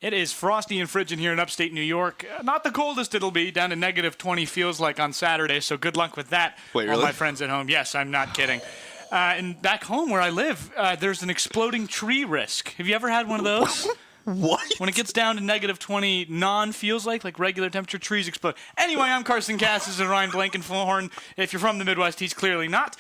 It is frosty and frigid here in upstate New York. Not the coldest it'll be, down to -20 feels like on Saturday, so good luck with that. Wait, really? All my friends at home. Yes, I'm not kidding. And back home where I live, there's an exploding tree risk. Have you ever had one of those? What? When it gets down to -20, feels like regular temperature, trees explode. Anyway, I'm Carson Cassis and Ryan Blankenhorn. If you're from the Midwest, he's clearly not.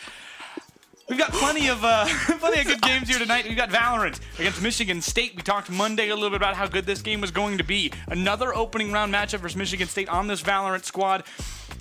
We've got plenty of good games here tonight. We've got Valorant against Michigan State. We talked Monday a little bit about how good this game was going to be. Another opening round matchup versus Michigan State on this Valorant squad.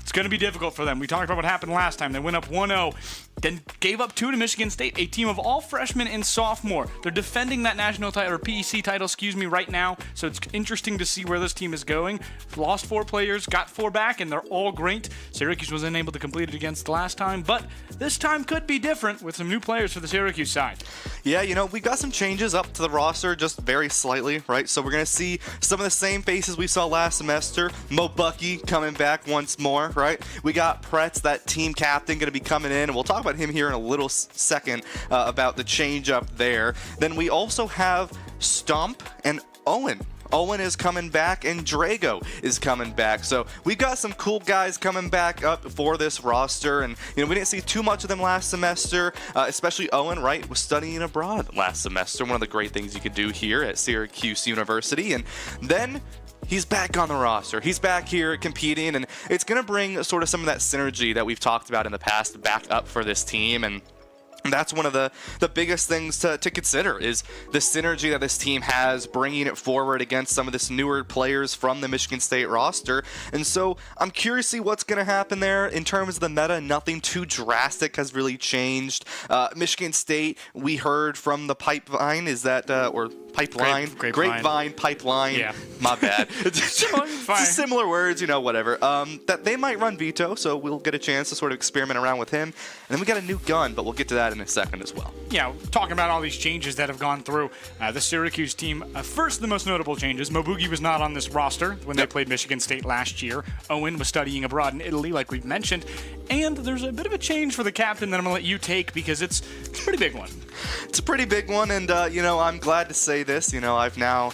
It's going to be difficult for them. We talked about what happened last time. They went up 1-0, then gave up 2 to Michigan State, a team of all freshmen and sophomore. They're defending that national title, or PEC title, right now. So it's interesting to see where this team is going. Lost 4 players, got 4 back, and they're all great. Syracuse was unable to complete it against the last time, but this time could be different with some new players for the Syracuse side. Yeah, we got some changes up to the roster, just very slightly, right? So we're going to see some of the same faces we saw last semester. Mo Bucky coming back once more, right? We got Pretz, that team captain, going to be coming in, and we'll talk about him here in a little second about the change up there. Then we also have Stump and Owen. Owen is coming back, and Drago is coming back. So we've got some cool guys coming back up for this roster, and we didn't see too much of them last semester, especially Owen, right, was studying abroad last semester. One of the great things you could do here at Syracuse University. And then he's back on the roster. He's back here competing, and it's going to bring sort of some of that synergy that we've talked about in the past back up for this team. And that's one of the biggest things to consider is the synergy that this team has, bringing it forward against some of this newer players from the Michigan State roster. And so I'm curious to see what's going to happen there in terms of the meta. Nothing too drastic has really changed. Michigan State, we heard from the pipeline, is that, or pipeline, grapevine, pipeline, yeah. My bad. Similar words, whatever. That they might run Vito, so we'll get a chance to sort of experiment around with him. And then we got a new gun, but we'll get to that in a second as well. Yeah, talking about all these changes that have gone through the Syracuse team. First, the most notable changes. Mo Bucky was not on this roster when they played Michigan State last year. Owen was studying abroad in Italy, like we've mentioned. And there's a bit of a change for the captain that I'm going to let you take because it's a pretty big one. It's a pretty big one, and, I'm glad to say this. I've now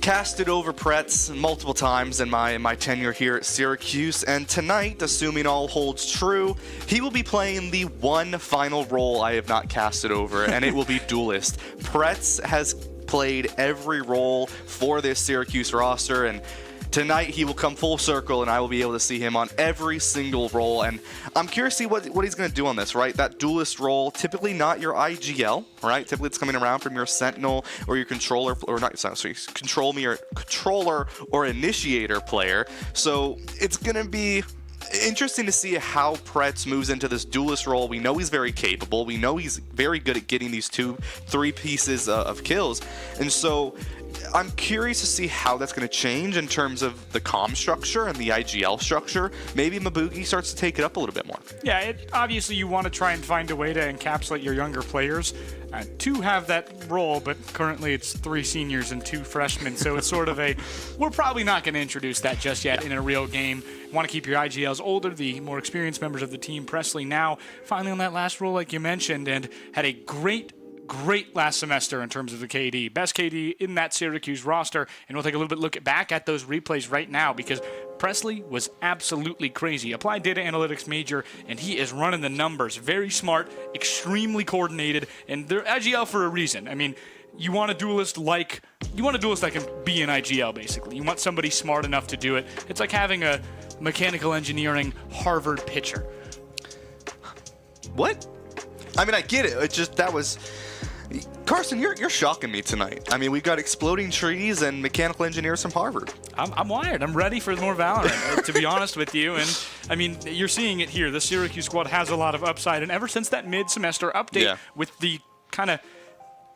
casted over Pretz multiple times in my tenure here at Syracuse, and tonight, assuming all holds true, he will be playing the one final role I have not casted over, and it will be Duelist. Pretz has played every role for this Syracuse roster, and tonight he will come full circle, and I will be able to see him on every single role. And I'm curious to see what he's going to do on this, right? That Duelist role, typically not your IGL, right? Typically it's coming around from your Sentinel or your controller, or not, sorry, controller or initiator player. So it's going to be interesting to see how Pretz moves into this Duelist role. We know he's very capable. We know he's very good at getting these 2-3 pieces of kills. And so I'm curious to see how that's going to change in terms of the comm structure and the IGL structure. Maybe Mabugi starts to take it up a little bit more. Yeah, obviously you want to try and find a way to encapsulate your younger players to have that role, but currently it's 3 seniors and 2 freshmen, so it's sort of we're probably not going to introduce that just yet in a real game. You want to keep your IGLs older, the more experienced members of the team. Presley now finally on that last role like you mentioned, and had a great last semester in terms of the KD. Best KD in that Syracuse roster, and we'll take a little bit look back at those replays right now because Presley was absolutely crazy. Applied data analytics major, and he is running the numbers. Very smart, extremely coordinated, and they're IGL for a reason. I mean, you want a duelist that can be an IGL, basically. You want somebody smart enough to do it. It's like having a mechanical engineering Harvard pitcher. What? I mean, I get it. It's just, that was... Carson, you're shocking me tonight. I mean, we've got exploding trees and mechanical engineers from Harvard. I'm wired. I'm ready for more Valorant, to be honest with you. And, I mean, you're seeing it here. The Syracuse squad has a lot of upside. And ever since that mid-semester update with the kind of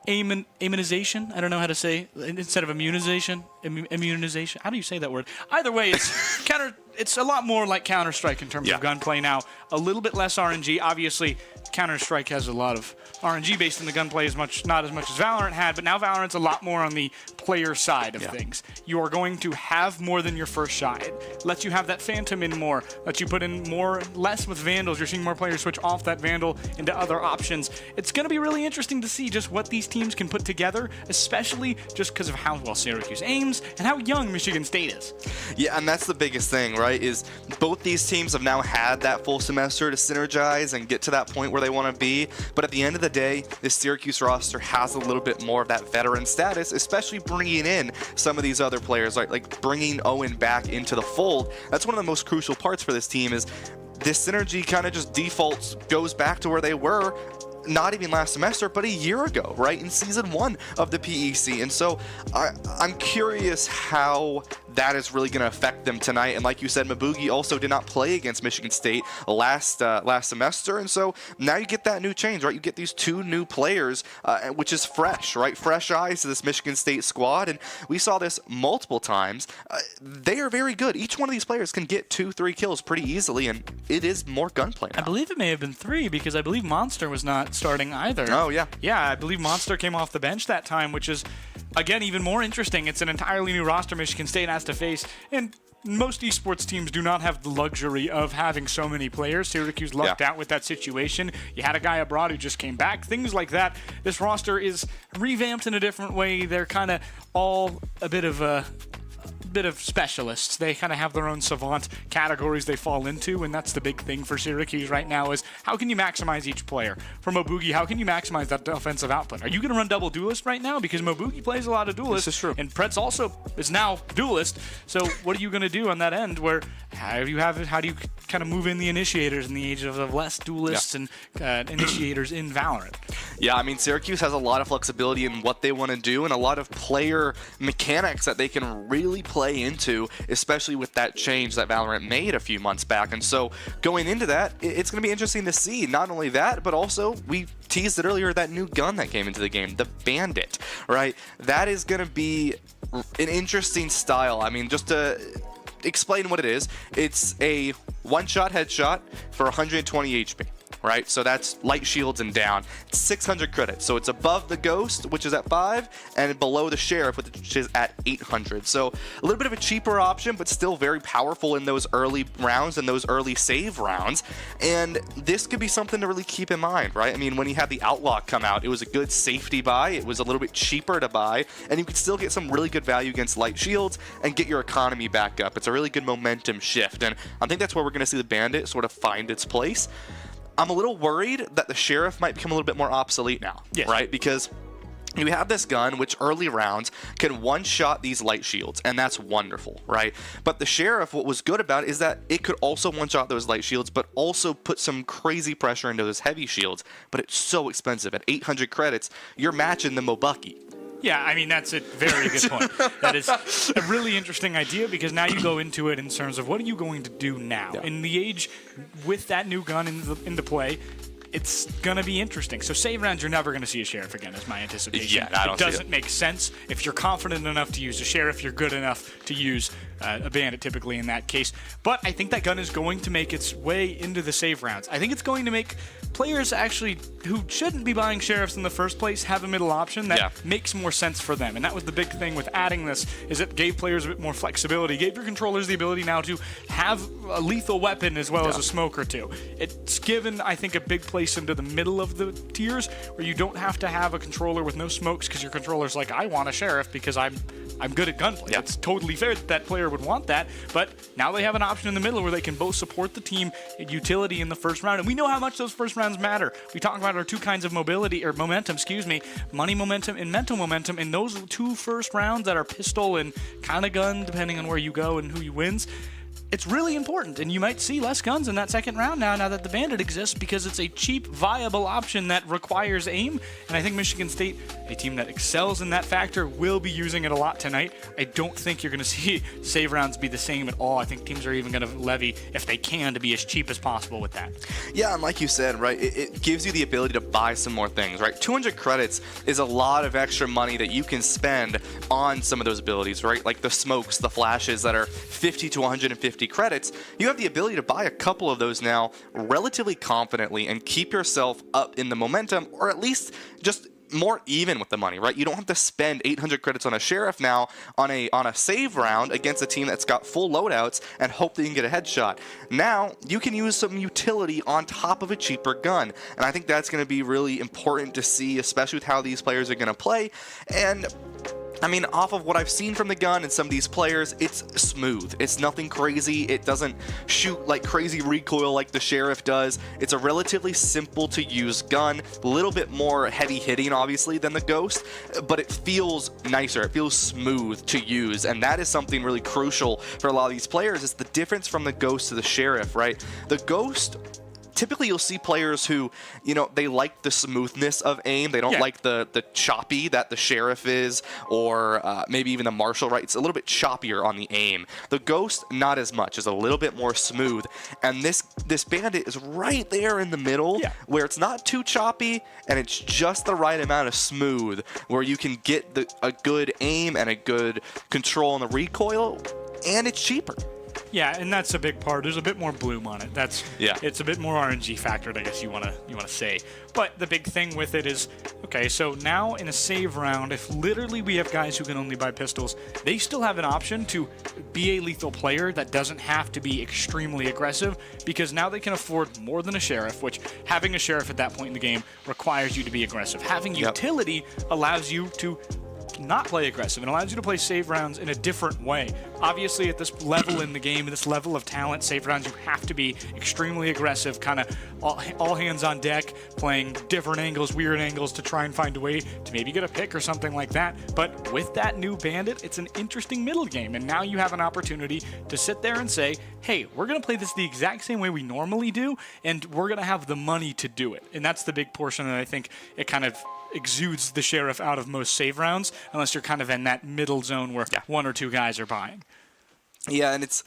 immunization, I don't know how to say, instead of immunization, immunization. How do you say that word? Either way, it's a lot more like Counter-Strike in terms of gunplay now. A little bit less RNG. Obviously, Counter-Strike has a lot of RNG based in the gunplay, not as much as Valorant had, but now Valorant's a lot more on the player side of things. You are going to have more than your first shot. It lets you have that Phantom in more, lets you put in less with Vandals. You're seeing more players switch off that Vandal into other options. It's going to be really interesting to see just what these teams can put together, especially just because of how well Syracuse aims and how young Michigan State is. Yeah, and that's the biggest thing, right, is both these teams have now had that full semester to synergize and get to that point where they want to be, but at the end of the day, this Syracuse roster has a little bit more of that veteran status, especially bringing in some of these other players, like bringing Owen back into the fold. That's one of the most crucial parts for this team, is this synergy kind of just goes back to where they were not even last semester, but a year ago, right, in Season 1 of the PEC. And so I'm curious how that is really going to affect them tonight. And like you said, Mabugi also did not play against Michigan State last semester, and so now you get that new change, right? You get these two new players, which is fresh, right? Fresh eyes to this Michigan State squad, and we saw this multiple times. They are very good. Each one of these players can get 2-3 kills pretty easily, and it is more gunplay now. I believe it may have been 3, because I believe Monster was not starting either. Oh, yeah. Yeah, I believe Monster came off the bench that time, which is, again, even more interesting. It's an entirely new roster Michigan State has to face, and most esports teams do not have the luxury of having so many players. Syracuse lucked out with that situation. You had a guy abroad who just came back, things like that. This roster is revamped in a different way. They're kind of all a bit of specialists. They kind of have their own savant categories they fall into, and that's the big thing for Syracuse right now, is how can you maximize each player? For Mobugi, how can you maximize that offensive output? Are you going to run double duelist right now? Because Mobugi plays a lot of duelist. This is true. And Pretz also is now duelist. So what are you going to do on that end, where how do you kind of move in the initiators in the age of less duelists and initiators in Valorant? Yeah, I mean, Syracuse has a lot of flexibility in what they want to do, and a lot of player mechanics that they can really play into, especially with that change that Valorant made a few months back. And so going into that, it's going to be interesting to see not only that, but also, we teased it earlier, that new gun that came into the game, the Bandit, right? That is going to be an interesting style. I mean, just to explain what it is, it's a one-shot headshot for 120 HP. Right, so that's light shields and down. It's 600 credits, so it's above the Ghost, which is at 5, and below the Sheriff, which is at 800. So a little bit of a cheaper option, but still very powerful in those early rounds and those early save rounds. And this could be something to really keep in mind, right? I mean, when you had the Outlaw come out, it was a good safety buy. It was a little bit cheaper to buy, and you could still get some really good value against light shields and get your economy back up. It's a really good momentum shift, and I think that's where we're going to see the Bandit sort of find its place. I'm a little worried that the Sheriff might become a little bit more obsolete now, right? Because you have this gun, which early rounds can one-shot these light shields, and that's wonderful, right? But the Sheriff, what was good about it is that it could also one-shot those light shields, but also put some crazy pressure into those heavy shields. But it's so expensive. At 800 credits, you're matching the Mobucky. Yeah, I mean, that's a very good point. That is a really interesting idea, because now you go into it in terms of what are you going to do now? Yeah. In the age with that new gun into play, it's going to be interesting. So save rounds, you're never going to see a Sheriff again, is my anticipation. Yeah, I don't it doesn't make sense. If you're confident enough to use a Sheriff, you're good enough to use a Bandit typically in that case. But I think that gun is going to make its way into the save rounds. I think it's going to make players actually who shouldn't be buying Sheriffs in the first place have a middle option that makes more sense for them. And that was the big thing with adding this, is it gave players a bit more flexibility, gave your controllers the ability now to have a lethal weapon as well as a smoke or two. It's given, I think, a big place into the middle of the tiers where you don't have to have a controller with no smokes because your controller's like, I want a Sheriff because I'm good at gunplay. It's totally fair that that player would want that, but now they have an option in the middle where they can both support the team utility in the first round, and we know how much those first rounds matter. We talk about our two kinds of mobility, or momentum, money momentum and mental momentum, and those two first rounds that are pistol and kind of gun, depending on where you go and who you wins, it's really important, and you might see less guns in that second round now that the Bandit exists, because it's a cheap, viable option that requires aim, and I think Michigan State, a team that excels in that factor, will be using it a lot tonight. I don't think you're going to see save rounds be the same at all. I think teams are even going to levy, if they can, to be as cheap as possible with that. Yeah, and like you said, right, it gives you the ability to buy some more things, right? 200 credits is a lot of extra money that you can spend on some of those abilities, right? Like the smokes, the flashes that are 50 to 150 50 credits, you have the ability to buy a couple of those now relatively confidently and keep yourself up in the momentum, or at least just more even with the money, right? You don't have to spend 800 credits on a sheriff now on a save round against a team that's got full loadouts and hope that you can get a headshot. Now you can use some utility on top of a cheaper gun, and I think that's going to be really important to see, especially with how these players are going to play. And I mean, off of what I've seen from the gun and some of these players, it's smooth. It's nothing crazy. It doesn't shoot like crazy recoil like the Sheriff does. It's a relatively simple to use gun, a little bit more heavy hitting obviously than the Ghost, but it feels nicer. It feels smooth to use, and that is something really crucial for a lot of these players. Is the difference from the Ghost to the Sheriff, right? The Ghost, typically you'll see players who, you know, they like the smoothness of aim. They don't like the choppy that the Sheriff is, or maybe even the Marshal, right? It's a little bit choppier on the aim. The Ghost, not as much. It's a little bit more smooth. And this Bandit is right there in the middle, where it's not too choppy, and it's just the right amount of smooth, where you can get a good aim and a good control on the recoil, and it's cheaper. Yeah, and that's a big part. There's a bit more bloom on it. It's a bit more RNG factored, I guess you wanna say. But the big thing with it is, okay, so now in a save round, if literally we have guys who can only buy pistols, they still have an option to be a lethal player that doesn't have to be extremely aggressive, because now they can afford more than a Sheriff, which having a Sheriff at that point in the game requires you to be aggressive. Having utility allows you to not play aggressive and allows you to play save rounds in a different way. Obviously, at this level in the game, this level of talent, save rounds, you have to be extremely aggressive, kind of all hands on deck, playing different angles, weird angles to try and find a way to maybe get a pick or something like that. But with that new Bandit, it's an interesting middle game, and now you have an opportunity to sit there and say, hey, we're going to play this the exact same way we normally do, and we're going to have the money to do it. And that's the big portion that I think it kind of exudes the Sheriff out of most save rounds, unless you're kind of in that middle zone where one or two guys are buying. Yeah, and it's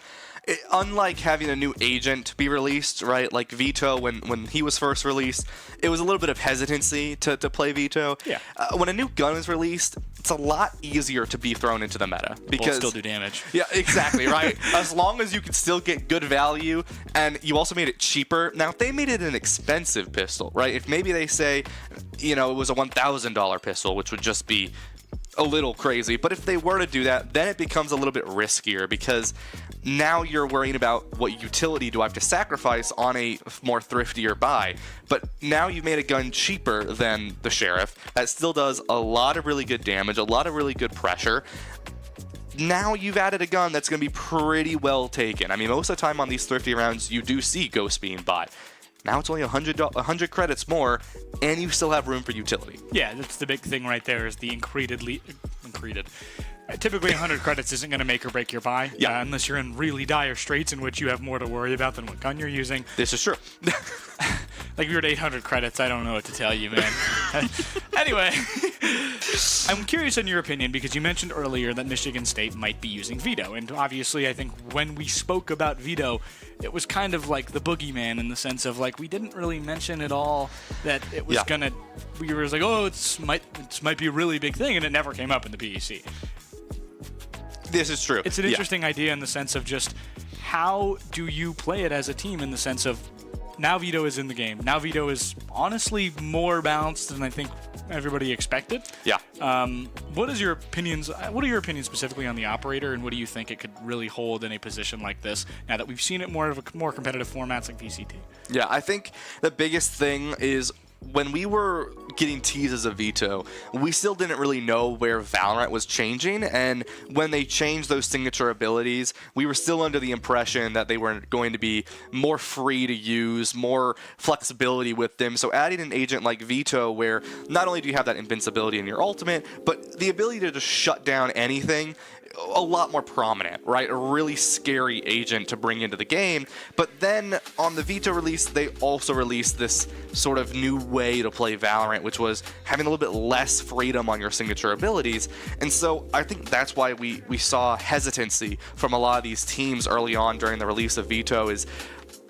unlike having a new agent be released, right? Like Vito, when he was first released, it was a little bit of hesitancy to play Vito. Yeah. When a new gun is released, it's a lot easier to be thrown into the meta. Because still do damage. Yeah, exactly, right? As long as you can still get good value, and you also made it cheaper. Now, if they made it an expensive pistol, right? If maybe they say, you know, it was a $1,000 pistol, which would just be a little crazy, but if they were to do that, then it becomes a little bit riskier, because now you're worrying about what utility do I have to sacrifice on a more thriftier buy. But now you've made a gun cheaper than the Sheriff that still does a lot of really good damage, a lot of really good pressure. Now you've added a gun that's going to be pretty well taken. I mean, most of the time on these thrifty rounds, you do see Ghosts being bought. Now it's only 100 credits more, and you still have room for utility. Yeah, that's the big thing right there, is the increased. Typically, 100 credits isn't going to make or break your buy, unless you're in really dire straits in which you have more to worry about than what gun you're using. This is true. Like, if you're at 800 credits, I don't know what to tell you, man. Anyway, I'm curious in your opinion, because you mentioned earlier that Michigan State might be using Vito, and obviously I think when we spoke about Vito, it was kind of like the boogeyman, in the sense of, like, we didn't really mention at all that it was gonna. We were like, oh, it might be a really big thing, and it never came up in the PEC. This is true. It's an interesting idea in the sense of just how do you play it as a team, in the sense of now Vito is in the game. Now Vito is honestly more balanced than I think everybody expected. Yeah. What are your opinions specifically on the operator, and what do you think it could really hold in a position like this, now that we've seen it more competitive formats like VCT? Yeah, I think the biggest thing is, when we were getting teases of Vito, we still didn't really know where Valorant was changing, and when they changed those signature abilities, we were still under the impression that they were going to be more free to use, more flexibility with them. So adding an agent like Vito, where not only do you have that invincibility in your ultimate, but the ability to just shut down anything, a lot more prominent, right? A really scary agent to bring into the game. But then on the Vito release, they also released this sort of new way to play Valorant, which was having a little bit less freedom on your signature abilities. And so I think that's why we saw hesitancy from a lot of these teams early on during the release of Vito, is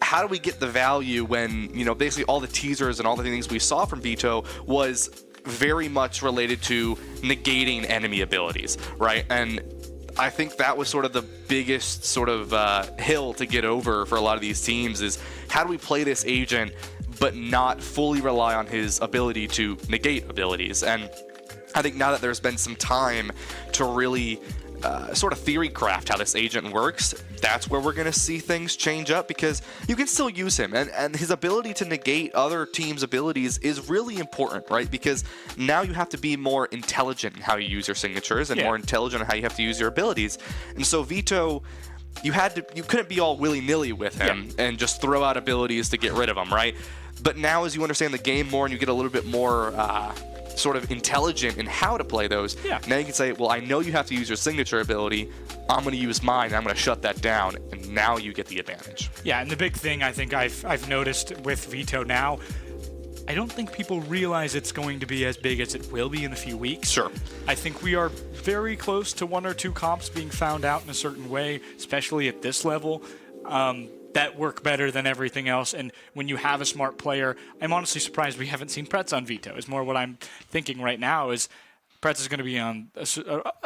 how do we get the value when, you know, basically all the teasers and all the things we saw from Vito was very much related to negating enemy abilities, right? And I think that was sort of the biggest sort of hill to get over for a lot of these teams is how do we play this agent but not fully rely on his ability to negate abilities. And I think now that there's been some time to really sort of theory craft how this agent works, that's where we're going to see things change up, because you can still use him, and his ability to negate other teams' abilities is really important, right? Because now you have to be more intelligent in how you use your signatures and more intelligent in how you have to use your abilities. And so Vito, you couldn't be all willy-nilly with him and just throw out abilities to get rid of him, right? But now as you understand the game more and you get a little bit more sort of intelligent in how to play those, now you can say, well, I know you have to use your signature ability, I'm going to use mine, and I'm going to shut that down, and now you get the advantage. Yeah, and the big thing I think I've noticed with Vito now, I don't think people realize it's going to be as big as it will be in a few weeks. Sure. I think we are very close to 1 or 2 comps being found out in a certain way, especially at this level, that work better than everything else. And when you have a smart player, I'm honestly surprised we haven't seen Pretz on Vito. Is more what I'm thinking right now is Pretz is going to be on a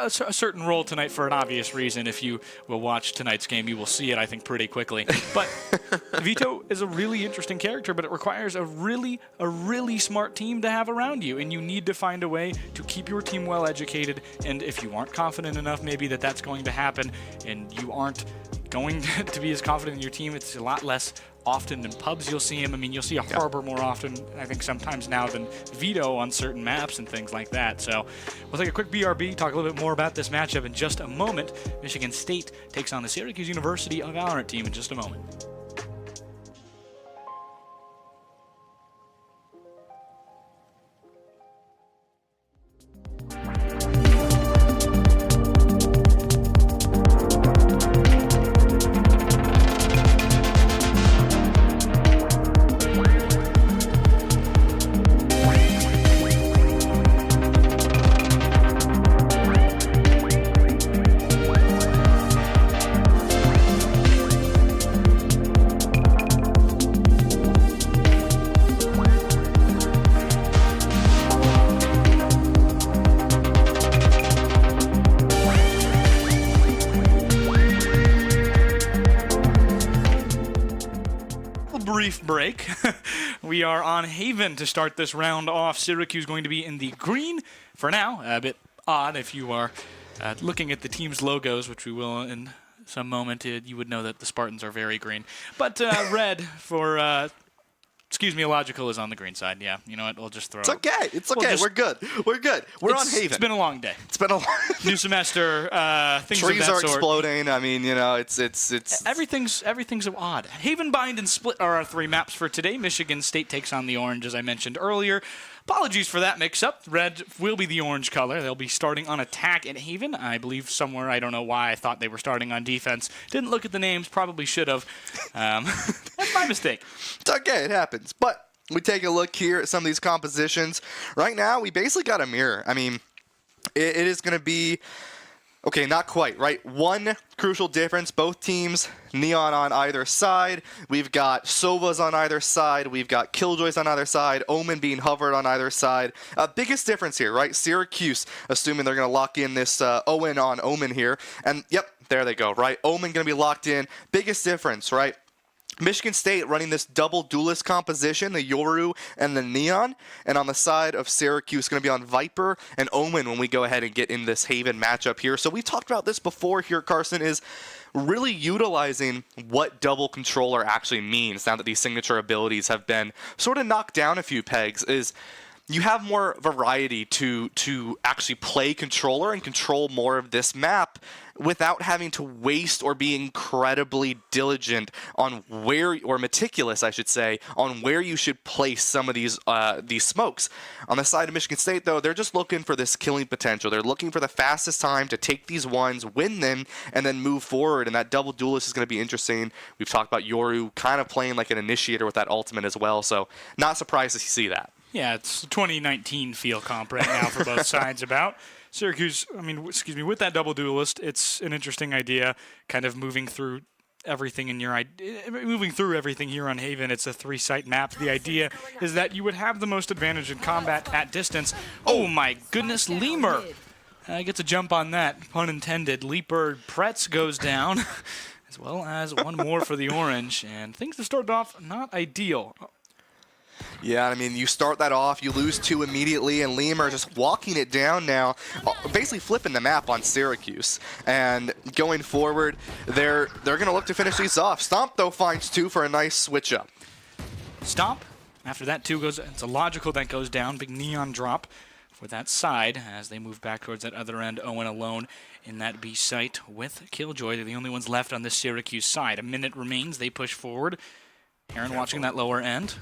certain role tonight for an obvious reason. If you will watch tonight's game, you will see it, I think, pretty quickly. But Vito is a really interesting character, but it requires a really smart team to have around you, and you need to find a way to keep your team well educated. And if you aren't confident enough, maybe that's going to happen, and you aren't going to be as confident in your team, it's a lot less often in pubs you'll see him. I mean, you'll see a Harbor more often, I think, sometimes now than Vito on certain maps and things like that. So we'll take a quick BRB, talk a little bit more about this matchup in just a moment. Michigan State takes on the Syracuse University Valorant team in just a moment. Brief break. We are on Haven to start this round off. Syracuse going to be in the green for now. A bit odd if you are looking at the team's logos, which we will in some moment. You would know that the Spartans are very green. But red for... Excuse me, Illogical is on the green side. Yeah, you know what? We'll just throw. It's okay. It's okay. We're good. We're good. We're on Haven. It's been a long day. It's been a long new semester. Things Trees of that are sort. Exploding. I mean, you know, it's everything's odd. Haven, Bind, and Split are our 3 maps for today. Michigan State takes on the orange, as I mentioned earlier. Apologies for that mix-up. Red will be the orange color. They'll be starting on attack at Haven. I believe somewhere, I don't know why I thought they were starting on defense. Didn't look at the names, probably should have. That's my mistake. It's okay, it happens. But we take a look here at some of these compositions. Right now, we basically got a mirror. I mean, it is going to be... Okay, not quite, right? One crucial difference, both teams, Neon on either side. We've got Sovas on either side. We've got Killjoys on either side. Omen being hovered on either side. Biggest difference here, right? Syracuse, assuming they're going to lock in this Owen on Omen here. And, yep, there they go, right? Omen going to be locked in. Biggest difference, right? Michigan State running this double duelist composition, the Yoru and the Neon. And on the side of Syracuse, going to be on Viper and Omen when we go ahead and get in this Haven matchup here. So we've talked about this before here, Carson, is really utilizing what double controller actually means now that these signature abilities have been sort of knocked down a few pegs, is you have more variety to actually play controller and control more of this map without having to waste or be incredibly diligent on where, or meticulous, I should say, on where you should place some of these smokes. On the side of Michigan State, though, they're just looking for this killing potential. They're looking for the fastest time to take these ones, win them, and then move forward, and that double duelist is going to be interesting. We've talked about Yoru kind of playing like an initiator with that ultimate as well, so not surprised to see that. Yeah, it's 2019 feel comp right now for both sides about. Syracuse, with that double duelist, it's an interesting idea, kind of moving through everything here on Haven. It's a 3-site map. The idea is that you would have the most advantage in combat at distance. Oh my goodness, Lemur Gets a jump on that, pun intended. Leaper Pretz goes down, as well as one more for the Orange, and things have started off not ideal. Yeah, I mean, you start that off, you lose 2 immediately, and Lemur just walking it down now, basically flipping the map on Syracuse. And going forward, they're going to look to finish these off. Stomp, though, finds 2 for a nice switch up. Stomp. After that, 2 goes, it's a logical that goes down. Big neon drop for that side as they move back towards that other end. Owen alone in that B site with Killjoy. They're the only ones left on this Syracuse side. A minute remains. They push forward. Heron watching that lower end.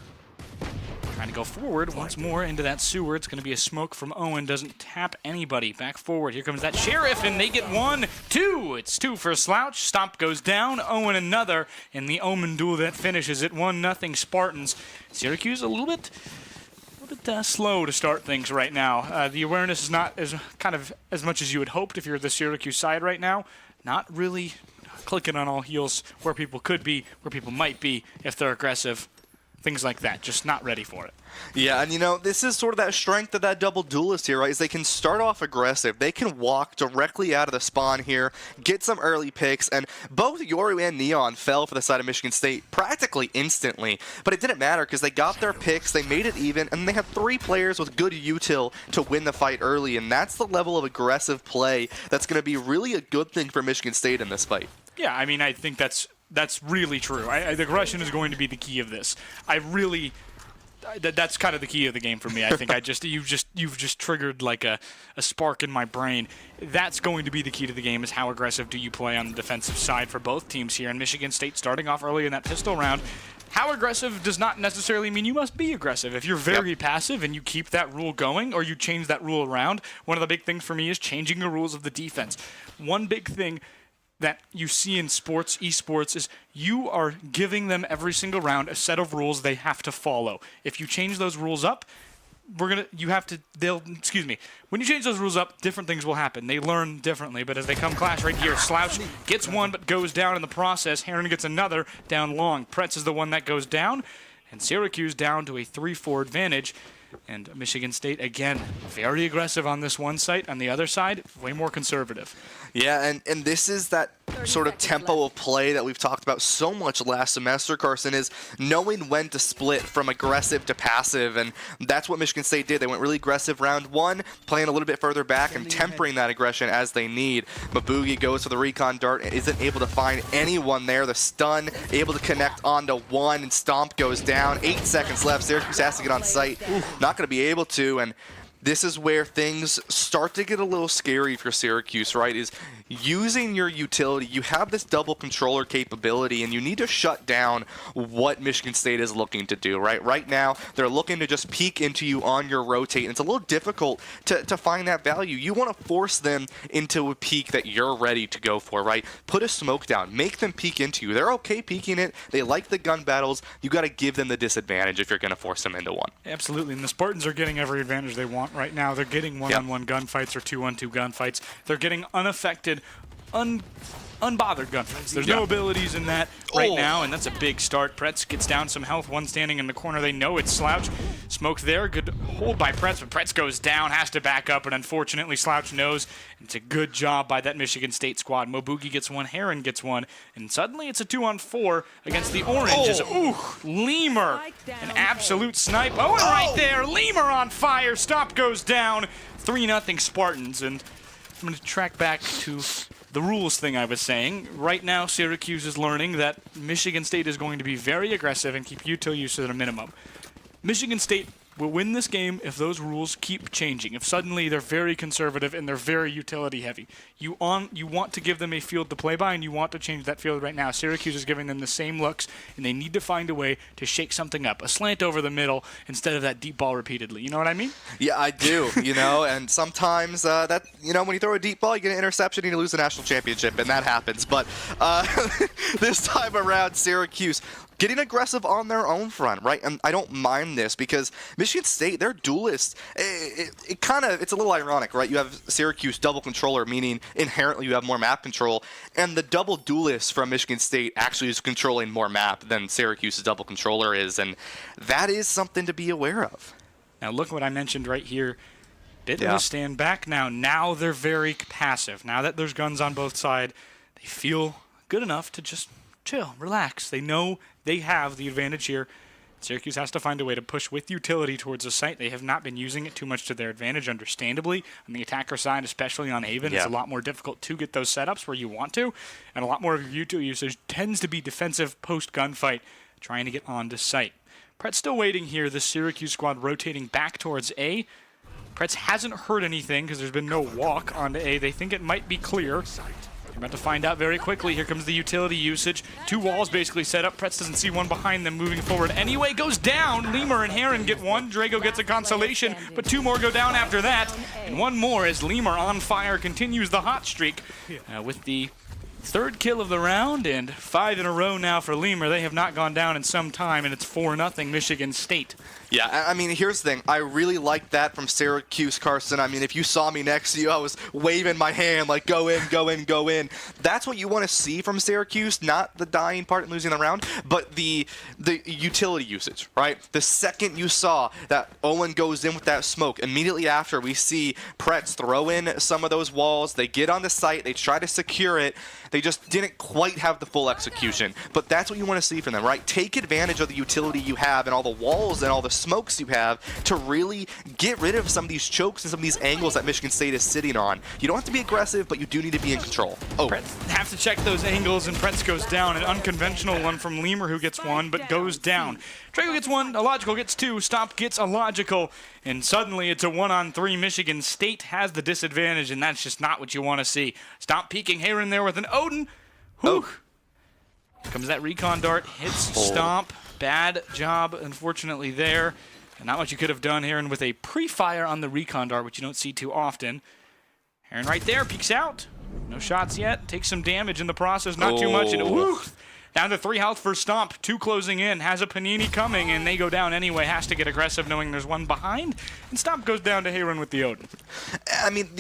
Trying to go forward once more into that sewer. It's going to be a smoke from Owen. Doesn't tap anybody. Back forward. Here comes that Sheriff, and they get 1, 2. It's 2 for Slouch. Stomp goes down. Owen another in the Omen duel that finishes it 1-0 Spartans. Syracuse a little bit slow to start things right now. The awareness is not as much as you had hoped if you're the Syracuse side right now. Not really clicking on all heels where people could be, where people might be if they're aggressive. Things like that, just not ready for it. Yeah, and you know, this is sort of that strength of that double duelist here, right? Is they can start off aggressive. They can walk directly out of the spawn here, get some early picks, and both Yoru and Neon fell for the side of Michigan State practically instantly. But it didn't matter because they got their picks, they made it even, and they had 3 players with good util to win the fight early, and that's the level of aggressive play that's going to be really a good thing for Michigan State in this fight. Yeah, I mean, I think that's really true. The aggression is going to be the key of this. That's kind of the key of the game for me. I think you've just triggered like a spark in my brain. That's going to be the key to the game, is how aggressive do you play on the defensive side for both teams here. And Michigan State starting off early in that pistol round. How aggressive does not necessarily mean you must be aggressive. If you're very passive and you keep that rule going or you change that rule around, one of the big things for me is changing the rules of the defense. One big thing that you see in sports, esports, is you are giving them every single round a set of rules they have to follow. If you change those rules up, when you change those rules up, different things will happen. They learn differently, but as they come clash right here, Slouch gets 1 but goes down in the process. Heron gets another down long. Pretz is the one that goes down, and Syracuse down to a 3-4 advantage. And Michigan State, again, very aggressive on this one site. On the other side, way more conservative. Yeah, and this is that sort of tempo of play that we've talked about so much last semester, Carson, is knowing when to split from aggressive to passive, and that's what Michigan State did. They went really aggressive round 1, playing a little bit further back and tempering that aggression as they need. Mabugi goes for the recon dart and isn't able to find anyone there. The stun able to connect onto 1, and Stomp goes down. 8 seconds left. Syracuse has to get on site. Not going to be able to, and this is where things start to get a little scary for Syracuse, right? Is using your utility. You have this double controller capability, and you need to shut down what Michigan State is looking to do, right? Right now, they're looking to just peek into you on your rotate, and it's a little difficult to find that value. You want to force them into a peek that you're ready to go for, right? Put a smoke down. Make them peek into you. They're okay peeking it. They like the gun battles. You got to give them the disadvantage if you're going to force them into one. Absolutely, and the Spartans are getting every advantage they want right now. They're getting one-on-one gunfights or 2-on-2 gunfights. They're getting unaffected, unbothered gunfights. There's no abilities in that right now, and that's a big start. Pretz gets down some health, 1 standing in the corner. They know it's Slouch. Smoked there, good hold by Pretz, but Pretz goes down, has to back up, and unfortunately Slouch knows. It's a good job by that Michigan State squad. Mobugi gets 1, Heron gets 1, and suddenly it's a 2-on-4 against the Orange. Lemur, an absolute snipe. Owen right there, Lemur on fire. Stop goes down, 3-0 Spartans, and I'm going to track back to the rules thing I was saying. Right now, Syracuse is learning that Michigan State is going to be very aggressive and keep util use at a minimum. Michigan State will win this game if those rules keep changing. If suddenly they're very conservative and they're very utility heavy. You want to give them a field to play by, and you want to change that field right now. Syracuse is giving them the same looks, and they need to find a way to shake something up. A slant over the middle instead of that deep ball repeatedly. You know what I mean? Yeah, I do, and sometimes when you throw a deep ball, you get an interception and you lose the national championship, and that happens. But this time around, Syracuse getting aggressive on their own front, right? And I don't mind this because Michigan State, they're duelists. It's a little ironic, right? You have Syracuse double controller, meaning inherently you have more map control, and the double duelist from Michigan State actually is controlling more map than Syracuse's double controller is, and that is something to be aware of. Now look what I mentioned right here. bit of a stand back now. Now they're very passive. Now that there's guns on both sides, they feel good enough to just chill, relax. They know they have the advantage here. Syracuse has to find a way to push with utility towards the site. They have not been using it too much to their advantage, understandably. On the attacker side, especially on Haven, it's a lot more difficult to get those setups where you want to, and a lot more of your utility usage tends to be defensive post-gunfight, trying to get onto site. Pret's still waiting here, the Syracuse squad rotating back towards A. Pretz hasn't heard anything because there's been no walk onto A. They think it might be clear. You're about to find out very quickly. Here comes the utility usage. 2 walls basically set up. Pretz doesn't see one behind them moving forward anyway. Goes down. Lemur and Heron get one. Drago gets a consolation, but 2 more go down after that. And 1 more as Lemur on fire continues the hot streak with the 3rd kill of the round and 5 in a row now for Lemur. They have not gone down in some time, and it's 4-0 Michigan State. Yeah, I mean, here's the thing. I really like that from Syracuse, Carson. I mean, if you saw me next to you, I was waving my hand like, go in, go in, go in. That's what you want to see from Syracuse, not the dying part and losing the round, but the utility usage, right? The second you saw that Owen goes in with that smoke, immediately after we see Pretz throw in some of those walls. They get on the site. They try to secure it. They just didn't quite have the full execution. But that's what you want to see from them, right? Take advantage of the utility you have and all the walls and all the smokes you have to really get rid of some of these chokes and some of these angles that Michigan State is sitting on. You don't have to be aggressive, but you do need to be in control. Oh, Pretz have to check those angles, and Pretz goes down. An unconventional one from Lemur, who gets 1, but goes down. Drago gets 1, Illogical gets 2, Stomp gets Illogical, and suddenly it's a 1-on-3. Michigan State has the disadvantage, and that's just not what you want to see. Stomp peeking Heron there with an Odin. Whew. Comes that recon dart, hits Stomp. Bad job, unfortunately, there. And not what you could have done, Heron, with a pre-fire on the recon dart, which you don't see too often. Heron right there, peeks out. No shots yet. Takes some damage in the process, not too much. And woo, down to 3 health for Stomp. 2 closing in. Has a Panini coming, and they go down anyway. Has to get aggressive knowing there's 1 behind. And Stomp goes down to Heron with the Odin. I mean,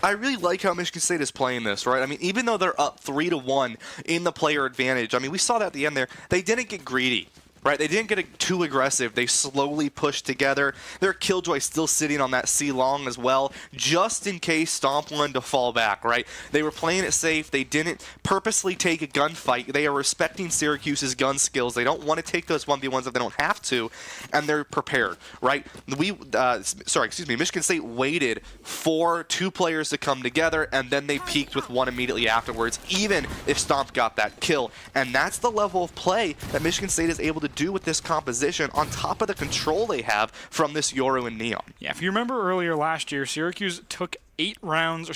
I really like how Michigan State is playing this, right? I mean, even though they're up 3-1 in the player advantage, I mean, we saw that at the end there. They didn't get greedy. Right, they didn't get too aggressive. They slowly pushed together. Their Killjoy still sitting on that C-long as well, just in case Stomp wanted to fall back, right? They were playing it safe. They didn't purposely take a gunfight. They are respecting Syracuse's gun skills. They don't want to take those 1v1s if they don't have to, and they're prepared, right? Michigan State waited for 2 players to come together, and then they peaked with 1 immediately afterwards, even if Stomp got that kill. And that's the level of play that Michigan State is able to do with this composition on top of the control they have from this Yoru and Neon. Yeah, if you remember earlier last year, Syracuse took 9 rounds. I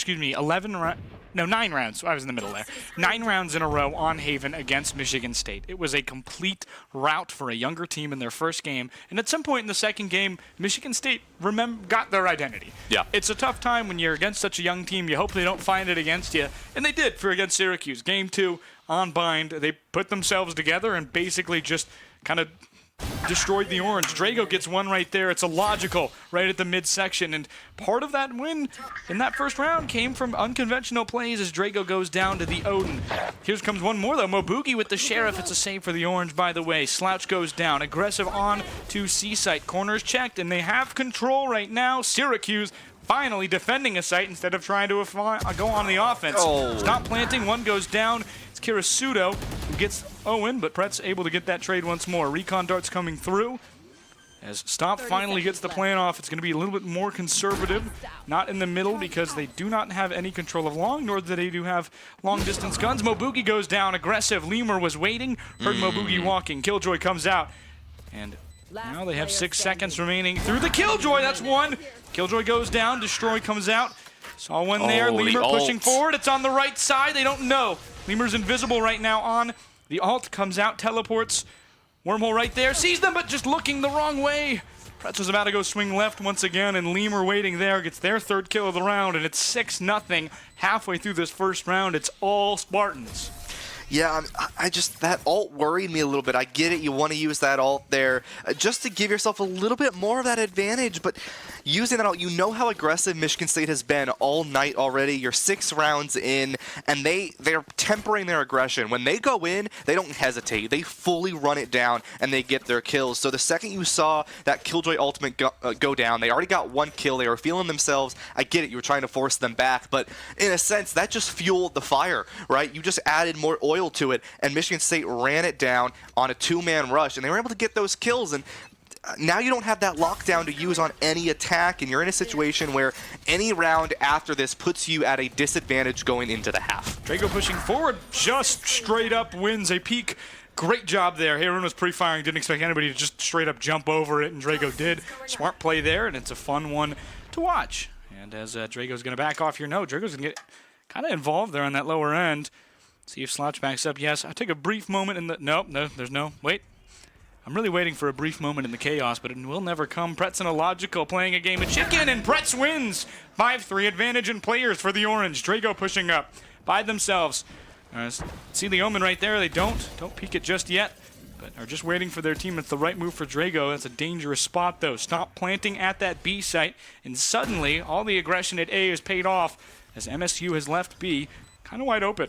was in the middle there. 9 rounds in a row on Haven against Michigan State. It was a complete rout for a younger team in their first game. And at some point in the second game, Michigan State got their identity. Yeah. It's a tough time when you're against such a young team. You hope they don't find it against you. And they did against Syracuse. Game 2, on bind, they put themselves together and basically just kind of destroyed the orange. Drago gets 1 right there. It's Illogical right at the midsection. And part of that win in that first round came from unconventional plays as Drago goes down to the Odin. Here comes 1 more, though. Mobugi with the Sheriff. It's a save for the orange, by the way. Slouch goes down. Aggressive on to C-site. Corners checked, and they have control right now. Syracuse finally defending a site instead of trying to go on the offense. Stop planting. 1 goes down. It's Kirisudo who gets Owen, but Pret's able to get that trade once more. Recon darts coming through. As Stomp finally gets the plan off, it's going to be a little bit more conservative. Not in the middle because they do not have any control of long, nor do they have long-distance guns. Mobugi goes down. Aggressive. Lemur was waiting. Heard Mobugi walking. Killjoy comes out. And now they have 6 seconds remaining through the Killjoy. That's 1. Killjoy goes down. Destroy comes out. Saw 1 there. Lemur pushing forward. It's on the right side. They don't know. Lemur's invisible right now on. The ult comes out. Teleports. Wormhole right there. Sees them, but just looking the wrong way. Pretz was about to go swing left once again, and Lemur waiting there. Gets their 3rd kill of the round, and it's 6-0 halfway through this first round. It's all Spartans. Yeah, I just, that ult worried me a little bit. I get it, you want to use that ult there just to give yourself a little bit more of that advantage, but using that ult, you know how aggressive Michigan State has been all night already. You're 6 rounds in, and they're tempering their aggression. When they go in, they don't hesitate. They fully run it down, and they get their kills. So the second you saw that Killjoy ultimate go down, they already got 1 kill. They were feeling themselves. I get it, you were trying to force them back, but in a sense, that just fueled the fire, right? You just added more oil to it, and Michigan State ran it down on a 2-man rush, and they were able to get those kills, and now you don't have that lockdown to use on any attack, and you're in a situation where any round after this puts you at a disadvantage going into the half. Drago pushing forward, just straight up wins a peak. Great job there. Everyone was pre-firing, didn't expect anybody to just straight up jump over it, and Drago did. Smart play there, and it's a fun one to watch. And as Drago's going to back off here, no, Drago's going to get kind of involved there on that lower end. See if Slouch backs up. Yes, I take a brief moment in the... No, there's no... Wait. I'm really waiting for a brief moment in the chaos, but it will never come. Pretz and Illogical playing a game of chicken, and Pretz wins. 5-3 advantage in players for the Orange. Drago pushing up by themselves. See the Omen right there. They don't peek it just yet, but are just waiting for their team. It's the right move for Drago. That's a dangerous spot, though. Stop planting at that B site, and suddenly all the aggression at A is paid off as MSU has left B kind of wide open.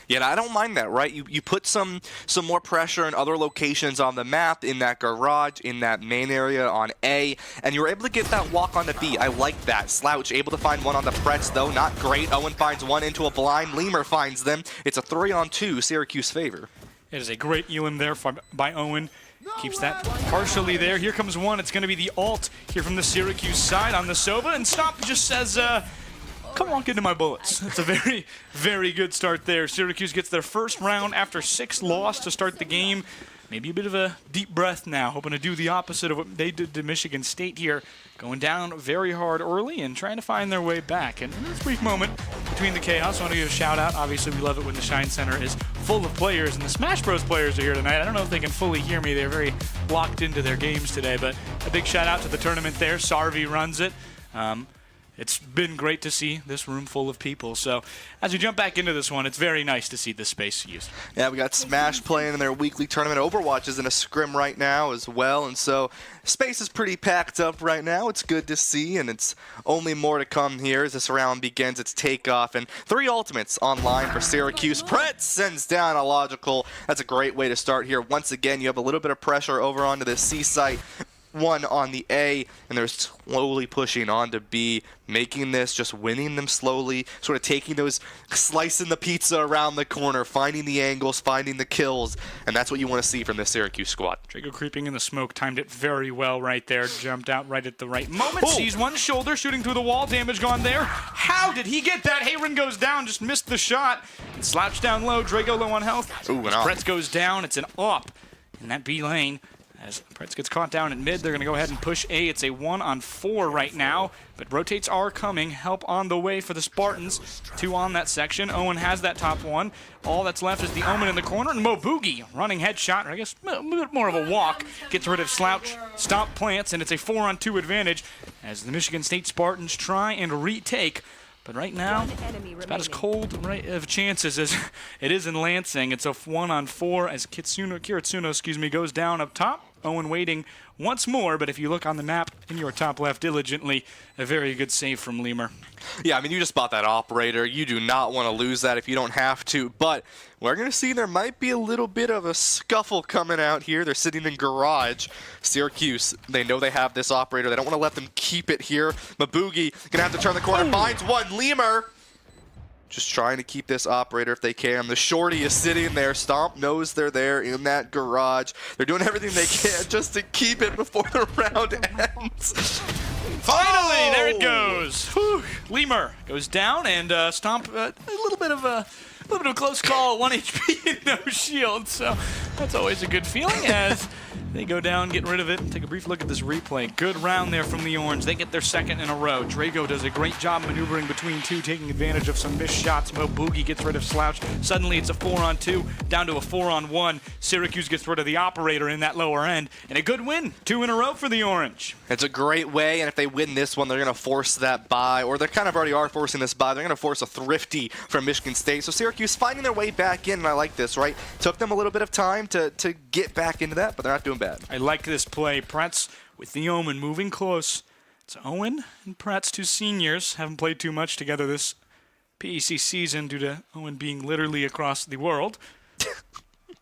Yeah, I don't mind that, right? You put some more pressure in other locations on the map, in that garage, in that main area on A, and you were able to get that walk on the B. I like that. Slouch able to find one on the Pretz, though. Not great. Owen finds one into a blind. Lemur finds them. It's a 3-on-2 Syracuse favor. It is a great elim there by Owen. Keeps that partially there. Here comes one. It's going to be the ult here from the Syracuse side on the Sova, and Stop just says... come walk into my bullets. It's a very, very good start there. Syracuse gets their first round after 6 losses to start the game. Maybe a bit of a deep breath now, hoping to do the opposite of what they did to Michigan State here. Going down very hard early and trying to find their way back. And in this brief moment between the chaos, I want to give a shout out. Obviously, we love it when the Shine Center is full of players, and the Smash Bros players are here tonight. I don't know if they can fully hear me. They're very locked into their games today, but a big shout out to the tournament there. Sarvi runs it. It's been great to see this room full of people. So as we jump back into this one, it's very nice to see this space used. Yeah, we got Smash playing in their weekly tournament. Overwatch is in a scrim right now as well, and so space is pretty packed up right now. It's good to see, and it's only more to come here as this round begins its takeoff. And 3 ultimates online for Syracuse. Pretz sends down Illogical. That's a great way to start here. Once again, you have a little bit of pressure over onto the C site. 1 on the A, and they're slowly pushing on to B, making this, just winning them slowly, sort of taking those, slicing the pizza around the corner, finding the angles, finding the kills, and that's what you want to see from this Syracuse squad. Drago creeping in the smoke, timed it very well right there, jumped out right at the right moment, sees one shoulder, shooting through the wall, damage gone there. How did he get that? Hayron goes down, just missed the shot, and slouched down low, Drago low on health. Ooh, as Pretz goes down, it's an up in that B lane. As Pretz gets caught down at mid, they're going to go ahead and push A. It's a 1-on-4 right now, but rotates are coming. Help on the way for the Spartans. 2 on that section. Owen has that top one. All that's left is the Omen in the corner, and Mo Boogie running headshot, or I guess a bit more of a walk. Gets rid of Slouch, Stomp plants, and it's a 4-on-2 advantage as the Michigan State Spartans try and retake. But right now, it's about as cold of chances as it is in Lansing. It's a 1-on-4 as Kiritsuno, goes down up top. Owen waiting once more, but if you look on the map in your top left diligently, a very good save from Lemur. Yeah, I mean, you just bought that operator. You do not want to lose that if you don't have to, but we're going to see there might be a little bit of a scuffle coming out here. They're sitting in garage. Syracuse, they know they have this operator. They don't want to let them keep it here. Maboogie going to have to turn the corner, finds one. Lemur just trying to keep this operator if they can. The shorty is sitting there. Stomp knows they're there in that garage. They're doing everything they can just to keep it before the round ends. Finally, there it goes. Whew. Lemur goes down, and Stomp a little bit of a close call. 1 HP and no shield, so that's always a good feeling as They go down, get rid of it, and take a brief look at this replay. Good round there from the Orange. They get their second in a row. Drago does a great job maneuvering between two, taking advantage of some missed shots. Mo Boogie gets rid of Slouch. Suddenly it's a 4-on-2, down to a 4-on-1. Syracuse gets rid of the operator in that lower end. And a good win, 2 in a row for the Orange. It's a great way, and if they win this one, they're going to force that bye, or they kind of already are forcing this bye. They're going to force a thrifty from Michigan State. So Syracuse finding their way back in, and I like this, right? Took them a little bit of time to get back into that, but they're not doing bad. I like this play. Pretz with the Omen moving close. It's Owen and Pretz, 2 seniors. Haven't played too much together this PEC season due to Owen being literally across the world.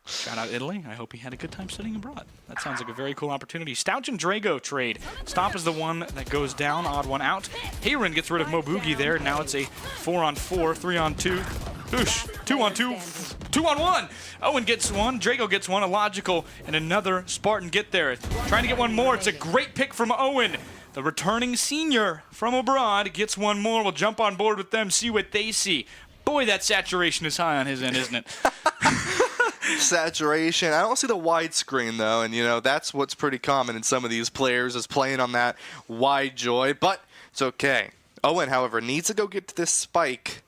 Shout out Italy. I hope he had a good time studying abroad. That sounds like a very cool opportunity. Stouch and Drago trade. Stomp is the one that goes down, odd one out. Hayron gets rid of Mo Boogie there. Now it's a 4-on-4, 3-on-2. Oosh, 2-on-2, 2-on-1. Owen gets one, Drago gets one, a logical, and another Spartan get there. Trying to get one more. It's a great pick from Owen. The returning senior from abroad gets one more. We'll jump on board with them, see what they see. Boy, that saturation is high on his end, isn't it? Saturation. I don't see the widescreen, though, and, you know, that's what's pretty common in some of these players is playing on that wide joy, but it's okay. Owen, however, needs to go get to this spike.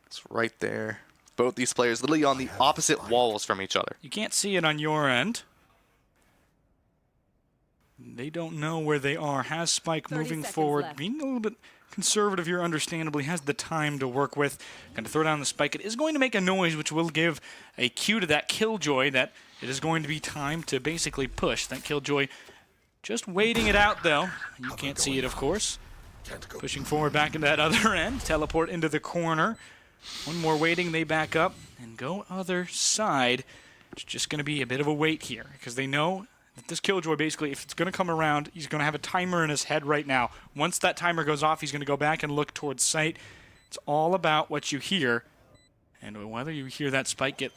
It's right there. Both these players literally on the opposite walls from each other. You can't see it on your end. They don't know where they are. Has Spike moving forward, left. being a little bit conservative here, understandably, has the time to work with. Going to throw down the Spike. It is going to make a noise, which will give a cue to that Killjoy that it is going to be time to basically push. That Killjoy just waiting it out, though. You can't see it, of course. Pushing forward back into that other end. Teleport into the corner. One more waiting, they back up and go other side. It's just going to be a bit of a wait here because they know that this Killjoy, basically, if it's going to come around, he's going to have a timer in his head right now. Once that timer goes off, he's going to go back and look towards sight. It's all about what you hear and whether you hear that spike get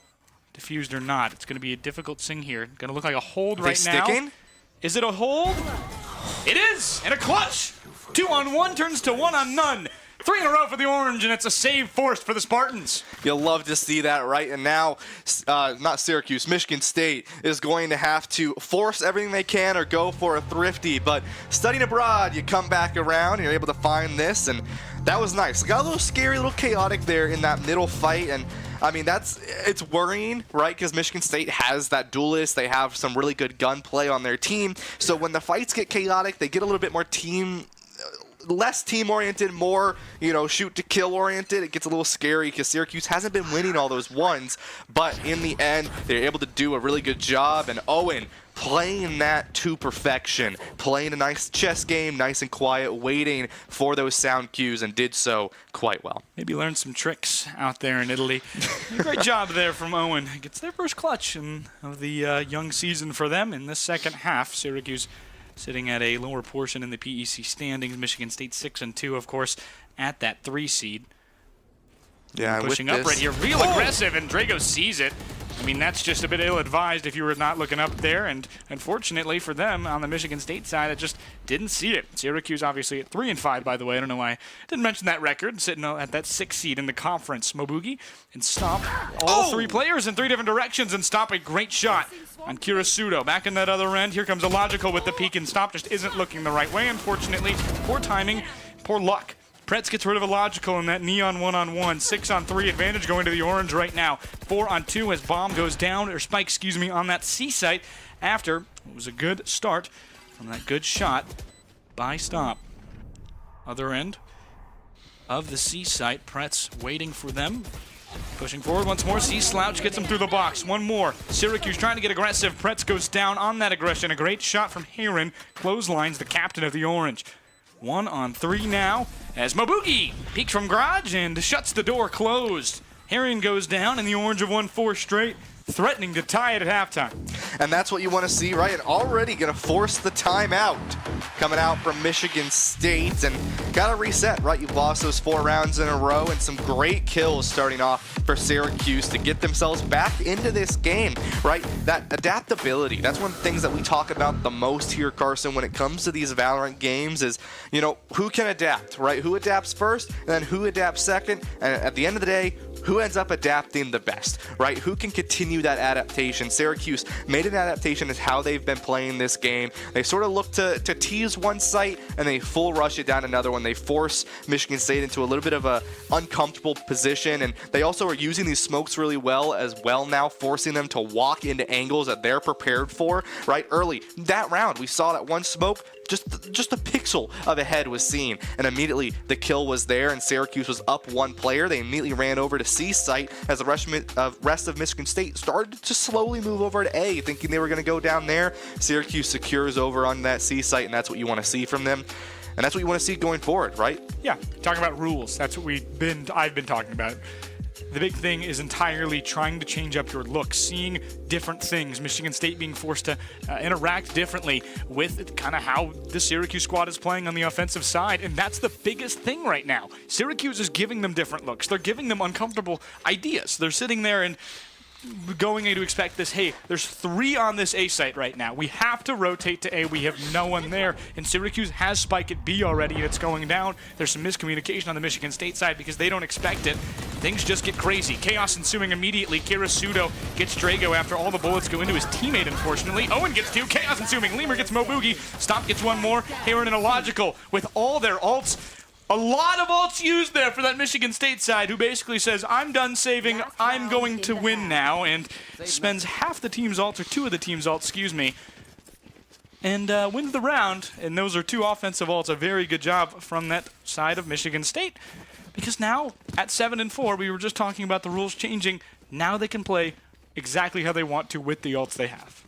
diffused or not. It's going to be a difficult thing here. Going to look like a hold right now. Sticking? Is it a hold? It is! And a clutch! 2-on-1 turns to 1-on-none. 3 in a row for the Orange, and it's a save forced for the Spartans. You'll love to see that, right? And now, not Syracuse, Michigan State is going to have to force everything they can or go for a thrifty. But studying abroad, you come back around, and you're able to find this, and that was nice. Got a little scary, a little chaotic there in that middle fight, and I mean, it's worrying, right? Because Michigan State has that duelist. They have some really good gunplay on their team. So when the fights get chaotic, they get a little bit more less team-oriented, more, you know, shoot-to-kill-oriented. It gets a little scary because Syracuse hasn't been winning all those ones, but in the end, they're able to do a really good job, and Owen playing that to perfection, playing a nice chess game, nice and quiet, waiting for those sound cues, and did so quite well. Maybe learn some tricks out there in Italy. Great job there from Owen. Gets their first clutch of the young season for them in the second half. Syracuse sitting at a lower portion in the PEC standings. Michigan State 6-2, of course, at that 3 seed. Yeah, pushing up right here, real aggressive, and Drago sees it. I mean, that's just a bit ill-advised if you were not looking up there, and unfortunately for them, on the Michigan State side, it just didn't see it. Syracuse, obviously, at 3-5, by the way. I don't know why I didn't mention that record, sitting at that 6th seed in the conference. Mo Boogie and Stomp, all 3 players in 3 different directions, and Stomp a great shot on Kirisudo. Back in that other end, here comes a Logical with the peek, and Stomp just isn't looking the right way, unfortunately. Poor timing, poor luck. Pretz gets rid of a Logical in that Neon 1-on-1. 6-on-3 advantage going to the Orange right now. 4-on-2 as Bomb goes down, or Spike, excuse me, on that C site after it was a good start from that good shot by Stomp. Other end of the C site, Pretz waiting for them. Pushing forward once more, C Slouch gets him through the box. One more. Syracuse trying to get aggressive. Pretz goes down on that aggression. A great shot from Hayron. Clotheslines the captain of the Orange. 1-on-3 now as Mo Boogie peeks from garage and shuts the door closed. Herring goes down and the Orange have won 4 straight, threatening to tie it at halftime. And that's what you want to see, right? And already going to force the timeout coming out from Michigan State, and got to reset, right? You've lost those 4 rounds in a row, and some great kills starting off for Syracuse to get themselves back into this game, right? That adaptability, that's one of the things that we talk about the most here, Carson, when it comes to these Valorant games is, you know, who can adapt, right? Who adapts first, and then who adapts second, and at the end of the day, who ends up adapting the best, right? Who can continue that adaptation? Syracuse made an adaptation as how they've been playing this game. They sort of look to tease one site and they full rush it down another one. They force Michigan State into a little bit of a uncomfortable position, and they also are using these smokes really well as well now, forcing them to walk into angles that they're prepared for, right? Early that round, we saw that one smoke, just a pixel of a head was seen, and immediately the kill was there, and Syracuse was up one player. They immediately ran over to C site as the rest of Michigan State started to slowly move over to A, thinking they were going to go down there. Syracuse secures over on that C site, and that's what you want to see from them. And that's what you want to see going forward, right? Yeah, talking about rules. That's what I've been talking about. The big thing is entirely trying to change up your look, seeing different things. Michigan State being forced to interact differently with kind of how the Syracuse squad is playing on the offensive side, and that's the biggest thing right now. Syracuse is giving them different looks. They're giving them uncomfortable ideas. They're sitting there and going to expect this, hey, there's 3 on this A site right now. We have to rotate to A. We have no one there. And Syracuse has spike at B already, and it's going down. There's some miscommunication on the Michigan State side because they don't expect it. Things just get crazy. Chaos ensuing immediately. Kirasudo gets Drago after all the bullets go into his teammate, unfortunately. Owen gets 2. Chaos ensuing. Lemur gets Moboogie. Stomp gets 1 more. Heron and Illogical with all their ults. A lot of ults used there for that Michigan State side, who basically says, I'm done saving, I'm going to win now, and spends half the team's ults, or 2 of the team's ults, excuse me, and wins the round. And those are 2 offensive ults. A very good job from that side of Michigan State, because now at 7-4, we were just talking about the rules changing. Now they can play exactly how they want to with the ults they have.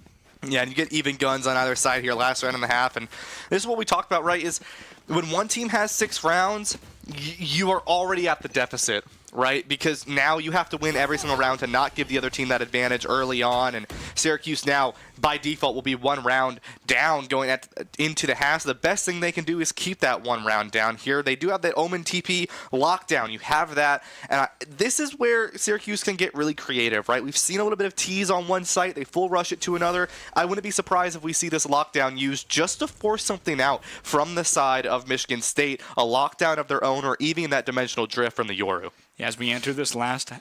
Yeah, and you get even guns on either side here, last round and a half, and this is what we talked about, right, is when one team has 6 rounds, you are already at the deficit, right? Because now you have to win every single round to not give the other team that advantage early on, and Syracuse now, by default, will be 1 round down going into the half. So the best thing they can do is keep that 1 round down here. They do have that Omen TP lockdown. You have that, and this is where Syracuse can get really creative, right? We've seen a little bit of tease on one site. They full rush it to another. I wouldn't be surprised if we see this lockdown used just to force something out from the side of Michigan State, a lockdown of their own, or even that dimensional drift from the Yoru. Yeah, as we enter this last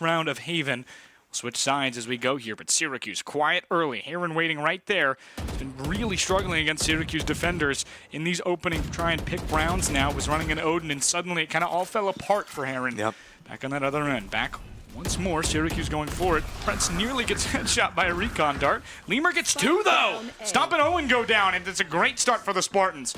round of Haven, we'll switch sides as we go here, but Syracuse quiet early. Heron waiting right there. Has been really struggling against Syracuse defenders in these opening try and pick rounds now. Was running an Odin, and suddenly it kind of all fell apart for Heron. Yep. Back on that other end. Back once more. Syracuse going for it. Prince nearly gets headshot by a recon dart. Lemur gets 2 though. Stomp and Owen go down, and it's a great start for the Spartans.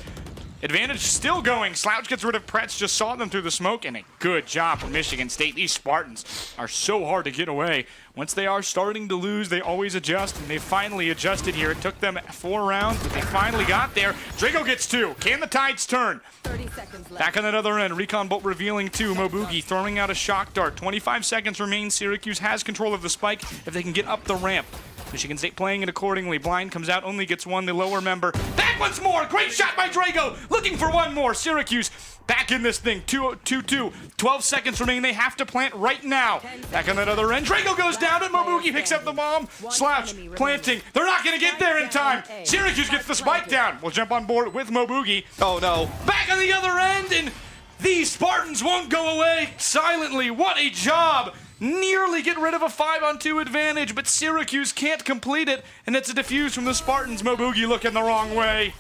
Advantage still going. Slouch gets rid of Pretz, just saw them through the smoke, and a good job from Michigan State. These Spartans are so hard to get away. Once they are starting to lose, they always adjust, and they finally adjusted here. It took them 4 rounds, but they finally got there. Drago gets 2. Can the tides turn? 30 seconds left. Back on that other end, Recon Bolt revealing 2. Moboogie throwing out a shock dart. 25 seconds remain. Syracuse has control of the spike if they can get up the ramp. Michigan State playing it accordingly. Blind comes out, only gets 1. The lower member. Back once more. Great shot by Drago. Looking for 1 more. Syracuse back in this thing. 2-2. 12 seconds remain. They have to plant right now. Back on that other end. Drago goes down, and Moboogie picks up the bomb. Slouch planting. They're not going to get there in time. Syracuse gets the spike down. We'll jump on board with Moboogie. Oh, no. Back on the other end, and these Spartans won't go away silently. What a job. Nearly get rid of a 5-on-2 advantage, but Syracuse can't complete it, and it's a defuse from the Spartans. Moboogie looking the wrong way.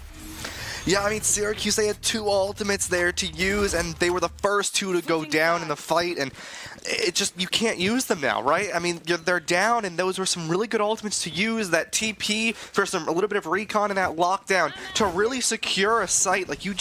Yeah, I mean, Syracuse, they had 2 ultimates there to use, and they were the first 2 to go down in the fight, and it just, you can't use them now, right? I mean, they're down, and those were some really good ultimates to use. That TP for a little bit of recon and that lockdown to really secure a site. Like, you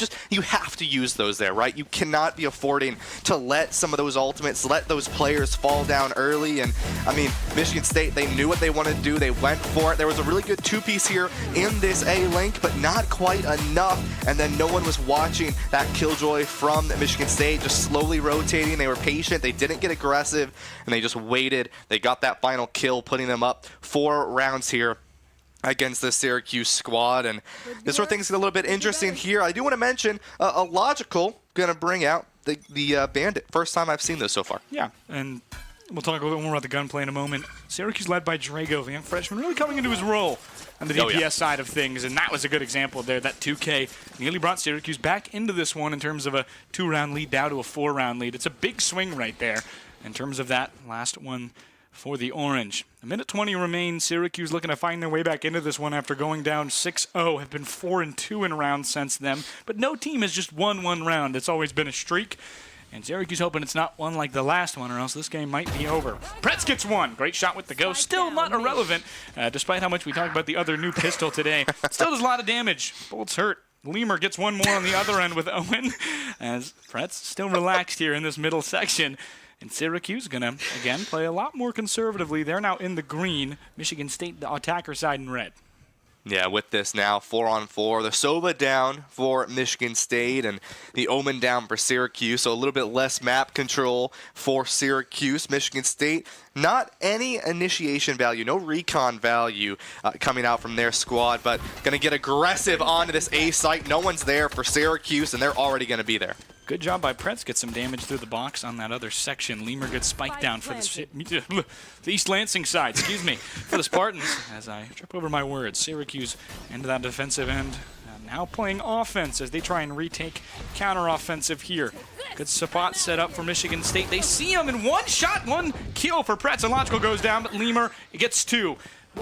have to use those there, right? You cannot be affording to let some of those ultimates, let those players fall down early. And I mean, Michigan State, they knew what they wanted to do. They went for it. There was a really good 2-piece here in this A link, but not quite enough. And then no one was watching that killjoy from Michigan State, just slowly rotating. They were patient. They didn't get aggressive, and they just waited. They got that final kill, putting them up 4 rounds here against the Syracuse squad. And this sort of thing's a little bit interesting here. I do want to mention a Logical going to bring out the Bandit. First time I've seen this so far. Yeah, and we'll talk a little bit more about the gunplay in a moment. Syracuse led by Drago, the young freshman, really coming into his role on the DPS side of things, and that was a good example there. That 2K nearly brought Syracuse back into this one in terms of a 2-round lead down to a 4-round lead. It's a big swing right there. in terms of that last one for the Orange. A minute 20 remains. Syracuse looking to find their way back into this one after going down 6-0. Have been 4-2 in rounds since then. But no team has just won one round. It's always been a streak. And Syracuse hoping it's not one like the last one, or else this game might be over. Pretz gets one. Great shot with the go. Still not irrelevant, despite how much we talked about the other new pistol today. Still does a lot of damage. Bullets hurt. Lemur gets one more on the other end with Owen, as Pretz still relaxed here in this middle section. And Syracuse going to, again, play a lot more conservatively. They're now in the green. Michigan State, the attacker side, in red. Yeah, with this now, 4-on-4. The Sova down for Michigan State and the Omen down for Syracuse. So a little bit less map control for Syracuse. Michigan State, not any initiation value, no recon value coming out from their squad, but going to get aggressive onto this A site. No one's there for Syracuse, and they're already going to be there. Good job by Pretz. Get some damage through the box on that other section. Lemur gets spiked down for the East Lansing side, excuse me, for the Spartans, as I trip over my words. Syracuse into that defensive end. Now playing offense as they try and retake counter-offensive here. Good spot set up for Michigan State. They see him in one shot, one kill for Pretz. And Logical goes down, but Lemur gets two.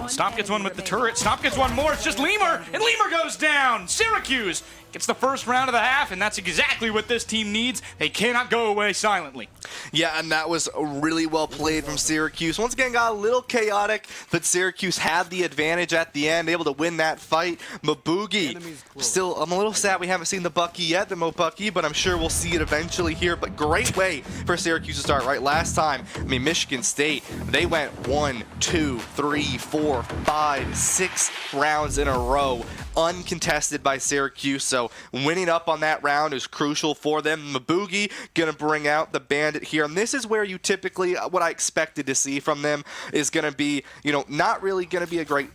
Stop gets one with the turret. Stop gets one more. It's just Lemur, and Lemur goes down. Syracuse gets the first round of the half, and that's exactly what this team needs. They cannot go away silently. Yeah, and that was really well played from Syracuse. Once again, got a little chaotic, but Syracuse had the advantage at the end, able to win that fight. Mabugi, still, I'm a little sad we haven't seen the Bucky yet, the Mobucky, but I'm sure we'll see it eventually here. But great way for Syracuse to start, right? Last time, I mean, Michigan State, they went 1, 2, 3, 4, 5, 6 rounds in a row, uncontested by Syracuse. So winning up on that round is crucial for them. Mabugi going to bring out the Bandit here. And this is where you typically, what I expected to see from them is going to be, you know, not really going to be a great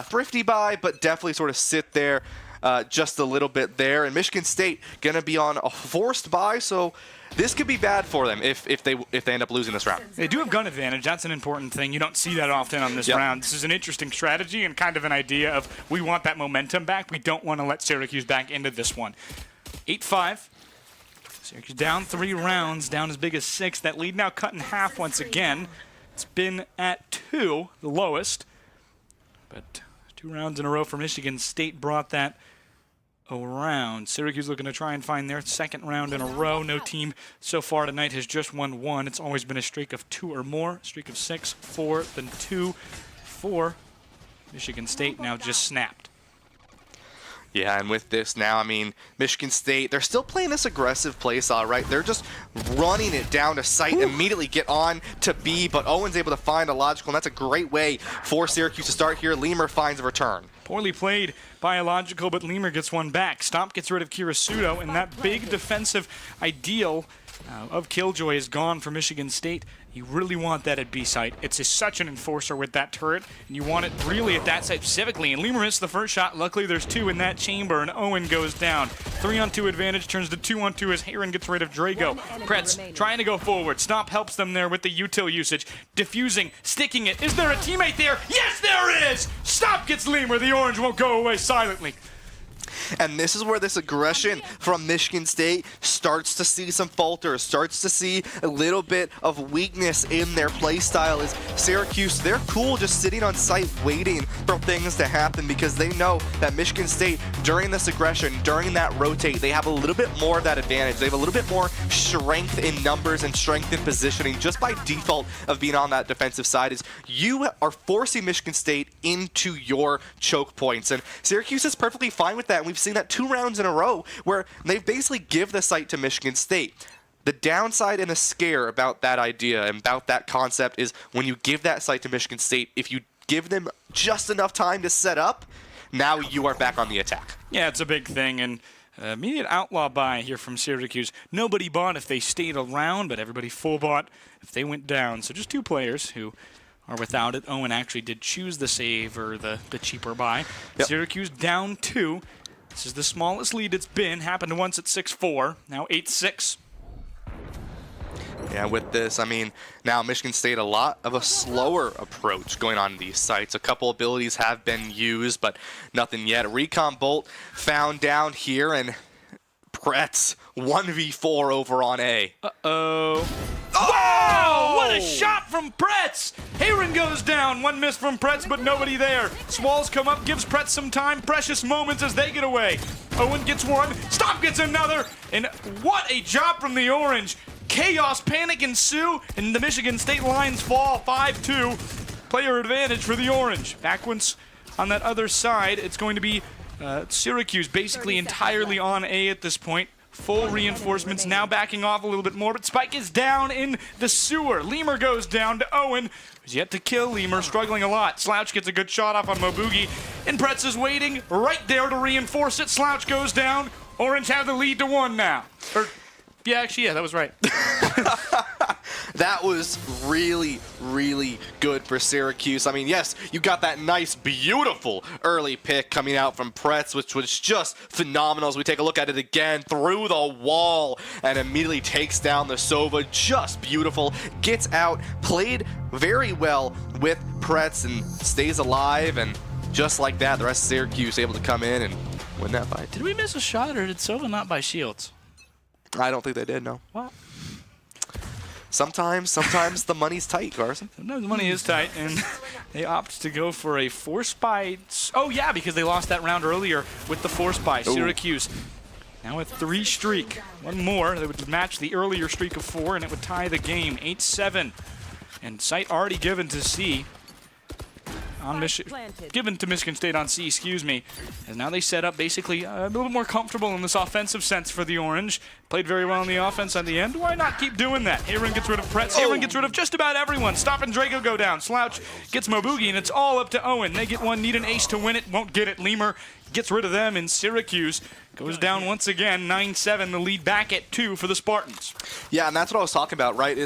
thrifty buy, but definitely sort of sit there just a little bit there. And Michigan State going to be on a forced buy, so this could be bad for them if they end up losing this round. They do have gun advantage. That's an important thing. You don't see that often on this round. This is an interesting strategy and kind of an idea of we want that momentum back. We don't want to let Syracuse back into this one. 8-5. Syracuse down 3 rounds, down as big as 6. That lead now cut in half once again. It's been at 2, the lowest. But 2 rounds in a row for Michigan State brought that around. Syracuse looking to try and find their second round in a row. No team so far tonight has just won 1. It's always been a streak of 2 or more. Streak of 6, 4, then 2, 4. Michigan State now just snapped. Yeah, and with this now, I mean, Michigan State, they're still playing this aggressive play style, right? They're just running it down to sight, immediately get on to B, but Owen's able to find a Logical, and that's a great way for Syracuse to start here. Lemur finds a return. Poorly played by Illogical, but Lemur gets one back. Stomp gets rid of Kirisudo, and that big defensive ideal of Killjoy is gone for Michigan State. You really want that at B site. It's such an enforcer with that turret, and you want it really at that site specifically. And Lemur missed the first shot. Luckily, there's 2 in that chamber, and Owen goes down. 3-on-2 advantage turns to 2-on-2 as Heron gets rid of Drago. Pretz trying to go forward. Stomp helps them there with the util usage. Diffusing, sticking it. Is there a teammate there? Yes, there is! Stomp gets Lemur. The Orange won't go away silently. And this is where this aggression from Michigan State starts to see some falters, starts to see a little bit of weakness in their play style. Is Syracuse, they're cool just sitting on site waiting for things to happen because they know that Michigan State, during this aggression, during that rotate, they have a little bit more of that advantage. They have a little bit more strength in numbers and strength in positioning just by default of being on that defensive side. Is you are forcing Michigan State into your choke points. And Syracuse is perfectly fine with that. And we've seen that 2 rounds in a row where they basically give the site to Michigan State. The downside and the scare about that idea and about that concept is when you give that site to Michigan State, if you give them just enough time to set up, now you are back on the attack. Yeah, it's a big thing, and immediate outlaw buy here from Syracuse. Nobody bought if they stayed around, but everybody full bought if they went down. So just 2 players who are without it. Owen actually did choose the save or the cheaper buy. Yep. Syracuse down 2. This is the smallest lead it's been. Happened once at 6-4. Now 8-6. Yeah, with this, I mean, now Michigan State, a lot of a slower approach going on in these sites. A couple abilities have been used, but nothing yet. Recon Bolt found down here, and Pretz 1v4 over on A. Uh-oh. Wow! What a shot from Pretz! Heron goes down. One miss from Pretz, but nobody there. Swalls come up, gives Pretz some time. Precious moments as they get away. Owen gets one. Stop gets another. And what a job from the Orange. Chaos, panic ensue, and the Michigan State Lions fall 5-2. Player advantage for the Orange. Back once on that other side, it's going to be Syracuse basically entirely on A at this point. Full reinforcements now backing off a little bit more, but Spike is down in the sewer. Lemur goes down to Owen, who's yet to kill Lemur, struggling a lot. Slouch gets a good shot off on Mobugi, and Pretz is waiting right there to reinforce it. Slouch goes down. Orange have the lead to 1 now. Yeah, that was right. That was really, really good for Syracuse. I mean, yes, you got that nice, beautiful early pick coming out from Pretz, which was just phenomenal. As we take a look at it again, through the wall, and immediately takes down the Sova. Just beautiful. Gets out, played very well with Pretz, and stays alive. And just like that, the rest of Syracuse able to come in and win that fight. Did we miss a shot, or did Sova not buy shields? I don't think they did, no. What? Sometimes the money's tight, Carson. Sometimes the money is tight, and they opt to go for a force buy. Oh, yeah, because they lost that round earlier with the force buy. Ooh. Syracuse now a 3 streak. One more that would match the earlier streak of 4, and it would tie the game. 8-7. And site already given to C. Given to Michigan State on C, excuse me. And now they set up basically a little more comfortable in this offensive sense for the Orange. Played very well on the offense at the end. Why not keep doing that? Heron gets rid of Pretz. Heron gets rid of just about everyone. Stop and Draco go down. Slouch gets Mobugi, and it's all up to Owen. They get one, need an ace to win it. Won't get it. Lemur gets rid of them, and Syracuse goes down once again. 9-7, the lead back at 2 for the Spartans. Yeah, and that's what I was talking about, right?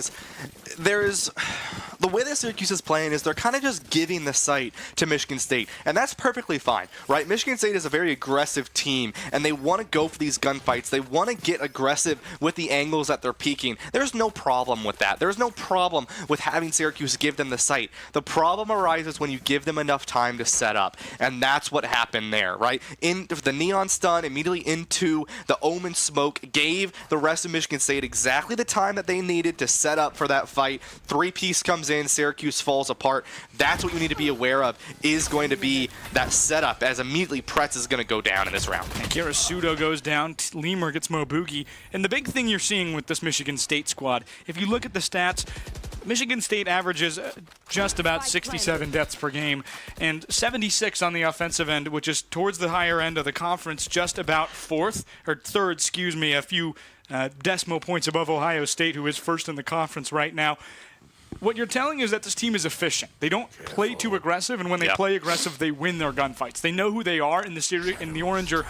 The way that Syracuse is playing is they're kind of just giving the site to Michigan State, and that's perfectly fine, right? Michigan State is a very aggressive team, and they want to go for these gunfights. They want to get aggressive with the angles that they're peaking. There's no problem with that. There's no problem with having Syracuse give them the site. The problem arises when you give them enough time to set up, and that's what happened there, right? In the Neon Stun immediately into the Omen Smoke gave the rest of Michigan State exactly the time that they needed to set up for that fight. 3-piece comes in, Syracuse falls apart. That's what you need to be aware of, is going to be that setup, as immediately Pretz is going to go down in this round. And Karasudo goes down, Lemur gets Mobugi. And the big thing you're seeing with this Michigan State squad, if you look at the stats, Michigan State averages just about 67 deaths per game and 76 on the offensive end, which is towards the higher end of the conference, just about third, a few decimal points above Ohio State, who is first in the conference right now. What you're telling is that this team is efficient. They don't play too aggressive, and when they play aggressive, they win their gunfights. They know who they are, and the Orange are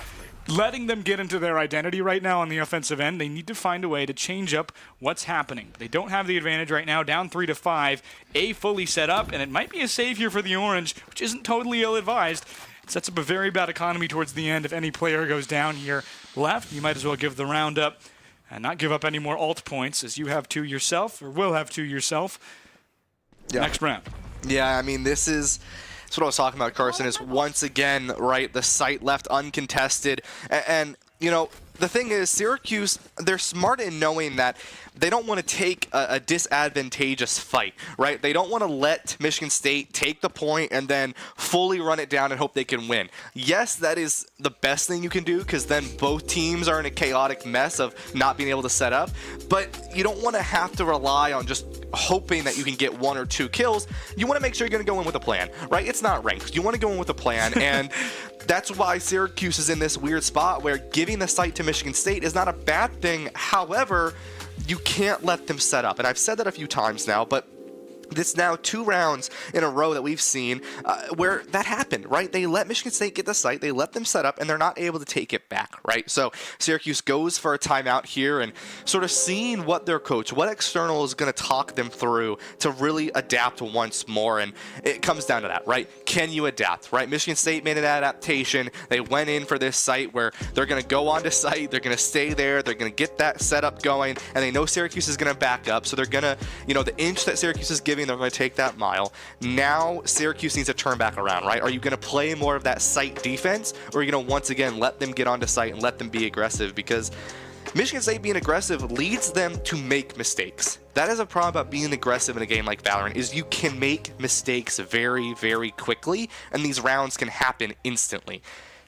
letting them get into their identity right now on the offensive end. They need to find a way to change up what's happening. They don't have the advantage right now, down 3-5. A fully set up, and it might be a save here for the Orange, which isn't totally ill-advised. It sets up a very bad economy towards the end. If any player goes down here left, you might as well give the round up and not give up any more alt points, as you have 2 yourself, or will have 2 yourself. Next round. Yeah, I mean, that's what I was talking about, Carson, is once again, right, the site left uncontested. And you know, the thing is, Syracuse, they're smart in knowing that they don't want to take a disadvantageous fight, right? They don't want to let Michigan State take the point and then fully run it down and hope they can win. Yes, that is the best thing you can do, because then both teams are in a chaotic mess of not being able to set up. But you don't want to have to rely on just hoping that you can get 1 or 2 kills. You want to make sure you're going to go in with a plan, right? It's not ranked. You want to go in with a plan, and that's why Syracuse is in this weird spot where giving the site to Michigan State is not a bad thing. However, you can't let them set up. And I've said that a few times now, but it's now 2 rounds in a row that we've seen where that happened, right? They let Michigan State get the site, they let them set up, and they're not able to take it back, right? So Syracuse goes for a timeout here and sort of seeing what their coach, what external is going to talk them through to really adapt once more. And it comes down to that, right? Can you adapt, right? Michigan State made an adaptation. They went in for this site where they're going to go onto site, they're going to stay there, they're going to get that setup going, and they know Syracuse is going to back up. So they're going to, you know, the inch that Syracuse is giving, they're going to take that mile. Now Syracuse needs to turn back around, right? Are you going to play more of that site defense, or are you going to once again let them get onto site and let them be aggressive? Because Michigan State being aggressive leads them to make mistakes. That is a problem about being aggressive in a game like Valorant, is you can make mistakes very, very quickly, and these rounds can happen instantly.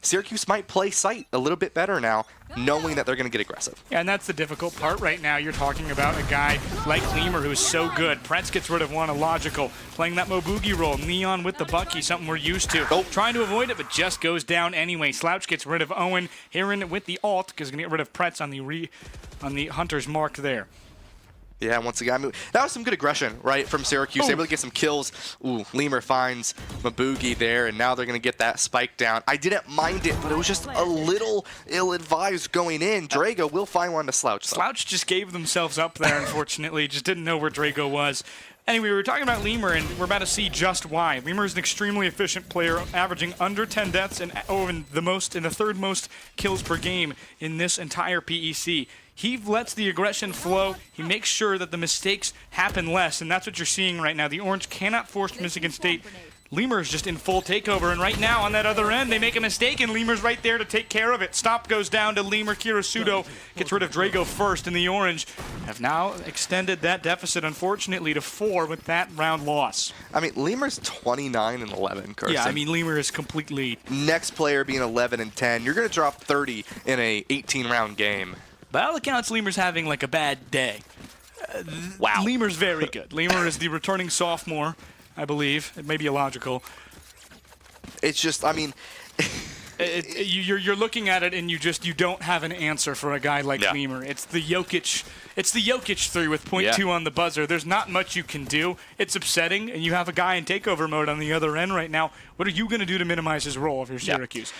Syracuse might play sight a little bit better now, knowing that they're going to get aggressive. Yeah, and that's the difficult part right now. You're talking about a guy like Lemur who's so good. Pretz gets rid of one, illogical. Playing that Mobugi role. Neon with the Bucky, something we're used to. Oh. Trying to avoid it, but just goes down anyway. Slouch gets rid of Owen. Heron with the ult, because he's going to get rid of Pretz on the Hunter's mark there. Yeah, once again, I mean, that was some good aggression, right, from Syracuse. Able to get some kills. Ooh, Lemur finds Mabugi there, and now they're going to get that spike down. I didn't mind it, but it was just a little ill-advised going in. Drago will find one to Slouch, though. Slouch just gave themselves up there, unfortunately. Just didn't know where Drago was. Anyway, we were talking about Lemur, and we're about to see just why. Lemur is an extremely efficient player, averaging under 10 deaths and in the third most kills per game in this entire PEC. He lets the aggression flow. He makes sure that the mistakes happen less, and that's what you're seeing right now. The Orange cannot force Michigan State. Lemur is just in full takeover, and right now on that other end, they make a mistake, and Lemur's right there to take care of it. Stop goes down to Lemur. Kirasudo gets rid of Drago first, and the Orange have now extended that deficit, unfortunately, to 4 with that round loss. I mean, Lemur's 29 and 11, Carson. Yeah, I mean, Lemur is completely... Next player being 11 and 10. You're going to drop 30 in a 18-round game. By all accounts, Lemur's having like a bad day. Wow. Lemur's very good. Lemur is the returning sophomore, I believe. It may be illogical. It's just, I mean... You're looking at it and you don't have an answer for a guy like Lemur. It's the Jokic 3 with .2 on the buzzer. There's not much you can do. It's upsetting, and you have a guy in takeover mode on the other end right now. What are you going to do to minimize his role if you're Syracuse?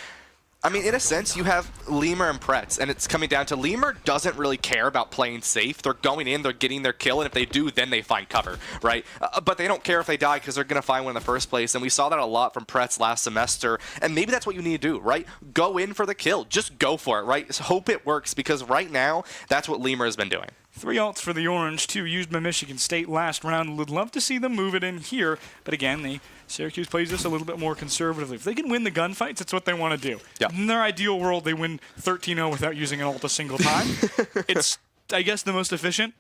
I mean, in a sense, you have Lemur and Pretz, and it's coming down to Lemur doesn't really care about playing safe. They're going in, they're getting their kill, and if they do, then they find cover, right? But they don't care if they die because they're going to find one in the first place, and we saw that a lot from Pretz last semester, and maybe that's what you need to do, right? Go in for the kill. Just go for it, right? Just hope it works, because right now, that's what Lemur has been doing. 3 ults for the Orange, 2 used by Michigan State last round. Would love to see them move it in here, but again, Syracuse plays this a little bit more conservatively. If they can win the gunfights, it's what they want to do. Yeah. In their ideal world, they win 13-0 without using an ult a single time. It's, I guess, the most efficient.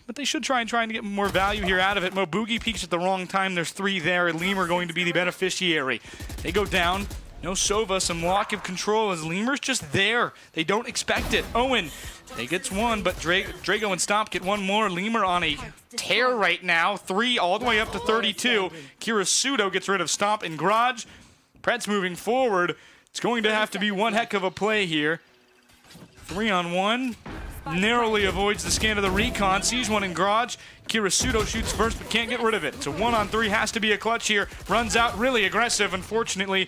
But they should try and get more value here out of it. Mobugi peeks at the wrong time. There's 3 there. Lemur going to be the beneficiary. They go down. No Sova, some lock of control as Lemur's just there. They don't expect it. Owen, they gets 1, but Drago and Stomp get 1 more. Lemur on a tear right now. 3 all the way up to 32. Kirasudo gets rid of Stomp and Garage. Pretz moving forward. It's going to have to be one heck of a play here. 3-on-1. Narrowly avoids the scan of the recon. Sees one in Garage. Kirasudo shoots first but can't get rid of it. It's a 1-on-3. Has to be a clutch here. Runs out really aggressive. Unfortunately,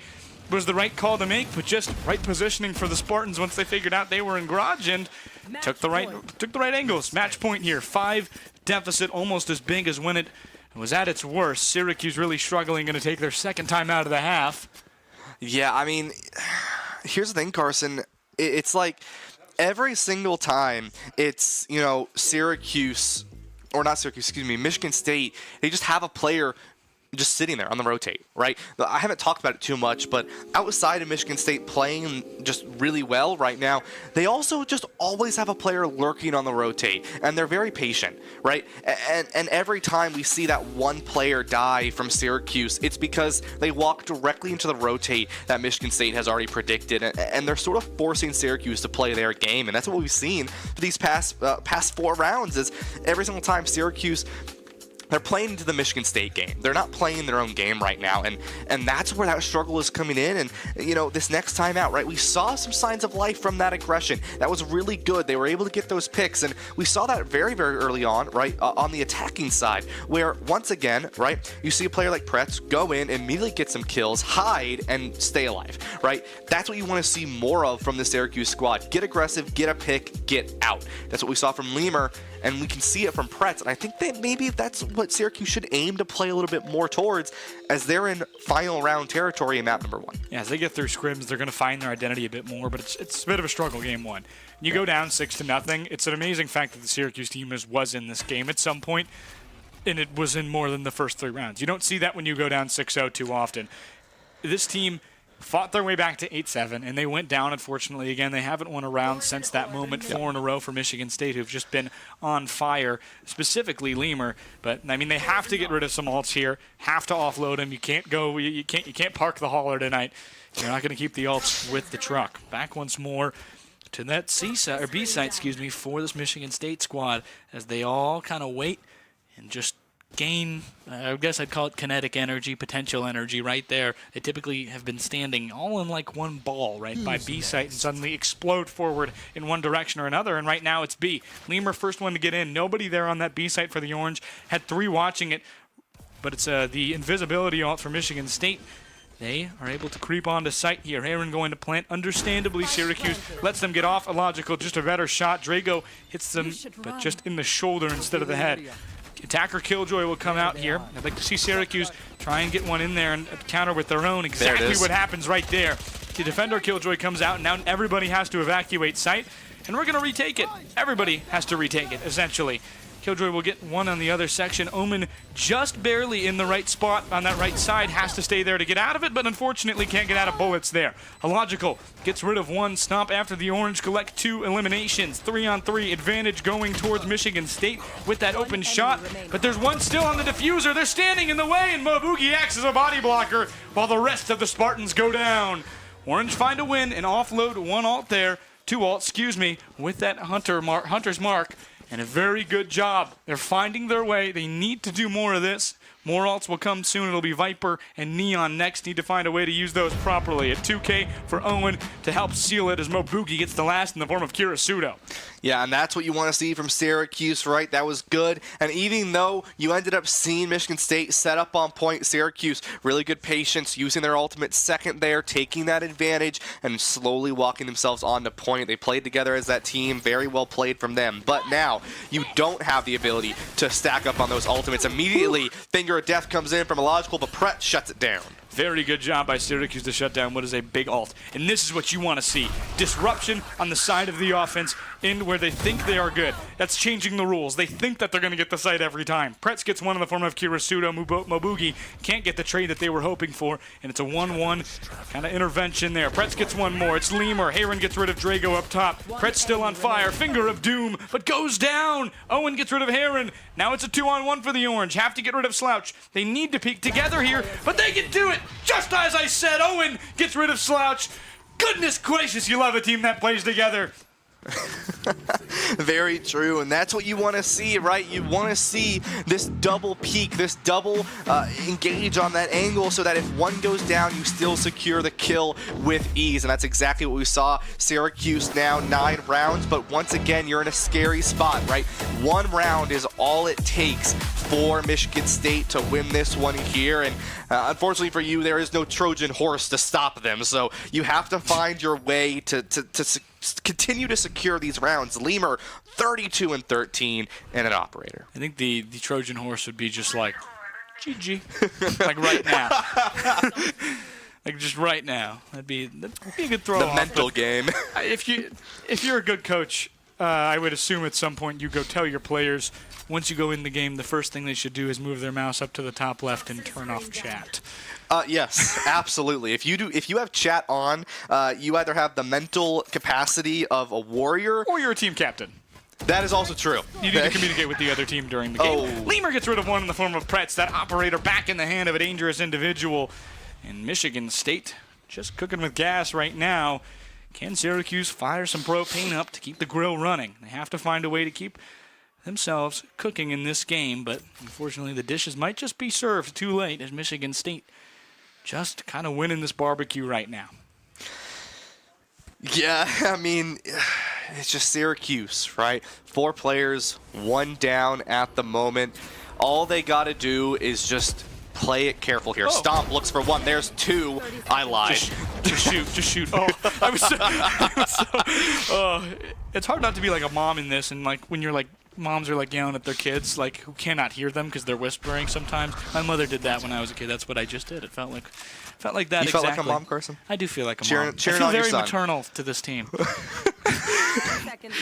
was the right call to make, but just right positioning for the Spartans once they figured out they were in Garage and took the right angles. Match point here. 5 deficit, almost as big as when it was at its worst. Syracuse really struggling, going to take their second time out of the half. Yeah, I mean, here's the thing, Carson. It's like every single time it's, you know, Syracuse, or not Syracuse, excuse me, Michigan State, they just have a player just sitting there on the rotate, right? I haven't talked about it too much, but outside of Michigan State playing just really well right now, they also just always have a player lurking on the rotate, and they're very patient, right? And every time we see that one player die from Syracuse, it's because they walk directly into the rotate that Michigan State has already predicted, and they're sort of forcing Syracuse to play their game, and that's what we've seen for these past 4 rounds is every single time Syracuse, they're playing into the Michigan State game. They're not playing their own game right now, and that's where that struggle is coming in. And, you know, this next time out, right, we saw some signs of life from that aggression. That was really good. They were able to get those picks, and we saw that very, very early on, right, on the attacking side, where, once again, right, you see a player like Pretz go in, immediately get some kills, hide, and stay alive, right? That's what you want to see more of from the Syracuse squad. Get aggressive, get a pick, get out. That's what we saw from Lemur, and we can see it from Pretz, and I think that maybe that's what Syracuse should aim to play a little bit more towards as they're in final round territory in map number 1. Yeah, as they get through scrims, they're going to find their identity a bit more, but it's a bit of a struggle game 1. You go down 6-0. It's an amazing fact that the Syracuse team was in this game at some point, and it was in more than the first 3 rounds. You don't see that when you go down 6-0 too often. This team fought their way back to 8-7, and they went down, unfortunately. Again, they haven't won a round since that moment, 4 in a row for Michigan State, who've just been on fire, specifically Lemur. But, I mean, they have to get rid of some alts here, have to offload them. You can't go, you can't park the hauler tonight. You're not going to keep the alts with the truck. Back once more to that C side, or B side, for this Michigan State squad, as they all kind of wait and just gain, I guess I'd call it kinetic energy, potential energy right there. They typically have been standing all in like one ball, right, by B site and suddenly explode forward in one direction or another, and right now it's B. Lemur first one to get in. Nobody there on that B site for the Orange. Had 3 watching it, but it's the invisibility alt for Michigan State. They are able to creep onto site here. Heron going to plant. Understandably, Syracuse lets them get off. Illogical, just a better shot. Drago hits them, but just in the shoulder instead of the head. Attacker Killjoy will come out here. I'd like to see Syracuse try and get one in there and counter with their own. Exactly what happens right there. The defender Killjoy comes out, and now everybody has to evacuate site, and we're going to retake it. Everybody has to retake it, essentially. Killjoy will get one on the other section. Omen just barely in the right spot on that right side. Has to stay there to get out of it, but unfortunately can't get out of bullets there. Illogical gets rid of 1. Stomp after the Orange. Collect 2 eliminations. 3-on-3 advantage going towards Michigan State with that open shot. But there's 1 still on the diffuser. They're standing in the way, and Mobugi acts as a body blocker while the rest of the Spartans go down. Orange find a win and offload 1 alt there. 2 alts, with that Hunter's mark. And a very good job. They're finding their way. They need to do more of this. More alts will come soon. It'll be Viper and Neon next. Need to find a way to use those properly. A 2K for Owen to help seal it as Mobugi gets the last in the form of Kirisudo. Yeah, and that's what you want to see from Syracuse, right? That was good. And even though you ended up seeing Michigan State set up on point, Syracuse, really good patience, using their ultimate second there, taking that advantage, and slowly walking themselves onto point. They played together as that team. Very well played from them. But now, you don't have the ability to stack up on those ultimates. Immediately, Finger of Death comes in from Illogical, but Pret shuts it down. Very good job by Syracuse to shut down what is a big ult. And this is what you want to see. Disruption on the side of the offense in where they think they are good. That's changing the rules. They think that they're going to get the site every time. Pretz gets 1 in the form of Kirisudo. Mobugi can't get the trade that they were hoping for, and it's a 1-1 kind of intervention there. Pretz gets 1 more. It's Lemur. Heron gets rid of Drago up top. Pretz still on fire. Finger of Doom, but goes down. Owen gets rid of Heron. Now it's a 2-on-1 for the Orange. Have to get rid of Slouch. They need to peek together here, but they can do it. Just as I said, Owen gets rid of Slouch. Goodness gracious, you love a team that plays together. Very true, and that's what you want to see, right? You want to see this double peak, this double engage on that angle so that if one goes down, you still secure the kill with ease, and that's exactly what we saw. Syracuse now 9 rounds, but once again, you're in a scary spot, right? 1 round is all it takes for Michigan State to win this one here, and unfortunately for you, there is no Trojan horse to stop them, so you have to find your way to continue to secure these rounds. Lemur 32-13 and an operator. I think the Trojan horse would be just like GG, like right now. Like just right now. That'd be a good throw. The mental game. If you're a good coach, I would assume at some point you go tell your players once you go in the game, the first thing they should do is move their mouse up to the top left and turn off chat. Yes, absolutely. If you have chat on, you either have the mental capacity of a warrior, or you're a team captain. That is also true. You need to communicate with the other team during the game. Lemur gets rid of 1 in the form of Pretz. That operator back in the hand of a dangerous individual. And Michigan State just cooking with gas right now. Can Syracuse fire some propane up to keep the grill running? They have to find a way to keep themselves cooking in this game, but unfortunately the dishes might just be served too late as Michigan State just kind of winning this barbecue right now. Yeah, I mean, it's just Syracuse, right? 4 players, 1 down at the moment. All they got to do is just play it careful here. Stomp looks for 1. There's 2. I lied. Just shoot. Oh, it's hard not to be like a mom in this, and like when you're like, moms are like yelling at their kids, like who cannot hear them because they're whispering sometimes. My mother did that when I was a kid. That's what I just did. It felt like that. You exactly. felt like a mom, Carson? I do feel like a mom. I feel very maternal to this team.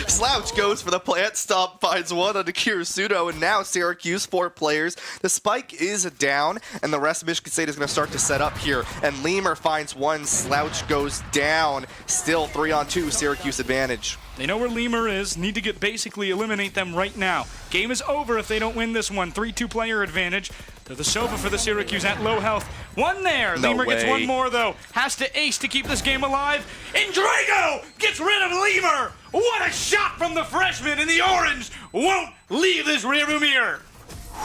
Slouch goes for the plant stop, finds one onto Kirisuno, and now Syracuse, 4 players. The spike is down, and the rest of Michigan State is going to start to set up here. And Lemur finds one, Slouch goes down. Still 3-on-2, Syracuse advantage. They know where Lemur is, need to basically eliminate them right now. Game is over if they don't win this one. 3-2 player advantage. They're the Sova for the Syracuse at low health. One there. No Lemur way. gets one more, though. Has to ace to keep this game alive. And Drago gets rid of Lemur. What a shot from the freshman, and the Orange won't leave this rearview mirror.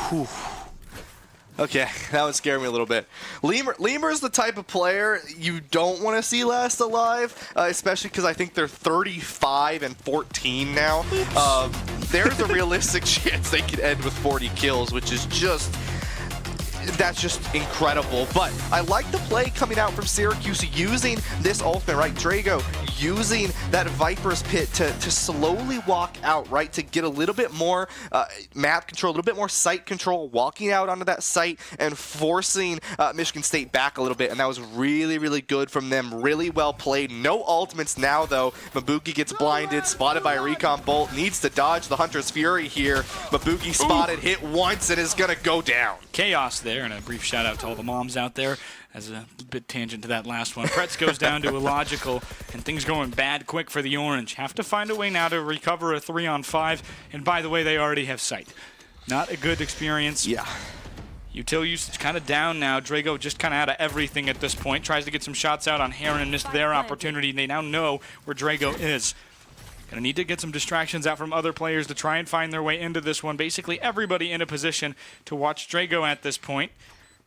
Whew. Okay, that would scare me a little bit. Lemur's the type of player you don't want to see last alive, especially because I think they're 35-14 now. There's a realistic chance they could end with 40 kills, which is just... that's just incredible. But I like the play coming out from Syracuse using this ultimate, right? Drago using that Viper's Pit to slowly walk out, right? To get a little bit more map control, a little bit more site control, walking out onto that site and forcing Michigan State back a little bit. And that was really, really good from them. Really well played. No ultimates now, though. Mabuki gets blinded, spotted by a recon bolt, needs to dodge the Hunter's Fury here. Mabuki spotted, hit once, and is going to go down. Chaos there, and a brief shout out to all the moms out there as a bit tangent to that last one. Pretz goes down to illogical, and things going bad quick for the Orange. Have to find a way now to recover a 3-on-5, and by the way, they already have sight. Not a good experience. Yeah. Util usage kind of down now. Drago just kind of out of everything at this point. Tries to get some shots out on Heron and missed their opportunity. They now know where Drago is. Gonna need to get some distractions out from other players to try and find their way into this one. Basically everybody in a position to watch Drago at this point.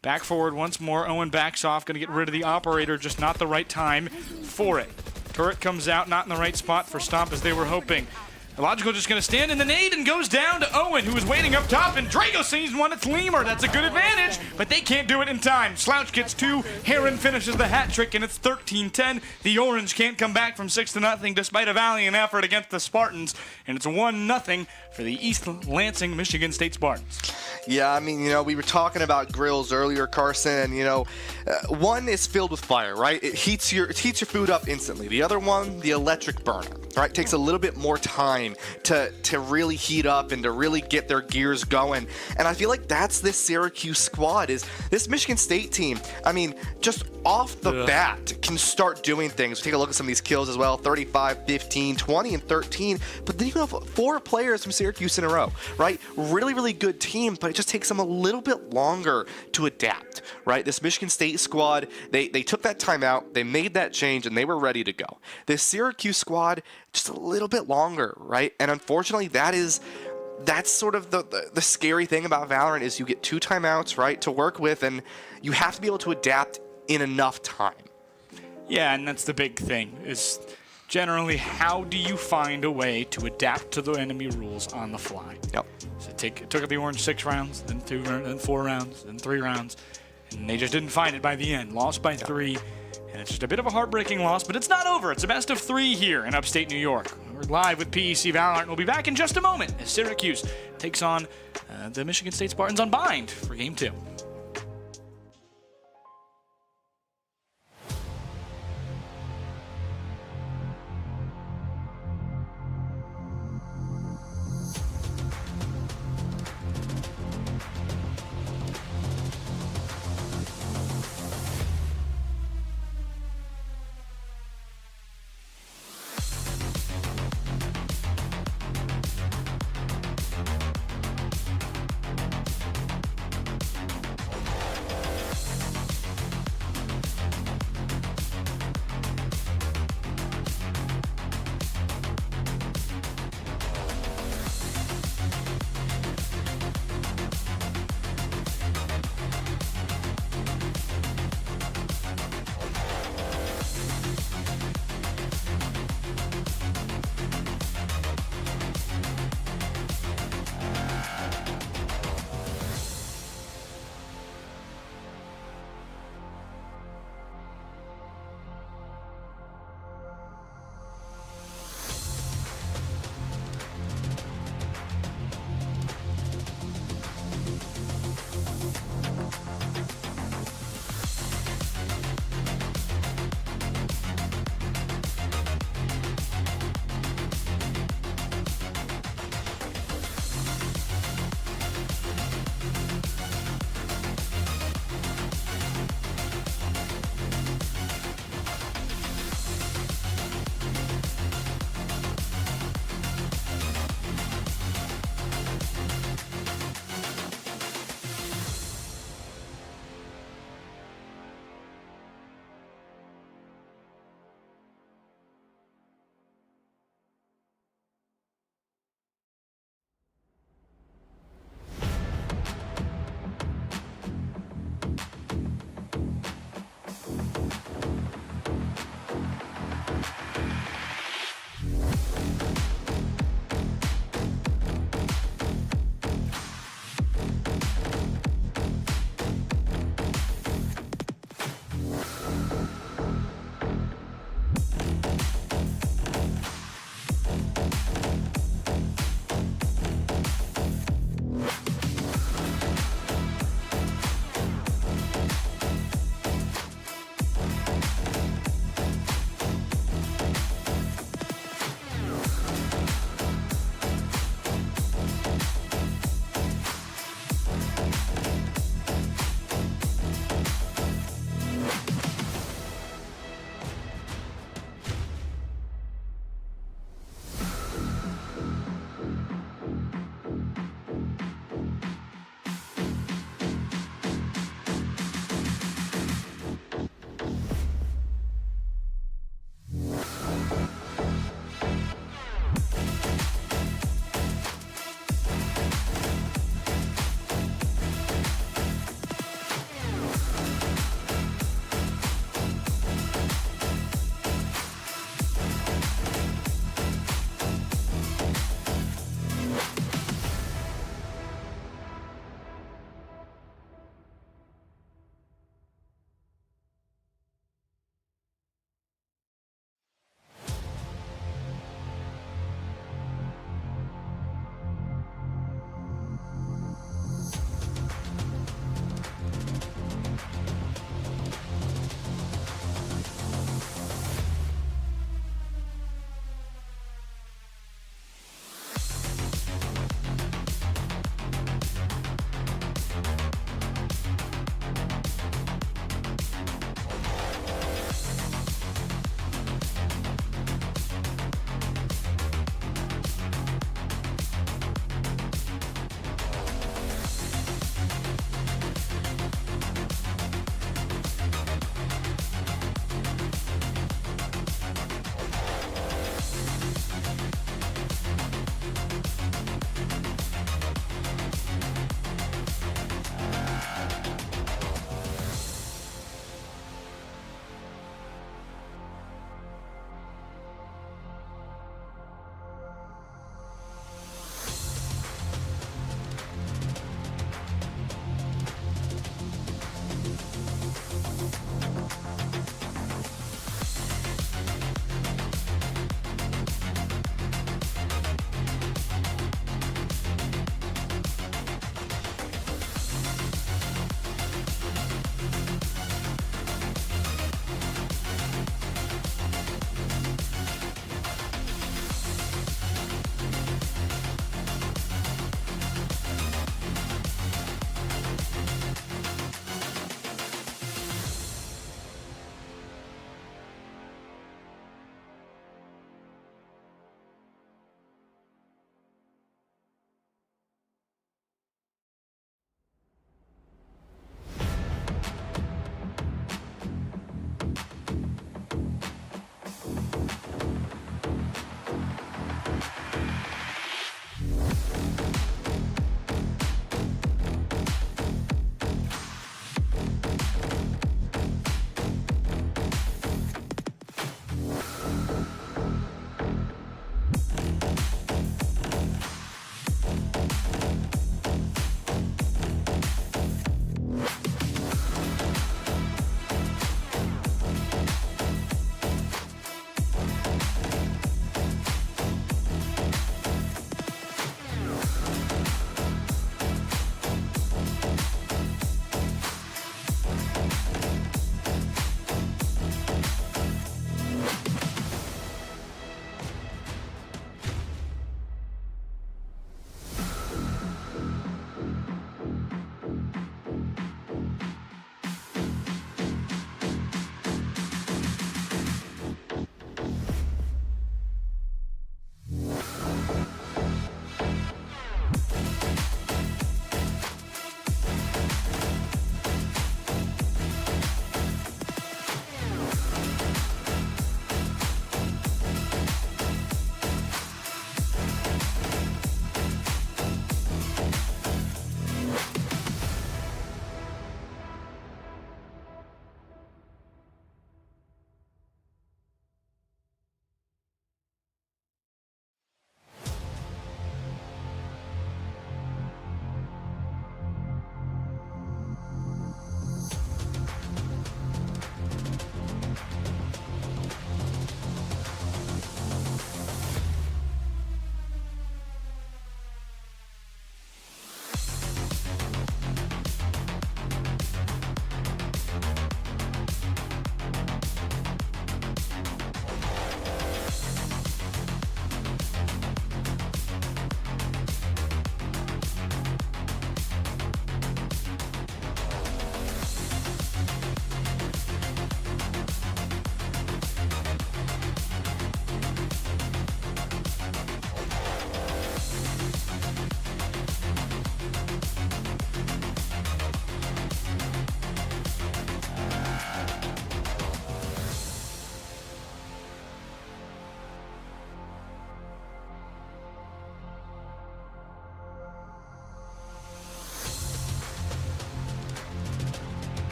Back forward once more. Owen backs off. Gonna get rid of the operator. Just not the right time for it. Turret comes out. Not in the right spot for Stomp as they were hoping. Illogical just going to stand in the nade and goes down to Owen, who is waiting up top, and Drago sees one. It's Lemur. That's a good advantage, but they can't do it in time. Slouch gets 2. Heron finishes the hat trick, and it's 13-10. The Orange can't come back from 6-0 despite a valiant effort against the Spartans, and it's 1-0 for the East Lansing Michigan State Spartans. Yeah, I mean, we were talking about grills earlier, Carson, and, one is filled with fire, right? It heats your food up instantly. The other one, the electric burner, right? Takes a little bit more time to really heat up and to really get their gears going. And I feel like that's this Syracuse squad, is this Michigan State team. I mean, just off the bat can start doing things. Take a look at some of these kills as well. 35, 15, 20, and 13. But then you have 4 players from Syracuse in a row, right? Really, really good team, but it just takes them a little bit longer to adapt, right? This Michigan State squad, they took that time out, they made that change, and they were ready to go. This Syracuse squad, just a little bit longer, right? And unfortunately, that's sort of the scary thing about Valorant, is you get 2 timeouts, right, to work with, and you have to be able to adapt in enough time. Yeah, and that's the big thing, is generally how do you find a way to adapt to the enemy rules on the fly? Yep. So it took the Orange 6 rounds, then 2, then 4 rounds, then 3 rounds, and they just didn't find it by the end. Lost by 3, and it's just a bit of a heartbreaking loss, but it's not over. It's a best of 3 here in upstate New York. We're live with PEC Valorant, and we'll be back in just a moment as Syracuse takes on the Michigan State Spartans on Bind for Game 2.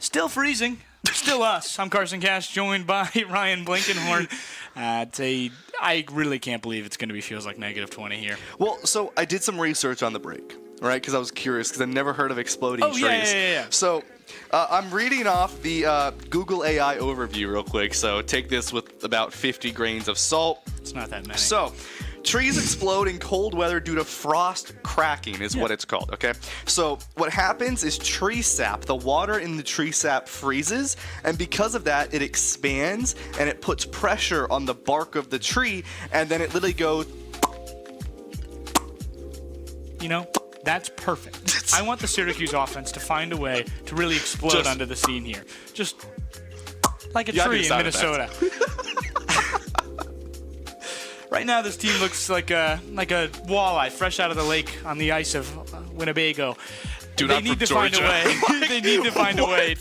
Still freezing. Still us. I'm Carson Cash, joined by Ryan Blankenhorn. I really can't believe it's going to be feels like -20 here. Well, so I did some research on the break, right? Because I was curious, because I never heard of exploding trees. Yeah. So I'm reading off the Google AI overview real quick, so take this with about 50 grains of salt. It's not that many. So, trees explode in cold weather due to frost cracking is what it's called, okay? So what happens is tree sap, the water in the tree sap freezes, and because of that, it expands and it puts pressure on the bark of the tree, and then it literally goes... You know, that's perfect. I want the Syracuse offense to find a way to really explode onto the scene here. Just like a tree in Minnesota. Right now, this team looks like a walleye fresh out of the lake on the ice of Winnebago. They need to find a way. They need to find a way.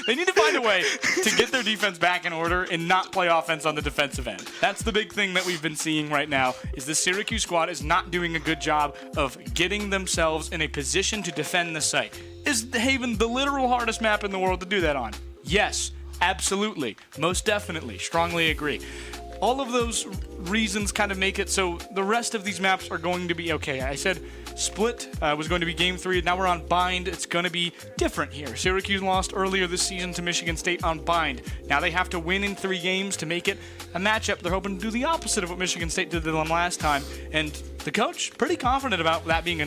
They need to find a way to get their defense back in order and not play offense on the defensive end. That's the big thing that we've been seeing right now, is the Syracuse squad is not doing a good job of getting themselves in a position to defend the site. Is Haven the literal hardest map in the world to do that on? Yes, absolutely. Most definitely. Strongly agree. All of those reasons kind of make it so the rest of these maps are going to be okay. I said Split was going to be Game 3. Now we're on Bind. It's going to be different here. Syracuse lost earlier this season to Michigan State on Bind. Now they have to win in 3 games to make it a matchup. They're hoping to do the opposite of what Michigan State did to them last time. And the coach, pretty confident about that being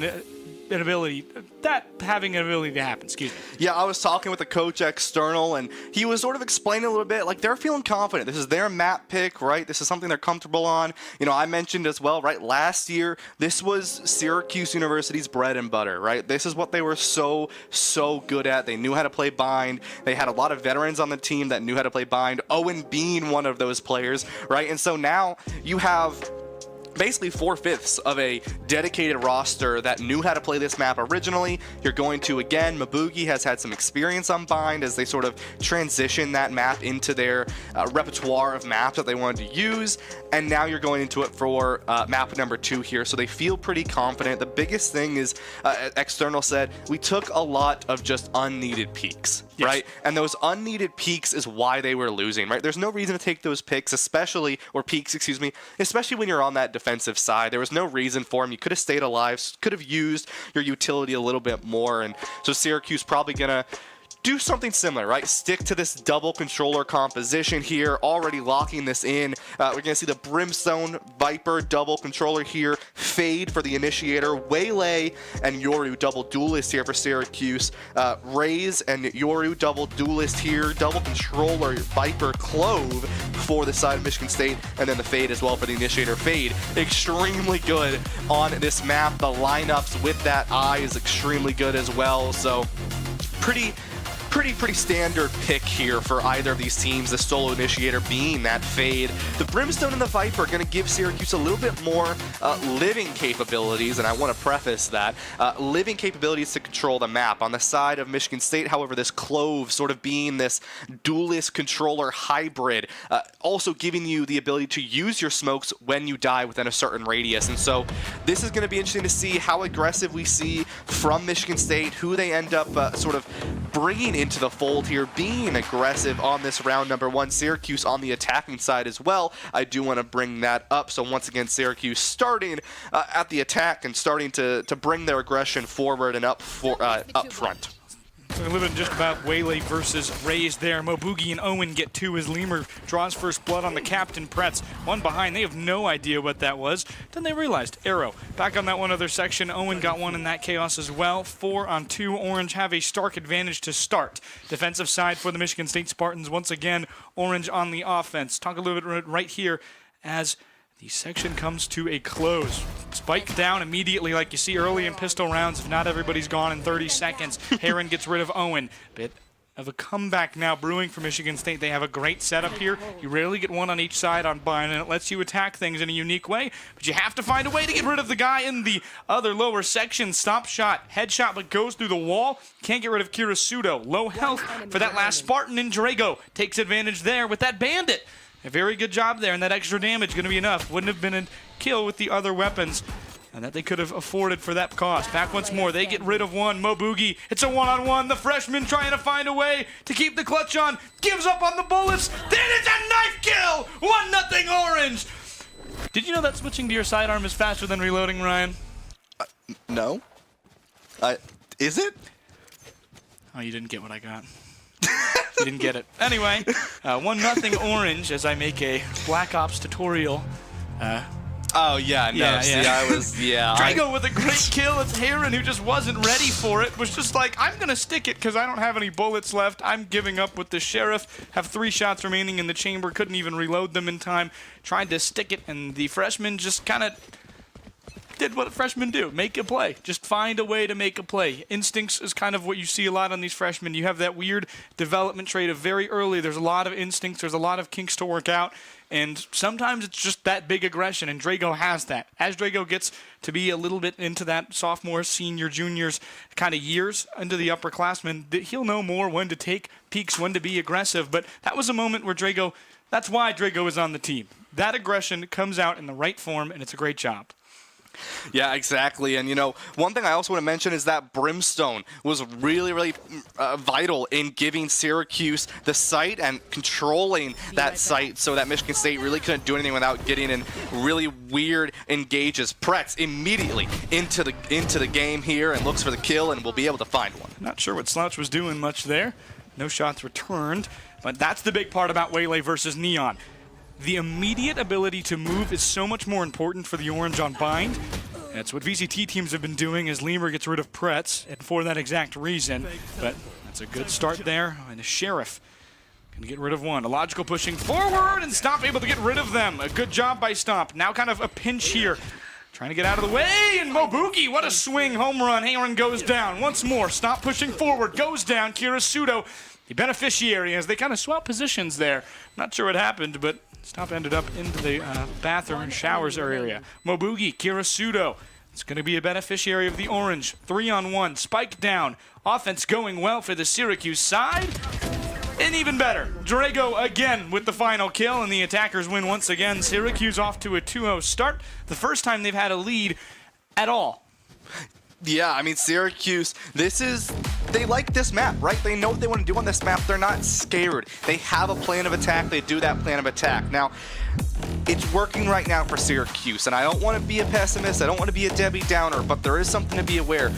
having an ability to happen. Excuse me. Yeah, I was talking with the coach external, and he was sort of explaining a little bit, like, they're feeling confident. This is their map pick, right? This is something they're comfortable on. You know, I mentioned as well, right, last year, this was Syracuse University's bread and butter, right? This is what they were so good at. They knew how to play Bind. They had a lot of veterans on the team that knew how to play Bind. Owen being one of those players, right? And so now you have basically 4/5 of a dedicated roster that knew how to play this map originally. You're going to, again, Mabugi has had some experience on Bind as they sort of transition that map into their repertoire of maps that they wanted to use, and now you're going into it for map number 2 here, so they feel pretty confident. The biggest thing is, external said, we took a lot of just unneeded peaks, right? And those unneeded peaks is why they were losing, right? There's no reason to take those peaks, especially when you're on that defensive side. There was no reason for him. You could have stayed alive, could have used your utility a little bit more, and so Syracuse probably gonna do something similar, right? Stick to this double controller composition here, already locking this in. We're going to see the Brimstone Viper double controller here, Fade for the Initiator, Waylay and Yoru double duelist here for Syracuse, Raze and Yoru double duelist here, double controller Viper Clove for the side of Michigan State, and then the Fade as well for the Initiator. Fade, extremely good on this map. The lineups with that eye is extremely good as well, so pretty standard pick here for either of these teams, the solo Initiator being that Fade. The Brimstone and the Viper are going to give Syracuse a little bit more living capabilities, and I want to preface that. Living capabilities to control the map. On the side of Michigan State, however, this Clove sort of being this duelist controller hybrid, also giving you the ability to use your smokes when you die within a certain radius. And so this is going to be interesting to see how aggressive we see from Michigan State, who they end up sort of bringing into the fold here, being aggressive on this round number 1. Syracuse on the attacking side as well. I do want to bring that up. So once again, Syracuse starting at the attack and starting to bring their aggression forward and up front. So we're living just about Waylay versus Raze there. Mobugi and Owen get 2 as Lemur draws first blood on the captain Pretz. One behind. They have no idea what that was. Then they realized Arrow. Back on that one other section. Owen got one in that chaos as well. 4 on 2. Orange have a stark advantage to start. Defensive side for the Michigan State Spartans. Once again, Orange on the offense. Talk a little bit right here as the section comes to a close. Spike down immediately like you see early in pistol rounds. If not, everybody's gone in 30 seconds. Heron gets rid of Owen. Bit of a comeback now brewing for Michigan State. They have a great setup here. You rarely get one on each side on Bind, and it lets you attack things in a unique way, but you have to find a way to get rid of the guy in the other lower section. Stop shot, headshot, but goes through the wall. Can't get rid of Kirisudo. Low health for that last Spartan, and Drago takes advantage there with that Bandit. A very good job there, and that extra damage going to be enough. Wouldn't have been a kill with the other weapons. and that they could have afforded for that cost. Back once more, they get rid of one. Mo Boogie, it's a one-on-one. The freshman trying to find a way to keep the clutch on, gives up on the bullets. Then it's a knife kill! 1-0 Orange! Did you know that switching to your sidearm is faster than reloading, Ryan? No. Is it? Oh, you didn't get what I got. You didn't get it. Anyway, 1-0 Orange as I make a Black Ops tutorial. Oh, yeah, no, Yeah, see, yeah. I was, yeah. Drago with a great kill. It's Heron who just wasn't ready for it. Was just like, I'm going to stick it because I don't have any bullets left. I'm giving up with the Sheriff. Have 3 shots remaining in the chamber. Couldn't even reload them in time. Tried to stick it, and the freshman just kind of did what freshmen do. Make a play. Just find a way to make a play. Instincts is kind of what you see a lot on these freshmen. You have that weird development trait of very early. There's a lot of instincts. There's a lot of kinks to work out. And sometimes it's just that big aggression, and Drago has that. As Drago gets to be a little bit into that sophomore, senior, juniors kind of years into the upperclassmen, he'll know more when to take peaks, when to be aggressive. But that was a moment where Drago, that's why Drago is on the team. That aggression comes out in the right form, and it's a great job. Yeah, exactly. And, you know, one thing I also want to mention is that Brimstone was really, really vital in giving Syracuse the site and controlling that site so that Michigan State really couldn't do anything without getting in really weird engages. Pretz immediately into the game here and looks for the kill and will be able to find one. Not sure what Slouch was doing much there. No shots returned. But that's the big part about Waylay versus Neon. The immediate ability to move is so much more important for the Orange on Bind. That's what VCT teams have been doing as Lemur gets rid of Pretz, and for that exact reason. But that's a good start there. And the Sheriff can get rid of one. A logical pushing forward, and Stomp able to get rid of them. A good job by Stomp. Now kind of a pinch here. Trying to get out of the way, and Mo Boogie, what a swing home run. Heron goes down. Once more, Stomp pushing forward, goes down. Kirasudo, the beneficiary, as they kind of swap positions there. Not sure what happened, but Stomp ended up into the bathroom and showers area. Mo Boogie, Kirasudo. It's going to be a beneficiary of the Orange. 3-on-1, spike down. Offense going well for the Syracuse side. And even better, Drago again with the final kill, and the attackers win once again. Syracuse off to a 2-0 start. The first time they've had a lead at all. Yeah, I mean, Syracuse, they like this map, right? They know what they want to do on this map. They're not scared. They have a plan of attack. They do that plan of attack. Now, it's working right now for Syracuse, and I don't want to be a pessimist. I don't want to be a Debbie Downer, but there is something to be aware.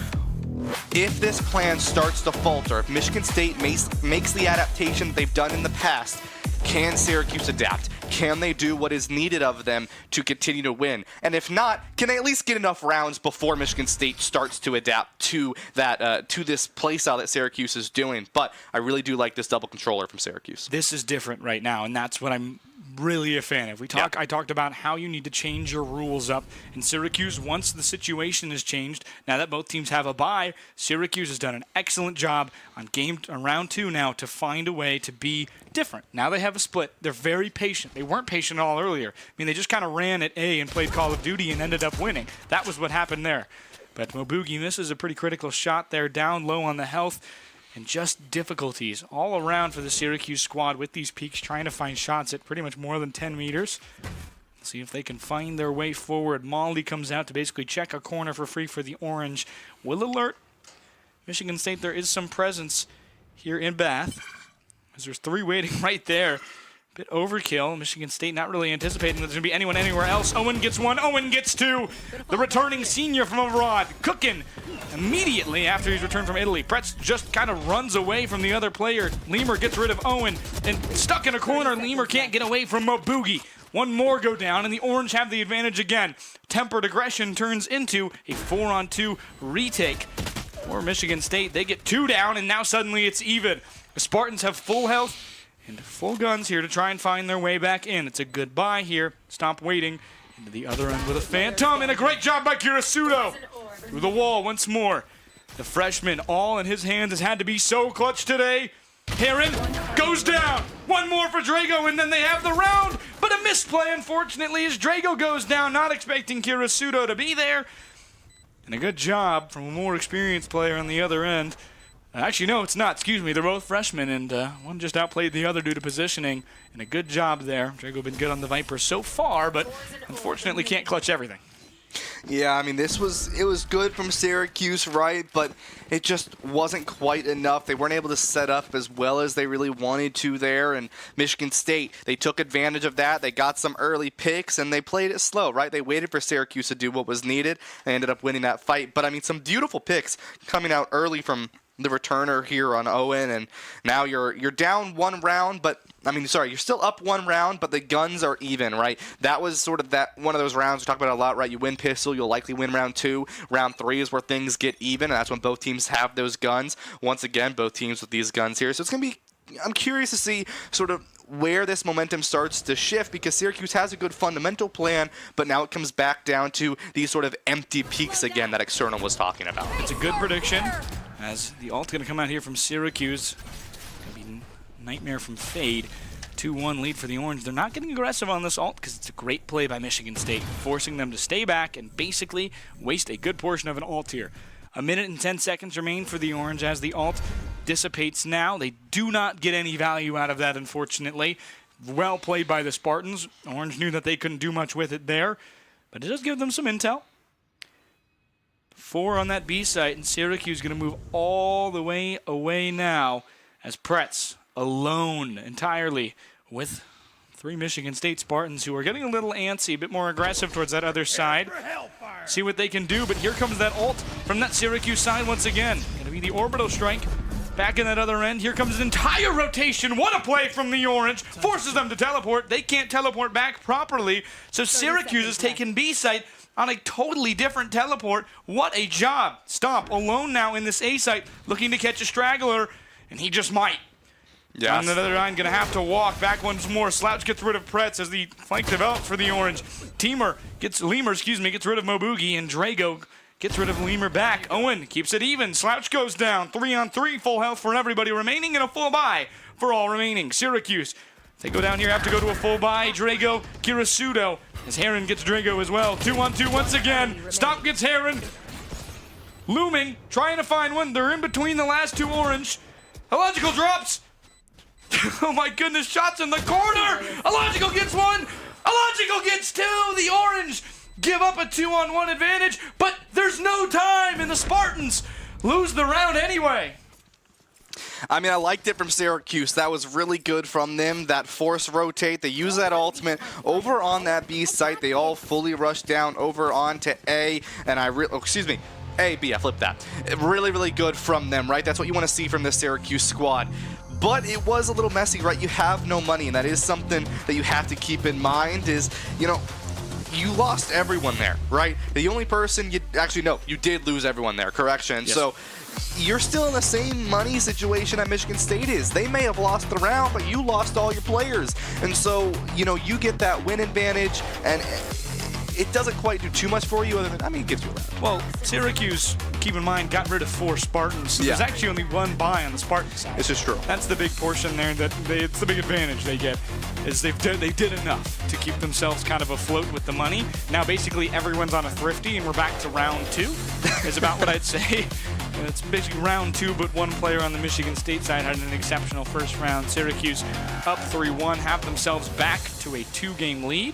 If this plan starts to falter, if Michigan State makes the adaptation they've done in the past, can Syracuse adapt? Can they do what is needed of them to continue to win? And if not, can they at least get enough rounds before Michigan State starts to adapt to that to this playstyle that Syracuse is doing? But I really do like this double controller from Syracuse. This is different right now, and that's what I'm really a fan of. I talked about how you need to change your rules up in Syracuse once the situation has changed. Now that both teams have a bye, Syracuse has done an excellent job on round 2 now to find a way to be different. Now they have a split. They're very patient. They weren't patient at all earlier. I mean, they just kind of ran at A and played Call of Duty and ended up winning. That was what happened there. But Mo Boogie misses a pretty critical shot there, down low on the health. And just difficulties all around for the Syracuse squad with these peaks, trying to find shots at pretty much more than 10 meters. See if they can find their way forward. Molly comes out to basically check a corner for free for the Orange. Will alert Michigan State there is some presence here in Bath, as there's 3 waiting right there. Bit overkill. Michigan State not really anticipating that there's going to be anyone anywhere else. Owen gets 1. Owen gets 2. The returning senior from abroad, cooking immediately after he's returned from Italy. Pretz just kind of runs away from the other player. Lemur gets rid of Owen, and stuck in a corner. Lemur can't get away from Mo Boogie. 1 more go down, and the Orange have the advantage again. Tempered aggression turns into a 4-on-2 retake. For Michigan State, they get 2 down, and now suddenly it's even. The Spartans have full health and full guns here to try and find their way back in. It's a goodbye here. Stop waiting. Into the other end with a Phantom, and a great job by Kirasudo. Through the wall once more. The freshman, all in his hands, has had to be so clutch today. Heron goes down. 1 more for Drago, and then they have the round. But a misplay, unfortunately, as Drago goes down, not expecting Kirasudo to be there. And a good job from a more experienced player on the other end. Actually, no, it's not. Excuse me. They're both freshmen, and one just outplayed the other due to positioning. And a good job there. Drago been good on the Vipers so far, but unfortunately can't clutch everything. Yeah, I mean, it was good from Syracuse, right? But it just wasn't quite enough. They weren't able to set up as well as they really wanted to there. And Michigan State, they took advantage of that. They got some early picks, and they played it slow, right? They waited for Syracuse to do what was needed. They ended up winning that fight. But, I mean, some beautiful picks coming out early from the returner here on Owen, and now you're down one round, but you're still up one round, but the guns are even, right? That was sort of that one of those rounds we talk about a lot, right? You win pistol, you'll likely win round 2. Round 3 is where things get even, and that's when both teams have those guns. Once again, both teams with these guns here, so it's gonna be. I'm curious to see sort of where this momentum starts to shift, because Syracuse has a good fundamental plan, but now it comes back down to these sort of empty peaks again that External was talking about. It's a good prediction, as the ult's going to come out here from Syracuse. Going to be Nightmare from Fade. 2-1 lead for the Orange. They're not getting aggressive on this ult because it's a great play by Michigan State, forcing them to stay back and basically waste a good portion of an ult here. 1 minute and 10 seconds remain for the Orange as the ult dissipates now. They do not get any value out of that, unfortunately. Well played by the Spartans. Orange knew that they couldn't do much with it there, but it does give them some intel. 4 on that B site, and Syracuse going to move all the way away now as Pretz alone entirely with 3 Michigan State Spartans who are getting a little antsy, a bit more aggressive towards that other side. See what they can do, but here comes that ult from that Syracuse side once again. Going to be the orbital strike. Back in that other end, here comes an entire rotation. What a play from the Orange. Forces them to teleport. They can't teleport back properly, so Syracuse has taken B site on a totally different teleport. What a job. Stomp alone now in this A site, looking to catch a straggler, and he just might. Yes. On the other line, going to have to walk back once more. Slouch gets rid of Pretz as the flank develops for the Orange. Lemur gets rid of Mobugi, and Drago gets rid of Lemur back. Owen keeps it even. Slouch goes down. 3-on-3, full health for everybody remaining, and a full buy for all remaining. Syracuse, they go down here, have to go to a full buy. Drago, Kirasudo, as Heron gets Drago as well. 2-on-2 once again. Stomp gets Heron. Looming, trying to find one. They're in between the last 2 Orange. Illogical drops. Oh my goodness, shots in the corner. Illogical gets 1. Illogical gets 2. The Orange give up a 2-on-1 advantage, but there's no time, and the Spartans lose the round anyway. I mean, I liked it from Syracuse. That was really good from them. That force rotate. They use that ultimate over on that B site. They all fully rush down over onto A, and A, B, I flipped that. Really, really good from them, right? That's what you want to see from this Syracuse squad. But it was a little messy, right? You have no money, and that is something that you have to keep in mind is, you lost everyone there, right? The only person you did lose everyone there, correction. Yes. So you're still in the same money situation that Michigan State is. They may have lost the round, but you lost all your players. And so, you get that win advantage, and it doesn't quite do too much for you other than, it gives you a round. Well, Syracuse, keep in mind, got rid of 4 Spartans. So there's actually only 1 buy on the Spartan side. This is true. That's the big portion there. It's the big advantage they get, is they did enough to keep themselves kind of afloat with the money. Now basically everyone's on a thrifty, and we're back to round 2. Is about what I'd say. It's basically round 2, but 1 player on the Michigan State side had an exceptional first round. Syracuse up 3-1, have themselves back to a 2-round lead,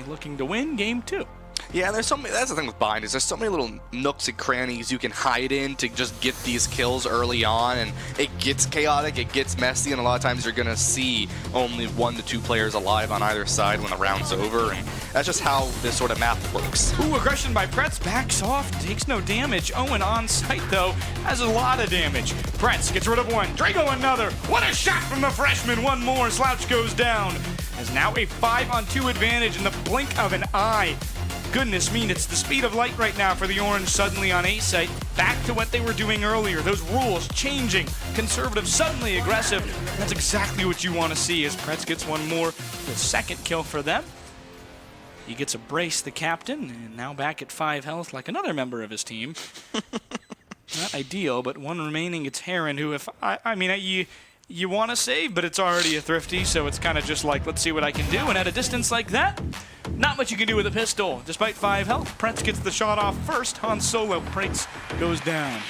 looking to win game 2. Yeah, and that's the thing with Bind, is there's so many little nooks and crannies you can hide in to just get these kills early on, and it gets chaotic, it gets messy, and a lot of times you're going to see only 1 to 2 players alive on either side when the round's over, and that's just how this sort of map works. Ooh, aggression by Pretz, backs off, takes no damage. Owen on site, though, has a lot of damage. Pretz gets rid of 1, Drago another. What a shot from the freshman, 1 more, Slouch goes down. Has now a 5-on-2 advantage in the blink of an eye. Goodness me, it's the speed of light right now for the Orange suddenly on A site. Back to what they were doing earlier. Those rules changing. Conservative, suddenly aggressive. That's exactly what you want to see as Pretz gets 1 more. The 2nd kill for them. He gets a brace, the captain, and now back at 5 health like another member of his team. Not ideal, but 1 remaining. It's Heron, who you want to save, but it's already a thrifty, so it's kind of just like, let's see what I can do. And at a distance like that, not much you can do with a pistol. Despite 5 health, Pretz gets the shot off first. Han Solo, Pretz goes down.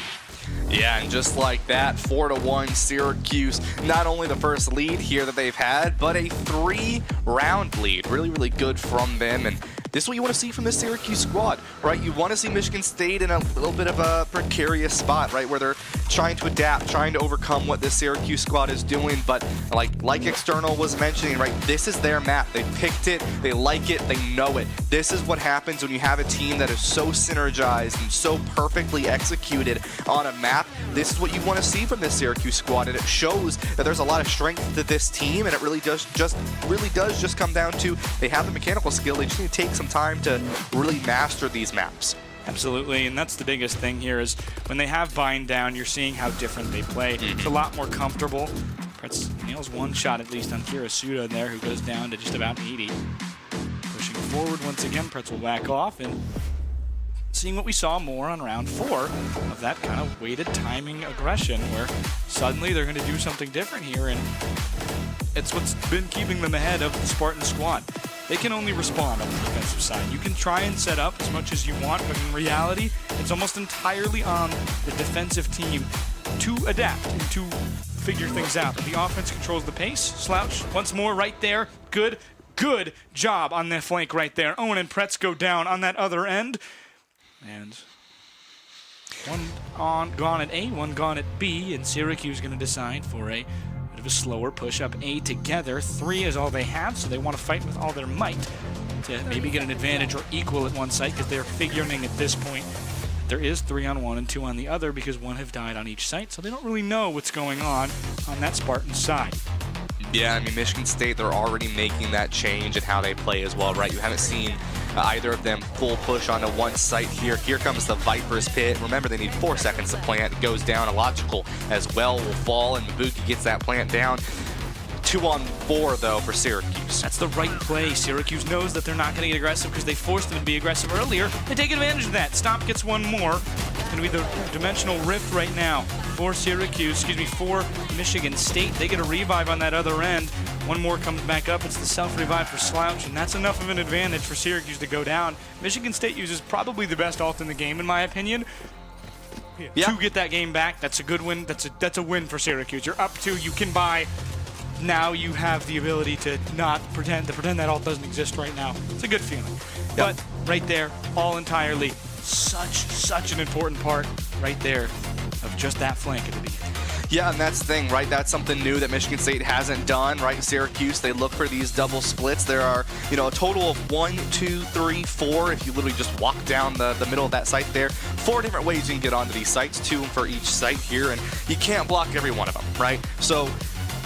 Yeah, and just like that, 4-1 Syracuse. Not only the first lead here that they've had, but a 3-round lead. Really, really good from them. And this is what you want to see from this Syracuse squad, right? You want to see Michigan State in a little bit of a precarious spot, right, where they're trying to adapt, trying to overcome what this Syracuse squad is doing. But like External was mentioning, right, this is their map. They picked it, they like it, they know it. This is what happens when you have a team that is so synergized and so perfectly executed on a map. This is what you want to see from this Syracuse squad, and it shows that there's a lot of strength to this team, and it really does just come down to they have the mechanical skill. They just need to take some time to really master these maps. Absolutely, and that's the biggest thing here is when they have bind down, you're seeing how different they play. It's a lot more comfortable. Pretz nails one shot at least on Kirasuda there, who goes down to just about 80. Pushing forward once again, Pretz will back off, and seeing what we saw more on round 4 of that kind of weighted timing aggression where suddenly they're going to do something different here, and it's what's been keeping them ahead of the Spartan squad. They can only respond on the defensive side. You can try and set up as much as you want, but in reality, it's almost entirely on the defensive team to adapt and to figure things out. The offense controls the pace. Slouch once more right there. Good job on that flank right there. Owen and Pretz go down on that other end. And one gone at A, one gone at B, and Syracuse going to decide for a bit of a slower push up A together. 3 is all they have, so they want to fight with all their might to maybe get an advantage or equal at one site, because they're figuring at this point there is 3 on one and 2 on the other, because 1 have died on each site, so they don't really know what's going on that Spartan side. Yeah, I mean, Michigan State, they're already making that change in how they play as well, right? You haven't seen either of them full push onto one site here. Here comes the Viper's Pit. Remember, they need 4 seconds to plant. It goes down. Illogical as well will fall, and Mabuki gets that plant down. 2 on 4, though, for Syracuse. That's the right play. Syracuse knows that they're not going to get aggressive because they forced them to be aggressive earlier. They take advantage of that. Stomp gets one more. It's going to be the dimensional rift right now for Syracuse, for Michigan State. They get a revive on that other end. One more comes back up. It's the self-revive for Slouch, and that's enough of an advantage for Syracuse to go down. Michigan State uses probably the best ult in the game, in my opinion. Yeah. To get that game back, that's a good win. That's a win for Syracuse. You're up 2. You can buy. Now you have the ability to not pretend that ult doesn't exist right now. It's a good feeling. Yep. But right there, all entirely, such an important part right there of just that flank at the beginning. Yeah, and that's the thing, right? That's something new that Michigan State hasn't done, right? In Syracuse, they look for these double splits. There are, a total of 1, 2, 3, 4. If you literally just walk down the middle of that site there, 4 different ways you can get onto these sites, 2 for each site here, and you can't block every one of them, right? So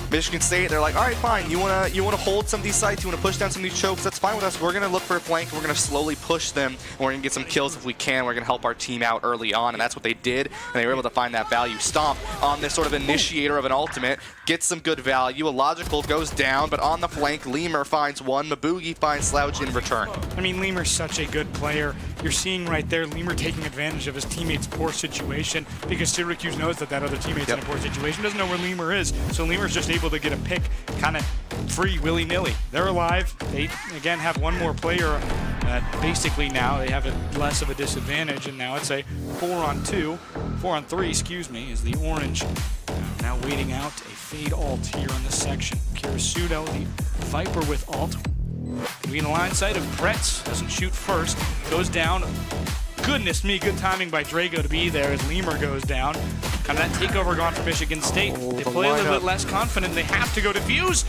Michigan State, they're like, all right, fine. You wanna hold some of these sites, you wanna push down some of these chokes, that's fine with us. We're gonna look for a flank, we're gonna slowly push them, and we're gonna get some kills if we can. We're gonna help our team out early on, and that's what they did, and they were able to find that value. Stomp on this sort of initiator of an ultimate, gets some good value. Illogical goes down, but on the flank, Lemur finds one, Mabugi finds Slouch in return. I mean, Lemur's such a good player. You're seeing right there Lemur taking advantage of his teammate's poor situation, because Syracuse knows that other teammate's in a poor situation, doesn't know where Lemur is, so Lemur's just able to get a pick kind of free willy-nilly. They're alive. They, again, have one more player. Basically now they have less of a disadvantage, and now it's a 4 on 3, excuse me, is the orange now waiting out a fade ult here on this section. Kirasuda, the Viper with ult. Between the line sight of Pretz, doesn't shoot first, goes down. Goodness me, good timing by Drago to be there as Lemur goes down. Kind of that takeover gone for Michigan State. They play a little bit less confident. They have to go defuse.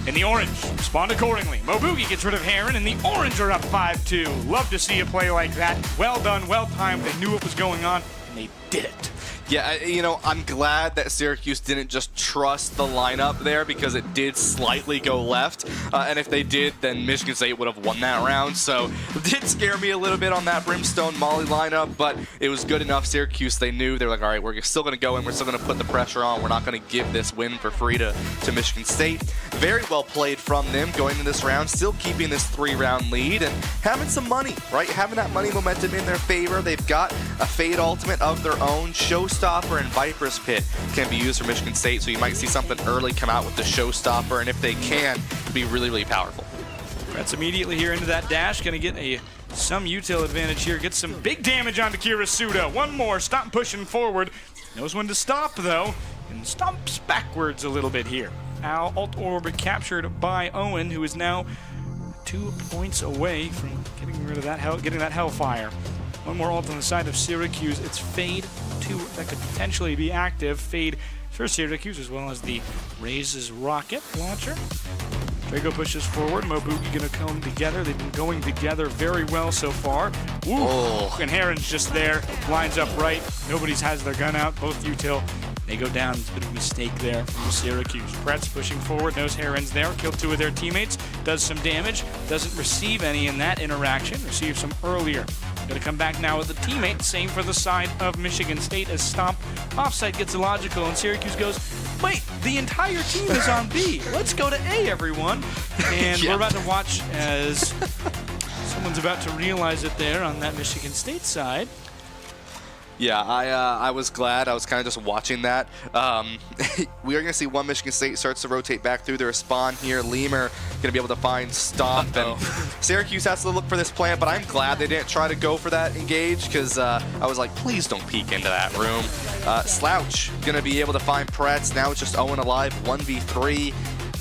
And the orange respond accordingly. Mabugi gets rid of Heron, and the orange are up 5-2. Love to see a play like that. Well done, well timed. They knew what was going on, and they did it. Yeah, I'm glad that Syracuse didn't just trust the lineup there, because it did slightly go left. And if they did, then Michigan State would have won that round. So it did scare me a little bit on that Brimstone Molly lineup, but it was good enough. Syracuse, they knew. They were like, all right, we're still going to go in. We're still going to put the pressure on. We're not going to give this win for free to Michigan State. Very well played from them going into this round, still keeping this 3-round lead and having some money, right? Having that money momentum in their favor. They've got a Fade ultimate of their own. Showstopper and Viper's Pit can be used for Michigan State, so you might see something early come out with the Showstopper, and if they can, be really, really powerful. Pretz immediately here into that dash, gonna get some util advantage here, get some big damage onto Kirasuda. One more, stop pushing forward. Knows when to stop though, and stomps backwards a little bit here. Now alt orbit captured by Owen, who is now 2 points away from getting rid of that getting that Hellfire. One more ult on the side of Syracuse. It's Fade 2 that could potentially be active. Fade for Syracuse as well as the Raze's rocket launcher. Drago pushes forward. Mobugi gonna come together. They've been going together very well so far. Ooh. Oh. And Heron's just there, lines up right. Nobody's has their gun out. Both util. They go down. It's a bit of a mistake there from Syracuse. Pretz pushing forward, knows Heron's there. Killed 2 of their teammates. Does some damage. Doesn't receive any in that interaction. Receives some earlier. Gonna come back now with a teammate. Same for the side of Michigan State as Stomp offside gets illogical and Syracuse goes, wait, the entire team is on B. Let's go to A, everyone. And we're about to watch as someone's about to realize it there on that Michigan State side. Yeah, I was glad. I was kind of just watching that. We are going to see one Michigan State starts to rotate back through their spawn here. Lemur going to be able to find Stomp. And Syracuse has to look for this plant, but I'm glad they didn't try to go for that engage because I was like, please don't peek into that room. Slouch going to be able to find Pretz. Now it's just Owen alive, 1v3.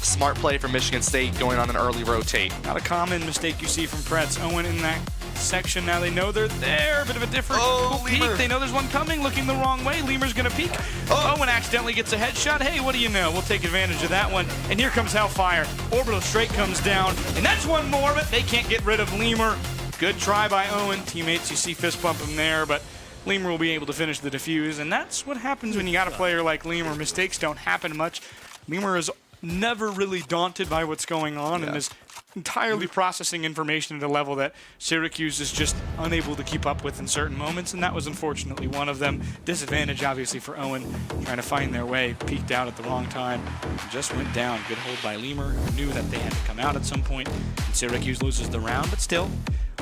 Smart play from Michigan State going on an early rotate. Not a common mistake you see from Pretz. Owen in that section now. They know they're there. Bit of a different peek. They know there's one coming, looking the wrong way. Lemur's gonna peek. Owen accidentally gets a headshot. Hey, what do you know? We'll take advantage of that one. And here comes Hellfire. Orbital straight comes down, and that's one more, but they can't get rid of Lemur. Good try by Owen. Teammates, you see fist bump him there, but Lemur will be able to finish the defuse, and that's what happens when you got a player like Lemur. Mistakes don't happen much. Lemur is never really daunted by what's going on and is entirely processing information at a level that Syracuse is just unable to keep up with in certain moments, and that was unfortunately one of them. Disadvantage, obviously, for Owen, trying to find their way, peeked out at the wrong time, and just went down. Good hold by Lemur, who knew that they had to come out at some point, and Syracuse loses the round, but still,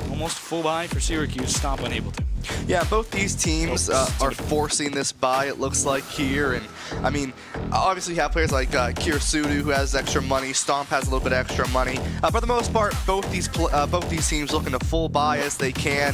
almost full buy for Syracuse, Stomp unable to. Yeah, both these teams are forcing this buy, it looks like, here. And, I mean, obviously you have players like Kirasudu who has extra money. Stomp has a little bit extra money. For the most part, both these teams looking to full buy as they can.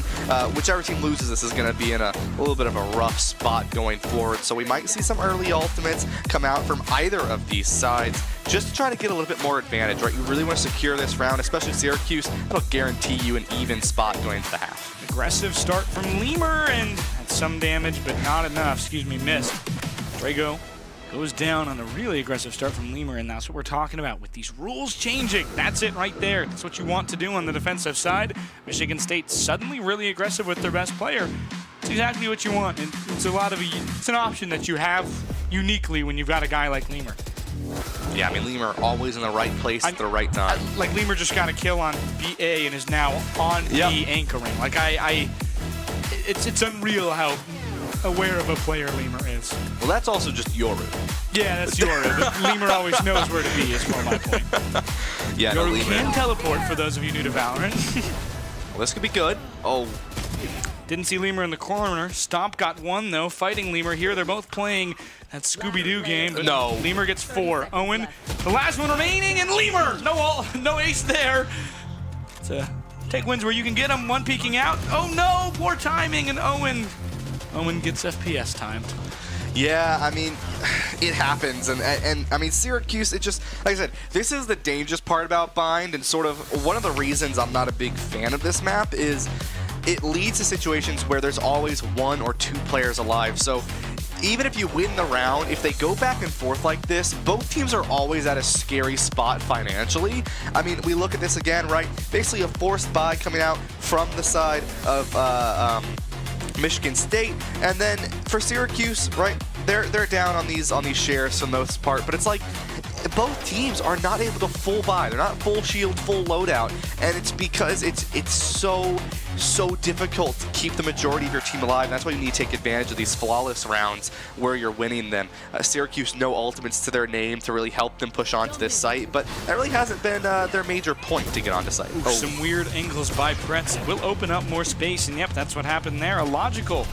Whichever team loses this is going to be in a little bit of a rough spot going forward. So we might see some early ultimates come out from either of these sides just to try to get a little bit more advantage, right? You really want to secure this round, especially Syracuse. That'll guarantee you an even spot going into the half. Aggressive start from Lemur, and that's some damage, but not enough. Excuse me, missed. Drago goes down on a really aggressive start from Lemur, and that's what we're talking about with these rules changing. That's it right there. That's what you want to do on the defensive side. Michigan State suddenly really aggressive with their best player. It's exactly what you want, and it's an option that you have uniquely when you've got a guy like Lemur. Yeah, I mean, Lemur always in the right place at the right time. Like, Lemur just got a kill on BA and is now on B anchoring. Like, it's unreal how aware of a player Lemur is. Well, that's also just Yoru. Yeah, that's Yoru, but Lemur always knows where to be, is more my point. Yeah, Yoru Lemur can teleport, for those of you new to Valorant. Well, this could be good. Oh. Didn't see Lemur in the corner. Stomp got one, though, fighting Lemur here. They're both playing that Scooby-Doo game. But no. Lemur gets 4. Owen, the last one remaining, and Lemur! No ace there. To take wins where you can get them. One peeking out. Oh, no! Poor timing, and Owen gets FPS time. Yeah, I mean, it happens, and I mean, Syracuse, it just, like I said, this is the dangerous part about Bind, and sort of one of the reasons I'm not a big fan of this map is it leads to situations where there's always 1 or 2 players alive. So even if you win the round, if they go back and forth like this, both teams are always at a scary spot financially. I mean, we look at this again, right? Basically a forced buy coming out from the side of Michigan State, and then for Syracuse, right? They're down on these shares for the most part, but it's like both teams are not able to full buy. They're not full shield, full loadout, and it's because it's so difficult to keep the majority of your team alive. And that's why you need to take advantage of these flawless rounds where you're winning them. Syracuse, no ultimates to their name to really help them push onto this site, but that really hasn't been their major point to get onto site. Some weird angles by Pretz will open up more space, and yep, that's what happened there. A logical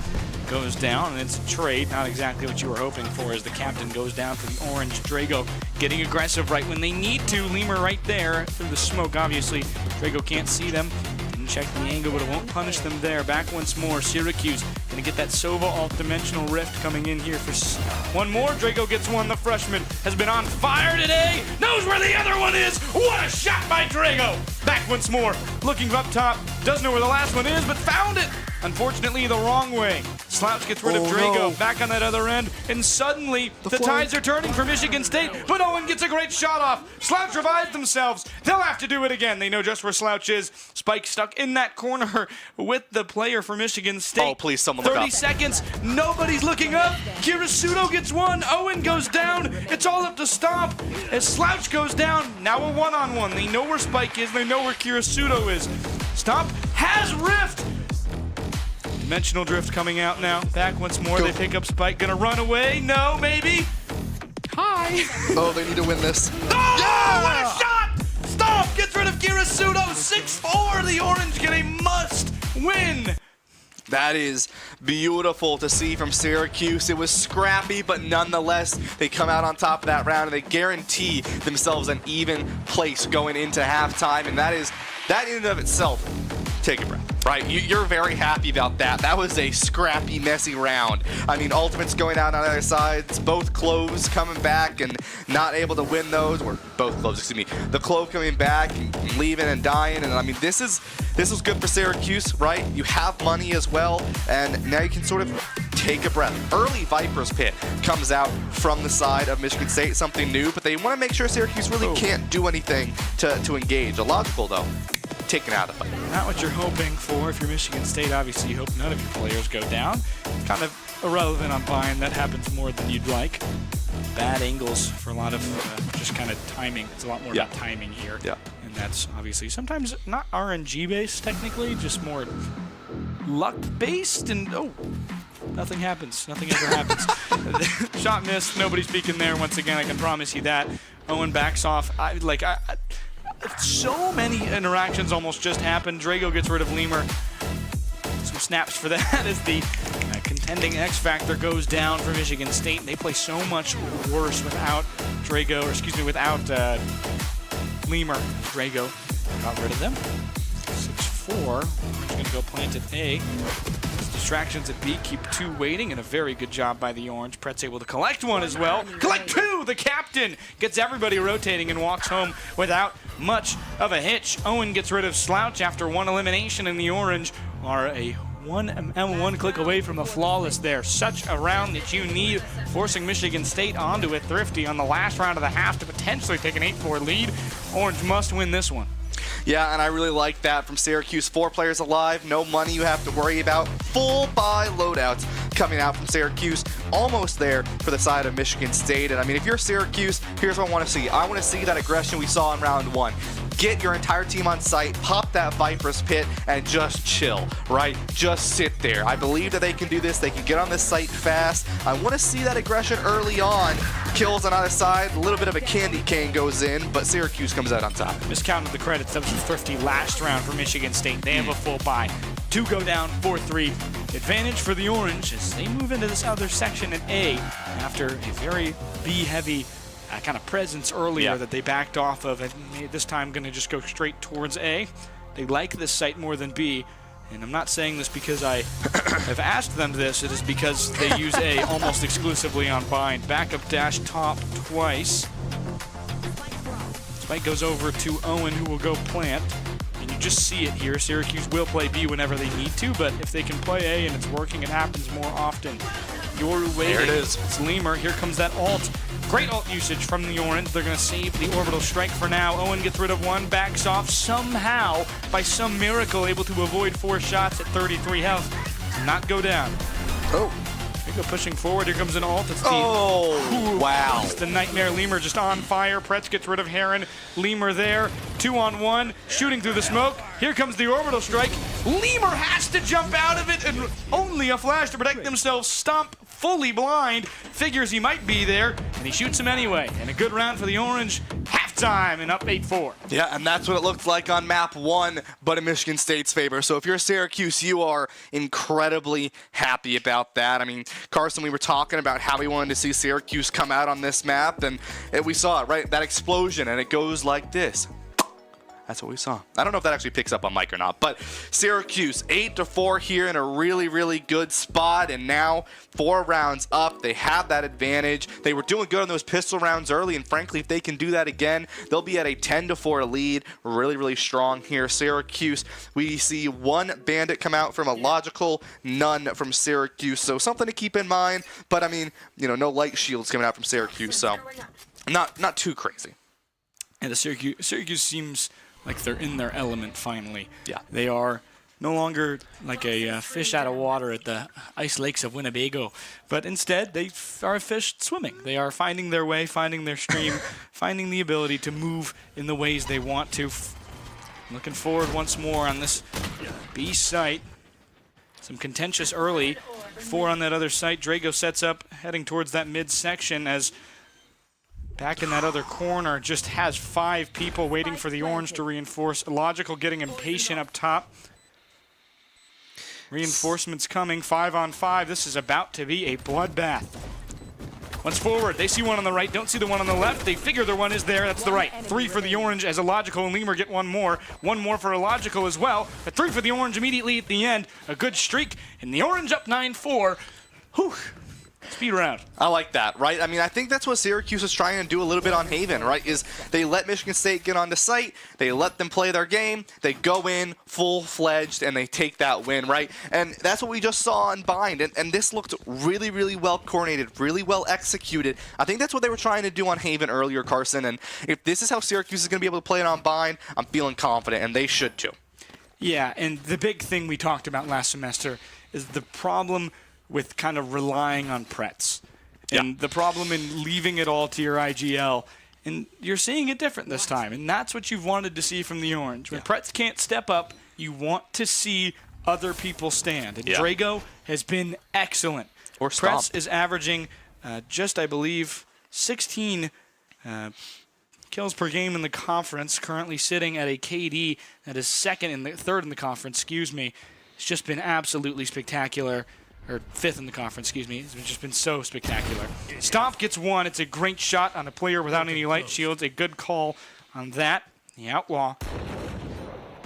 goes down, and it's a trade. Not exactly what you were hoping for as the captain goes down for the orange. Drago getting aggressive right when they need to. Lemur right there through the smoke, obviously. Drago can't see them. Didn't check the angle, but it won't punish them there. Back once more. Syracuse Gonna get that Sova alt dimensional rift coming in here for one more. Drago gets one. The freshman has been on fire today. Knows where the other one is. What a shot by Drago. Back once more. Looking up top. Doesn't know where the last one is, but found it. Unfortunately, the wrong way. Slouch gets rid of Drago. No. Back on that other end. And suddenly, the tides are turning for Michigan State. But Owen gets a great shot off. Slouch revives themselves. They'll have to do it again. They know just where Slouch is. Spike stuck in that corner with the player for Michigan State. Oh, please, someone look up. 30 seconds. Nobody's looking up. Kirisudo gets one. Owen goes down. It's all up to Stomp. As Slouch goes down, now a one-on-one. They know where Spike is. They know where Kirisudo is. Stomp has Rift. Dimensional Drift coming out now. Back once more. They pick up Spike. Gonna run away. No, maybe. Hi. Oh, they need to win this. Oh, Yeah! what a shot! Stomp gets rid of Kirisudo. 6-4. The Orange get a must win. That is beautiful to see from Syracuse. It was scrappy, but nonetheless, they come out on top of that round and they guarantee themselves an even place going into halftime. And that in and of itself, take a breath, right? You're very happy about that. That was a scrappy, messy round. I mean, Ultimate's going out on either sides, both Cloves coming back and not able to win those, or both Cloves, excuse me. The Clove coming back and leaving and dying, and I mean, this was good for Syracuse, right? You have money as well, and now you can sort of take a breath. Early Viper's Pit comes out from the side of Michigan State, something new, but they want to make sure Syracuse really can't do anything to engage. Illogical, though. Taken out of the fight. Not what you're hoping for. If you're Michigan State, obviously you hope none of your players go down. Kind of irrelevant on buying. That happens more than you'd like. Bad angles for a lot of just kind of timing. It's a lot more about timing here. Yeah. And that's obviously sometimes not RNG based technically, just more luck based. And oh, nothing happens. Nothing ever happens. Shot missed. Nobody's peeking there. Once again, I can promise you that. Owen backs off. So many interactions almost just happened. Drago gets rid of Lemur. Some snaps for that as the contending X Factor goes down for Michigan State. They play so much worse without Drago, or excuse me, without Lemur. Drago got rid of them. 6-4. We're just going to go plant at A. Distractions at B keep two waiting, and a very good job by the Orange. Pret's able to collect one as well. Collect two! The captain gets everybody rotating and walks home without much of a hitch. Owen gets rid of Slouch after one elimination, and the Orange are a one click away from a flawless there. Such a round that you need, forcing Michigan State onto it thrifty on the last round of the half to potentially take an 8-4 lead. Orange must win this one. Yeah, and I really like that from Syracuse. 4 players alive, no money you have to worry about. Full buy loadouts coming out from Syracuse. Almost there for the side of Michigan State. And I mean, if you're Syracuse, here's what I want to see. I want to see that aggression we saw in round 1. Get your entire team on site, pop that Viper's Pit, and just chill, right? Just sit there. I believe that they can do this. They can get on this site fast. I want to see that aggression early on. Kills on either side. A little bit of a candy cane goes in, but Syracuse comes out on top. Miscounted the credits. That was a thrifty last round for Michigan State. They have a full buy. 2 go down, 4-3. Advantage for the Orange as they move into this other section at A after a very B-heavy kind of presence earlier that they backed off of, and this time going to just go straight towards A. They like this site more than B, and I'm not saying this because I have asked them this. It is because they use A almost exclusively on bind. Backup dash top twice. Spike goes over to Owen, who will go plant. And you just see it here. Syracuse will play B whenever they need to, but if they can play A and it's working, it happens more often. You're waiting. There it is. It's Lemur. Here comes that ult. Great ult usage from the Orange. They're going to save the orbital strike for now. Owen gets rid of one, backs off somehow, by some miracle, able to avoid 4 shots at 33 health. Does not go down. Oh. Go pushing forward. Here comes an ult. It's the, wow. It's the Nightmare Lemur just on fire. Pretz gets rid of Heron. Lemur there. 2-on-1. Shooting through the smoke. Here comes the orbital strike. Lemur has to jump out of it, and only a flash to protect themselves. Stomp, fully blind. Figures he might be there, and he shoots him anyway. And a good round for the Orange. Halftime and up 8-4. Yeah, and that's what it looked like on map 1, but in Michigan State's favor. So if you're Syracuse, you are incredibly happy about that. I mean, Carson, we were talking about how we wanted to see Syracuse come out on this map, and we saw it, right? That explosion, and it goes like this. That's what we saw. I don't know if that actually picks up on mic or not, but Syracuse 8-4 here in a really, really good spot, and now 4 rounds up. They have that advantage. They were doing good on those pistol rounds early, and frankly, if they can do that again, they'll be at a 10-4 lead. Really, really strong here. Syracuse, we see 1 bandit come out from a logical, none from Syracuse, so something to keep in mind, but I mean, you know, no light shields coming out from Syracuse, so not too crazy. And the Syracuse seems like they're in their element finally. Yeah. They are no longer like a fish out of water at the ice lakes of Winnebago, but instead they are a fish swimming. They are finding their way, finding their stream, finding the ability to move in the ways they want to. Looking forward once more on this B site. Some contentious early. 4 on that other site. Drago sets up, heading towards that midsection as back in that other corner just has 5 people waiting for the orange to reinforce. Logical getting impatient up top. Reinforcements coming, 5 on 5. This is about to be a bloodbath. Once forward, they see one on the right, don't see the one on the left. They figure the one is there, that's the right. 3 for the orange as Illogical and Lemur get 1 more. 1 more for Illogical as well. But 3 for the orange immediately at the end. A good streak, and the orange up 9-4. Whew. Speed round. I like that, right? I mean, I think that's what Syracuse is trying to do a little bit on Haven, right? Is they let Michigan State get on the site, they let them play their game, they go in full-fledged, and they take that win, right? And that's what we just saw on Bind, and this looked really, really well coordinated, really well executed. I think that's what they were trying to do on Haven earlier, Carson, and if this is how Syracuse is going to be able to play it on Bind, I'm feeling confident, and they should too. Yeah, and the big thing we talked about last semester is the problem with kind of relying on Pretz. And the problem in leaving it all to your IGL. And you're seeing it different this time. And that's what you've wanted to see from the Orange. When Pretz can't step up, you want to see other people stand. And Drago has been excellent. Or Pretz is averaging just, I believe, 16 kills per game in the conference, currently sitting at a KD that is third in the conference, excuse me. It's just been absolutely spectacular. Or 5th in the conference, excuse me. It's just been so spectacular. Stomp gets 1. It's a great shot on a player without any light shields. A good call on that. The Outlaw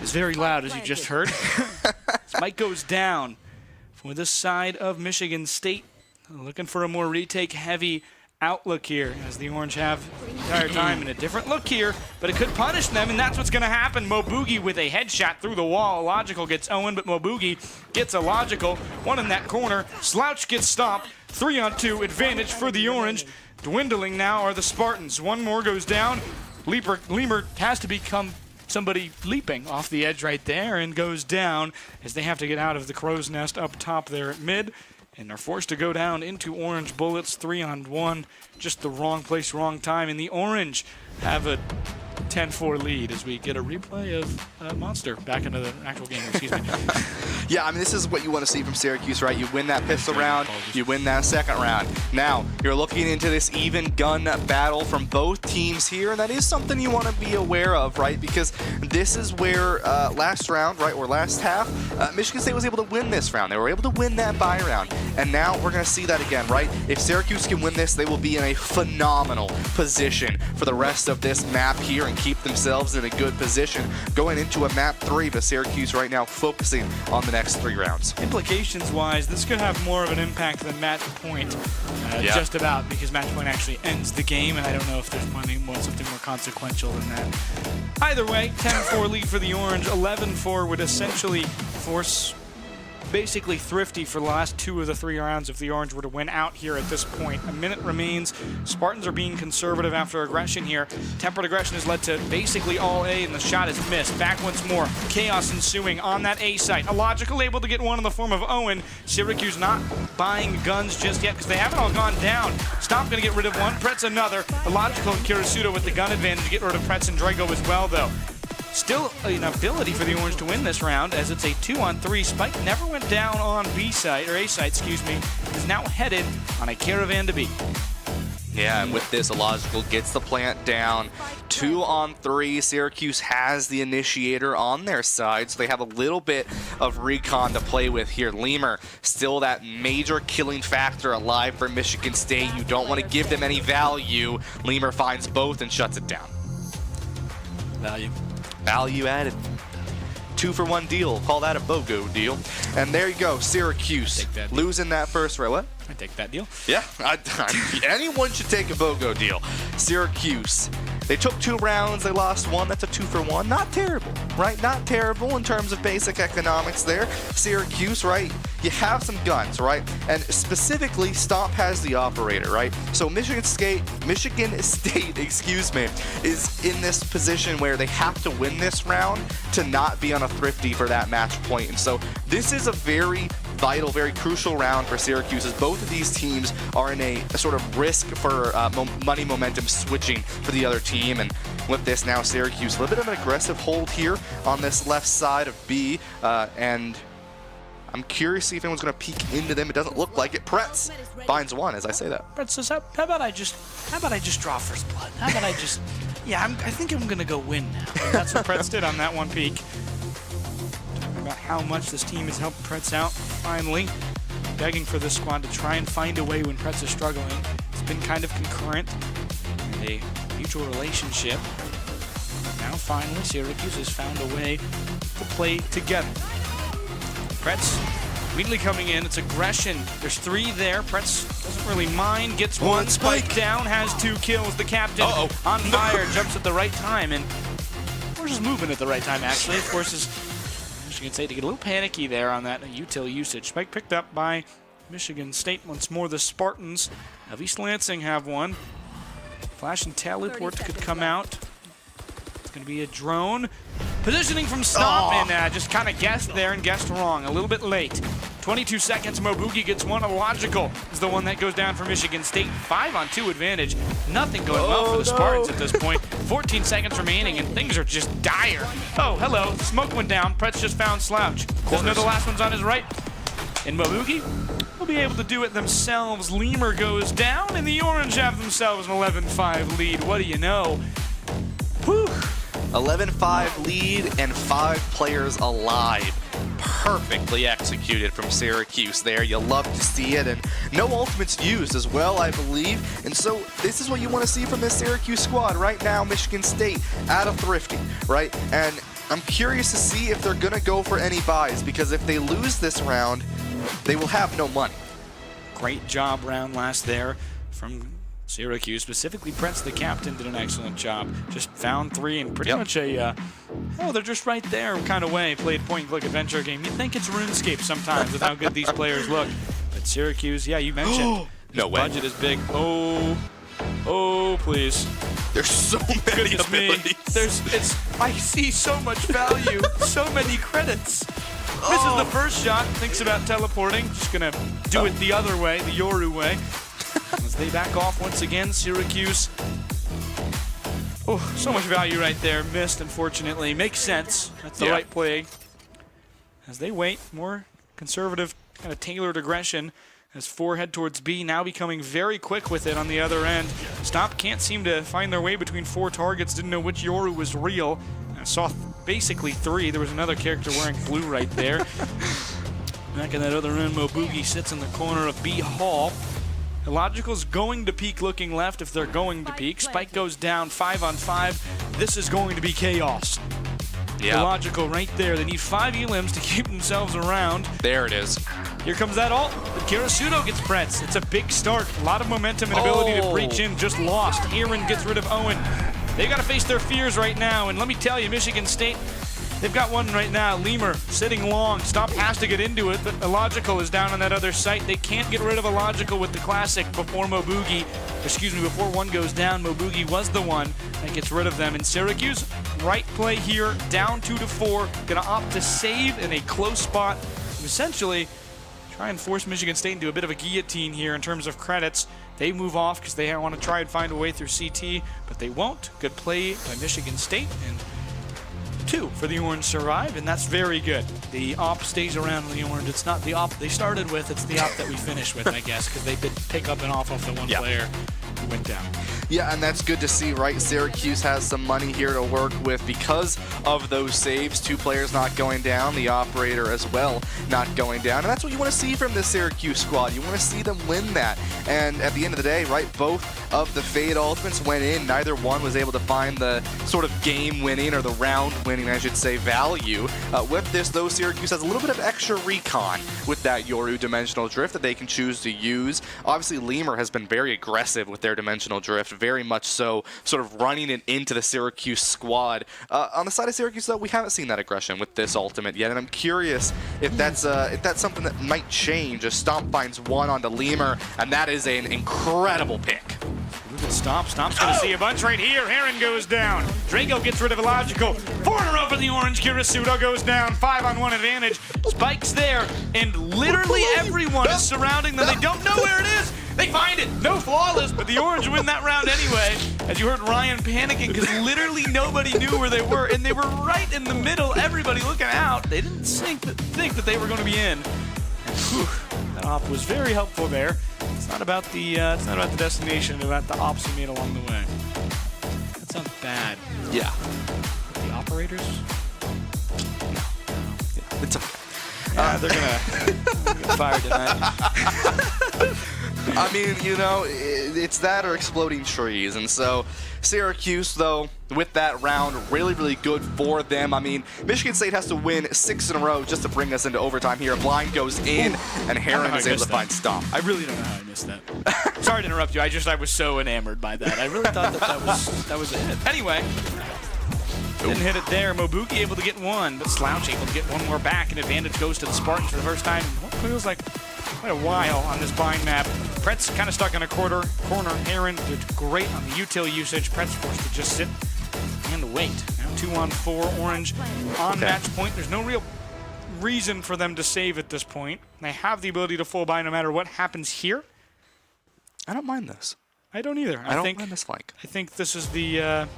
is very loud, as you just heard. This mic goes down for this side of Michigan State. Looking for a more retake-heavy outlook here, as the Orange have the entire time in a different look here, but it could punish them, and that's what's going to happen. Moboogie with a headshot through the wall. Illogical gets Owen, but Moboogie gets Illogical. 1 in that corner. Slouch gets stopped. 3-on-2 advantage for the Orange. Dwindling now are the Spartans. 1 more goes down. Lemur has to become somebody leaping off the edge right there and goes down as they have to get out of the crow's nest up top there at mid. And are forced to go down into orange bullets, 3-on-1. Just the wrong place, wrong time. And the Orange have a 10-4 lead as we get a replay of Monster back into the actual game. Excuse me. Yeah, I mean, this is what you want to see from Syracuse, right? You win that pistol round, you win that second round. Now, you're looking into this even gun battle from both teams here, and that is something you want to be aware of, right? Because this is where last round, right, or last half, Michigan State was able to win this round. They were able to win that bye round, and now we're going to see that again, right? If Syracuse can win this, they will be in a phenomenal position for the rest of this map here and keep themselves in a good position going into a map 3, but Syracuse right now focusing on the next 3 rounds. Implications-wise, this could have more of an impact than match point, just about, because match point actually ends the game, and I don't know if there's something more consequential than that. Either way, 10-4 lead for the Orange. 11-4 would essentially force basically Thrifty for the last 2 of the 3 rounds if the Orange were to win out here at this point. A minute remains. Spartans are being conservative after aggression here. Tempered aggression has led to basically all A, and the shot is missed. Back once more. Chaos ensuing on that A site. Illogical able to get 1 in the form of Owen. Syracuse not buying guns just yet because they haven't all gone down. Stomp going to get rid of 1. Pretz another. Illogical and Kirisuda with the gun advantage to get rid of Pretz and Drago as well, though. Still an ability for the Orange to win this round, as it's a 2-on-3. Spike never went down on B site, or A site, excuse me, is now headed on a caravan to B. Yeah, and with this, Illogical gets the plant down. 2-on-3. Syracuse has the initiator on their side, so they have a little bit of recon to play with here. Lemur, still that major killing factor alive for Michigan State. You don't want to give them any value. Lemur finds both and shuts it down. Value. Value added. 2-for-1 deal. Call that a BOGO deal. And there you go, Syracuse losing that first round. What? I take that deal. Yeah, anyone should take a BOGO deal. Syracuse. They took 2 rounds, they lost 1. That's a 2-for-1. Not terrible, right? Not terrible in terms of basic economics there. Syracuse, right? You have some guns, right? And specifically, Stomp has the operator, right? So Michigan State, excuse me, is in this position where they have to win this round to not be on a thrifty for that match point. And so this is a very vital, very crucial round for Syracuse, as both of these teams are in a sort of risk for money momentum switching for the other team. And with this now, Syracuse, a little bit of an aggressive hold here on this left side of B, and I'm curious to see if anyone's going to peek into them. It doesn't look like it. Pretz finds one as I say that. Pretz says, how about I just draw first blood? How about I just, yeah, I think I'm going to go win now. And that's what Pretz did on that one peek. Talking about how much this team has helped Pretz out, finally. Begging for this squad to try and find a way when Pretz is struggling. It's been kind of concurrent and a mutual relationship. Now finally, Syracuse has found a way to play together. Pretz immediately coming in. It's aggression. There's 3 there. Pretz doesn't really mind. Gets one. Spike down. Has 2 kills. The captain on fire. Jumps at the right time. And forces movement at the right time, actually. Forces Michigan State to get a little panicky there on that util usage. Spike picked up by Michigan State. Once more, the Spartans of East Lansing have one. Flash and teleport could come out. It's going to be a drone. Positioning from Stomp, and just kind of guessed there and guessed wrong. A little bit late. 22 seconds, Mobugi gets one. Logical is the one that goes down for Michigan State. 5-on-2 advantage. Nothing going well for the Spartans at this point. 14 seconds remaining, and things are just dire. Oh, hello. Smoke went down. Pretz just found Slouch. Doesn't know the last one's on his right. And Mobugi will be able to do it themselves. Lemur goes down, and the Orange have themselves an 11-5 lead. What do you know? Whew. 11-5 lead and 5 players alive. Perfectly executed from Syracuse there. You love to see it, and no ultimates used as well, I believe. And so this is what you want to see from this Syracuse squad right now. Michigan State out of thrifty, right? And I'm curious to see if they're going to go for any buys, because if they lose this round, they will have no money. Great job round last there from Syracuse, specifically Pretz, the captain, did an excellent job. Just found 3 and pretty much a, oh, they're just right there kind of way. Played point-and-click adventure game. You think it's RuneScape sometimes with how good these players look. But Syracuse, yeah, you mentioned, no way. Budget is big. Oh, please. There's so many abilities. I see so much value, so many credits. Misses the first shot, thinks about teleporting. Just gonna do it the other way, the Yoru way. As they back off once again, Syracuse. Oh, so much value right there. Missed, unfortunately. Makes sense. That's the right play. As they wait, more conservative, kind of tailored aggression. As 4 head towards B, now becoming very quick with it on the other end. Stop can't seem to find their way between 4 targets. Didn't know which Yoru was real. I saw basically 3. There was another character wearing blue right there. Back in that other end, Mobugi sits in the corner of B Hall. Illogical's going to peek looking left if they're going to peek. Spike goes down 5-on-5. This is going to be chaos. Illogical right there. They need 5 elims to keep themselves around. There it is. Here comes that ult. But Kirasudo gets Pretz. It's a big start. A lot of momentum and ability to breach in. Just lost. Aaron gets rid of Owen. They got to face their fears right now. And let me tell you, Michigan State, they've got one right now. Lemur sitting long. Stomp has to get into it, but Illogical is down on that other site. They can't get rid of Illogical with the classic before before one goes down. Mobugi was the one that gets rid of them. And Syracuse, right play here, down 2-4. Gonna opt to save in a close spot. Essentially, try and force Michigan State into a bit of a guillotine here in terms of credits. They move off because they want to try and find a way through CT, but they won't. Good play by Michigan State, and 2 for the Orange survive, and that's very good. The op stays around in the Orange. It's not the op they started with, it's the op that we finish with, I guess, because they did pick up and off the one player who went down. Yeah, and that's good to see, right? Syracuse has some money here to work with because of those saves. 2 players not going down, the operator as well not going down. And that's what you want to see from this Syracuse squad. You want to see them win that. And at the end of the day, right, both of the Fade Ultimates went in. Neither one was able to find the sort of game-winning, or the round-winning, I should say, value. With this, though, Syracuse has a little bit of extra recon with that Yoru Dimensional Drift that they can choose to use. Obviously, Lemur has been very aggressive with their Dimensional Drift, very much so, sort of running it into the Syracuse squad. On the side of Syracuse, though, we haven't seen that aggression with this ultimate yet, and I'm curious if that's something that might change as Stomp finds one onto Lemur, and that is an incredible pick. Look at Stomp. Stomp's going to see a bunch right here. Heron goes down. Drago gets rid of Illogical. 4 in a row for the Orange. Kirisudo goes down. 5-on-1 advantage. Spike's there, and literally everyone is surrounding them. They don't know where it is. They find it. No Flawless, but the Orange win that round anyway. As you heard Ryan panicking because literally nobody knew where they were, and they were right in the middle. Everybody looking out. They didn't think that they were going to be in. Whew, that op was very helpful there. It's not about the destination, it's about the ops you made along the way. That sounds bad. Yeah. The operators? No. It's okay. Yeah, they're gonna get fired tonight. I mean, you know, it's that or exploding trees. And so Syracuse, though, with that round, really, really good for them. I mean, Michigan State has to win 6 in a row just to bring us into overtime here. Blind goes in, and Heron is able to find Stomp. I really don't know how I missed that. Sorry to interrupt you. I was so enamored by that. I really thought that was it. Anyway. Didn't hit it there. Mobuki able to get one, but Slouch able to get one more back, and advantage goes to the Spartans for the first time in what feels like quite a while on this bind map. Pretz kind of stuck in a corner. Heron did great on the util usage. Pretz forced to just sit and wait. Now 2-on-4 Orange on match point. There's no real reason for them to save at this point. They have the ability to full buy no matter what happens here. I don't mind this. I don't either. I don't mind this flank. I think this is the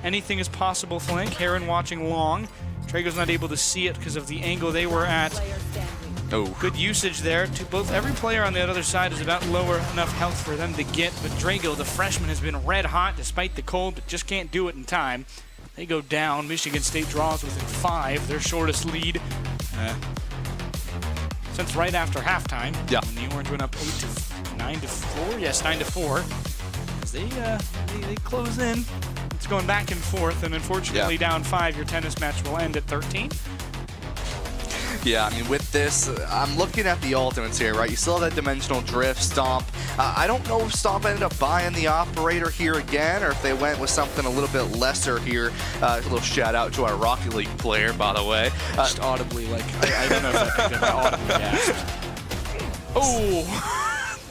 anything is possible flank. Heron watching long. Drago's not able to see it because of the angle they were at. Oh. Good usage there. To both every player on the other side is about lower enough health for them to get, but Drago, the freshman, has been red hot despite the cold, but just can't do it in time. They go down. Michigan State draws within 5, their shortest lead since right after halftime. Yeah. When the Orange went up 9-4. Yes, 9-4. As they close in. It's going back and forth, and unfortunately down 5, your tennis match will end at 13. Yeah, I mean, with this, I'm looking at the ultimates here, right? You still have that Dimensional Drift, Stomp. I don't know if Stomp ended up buying the operator here again, or if they went with something a little bit lesser here. A little shout out to our Rocket League player, by the way. Just audibly, like, I don't know if I picked up audibly gasped. Oh!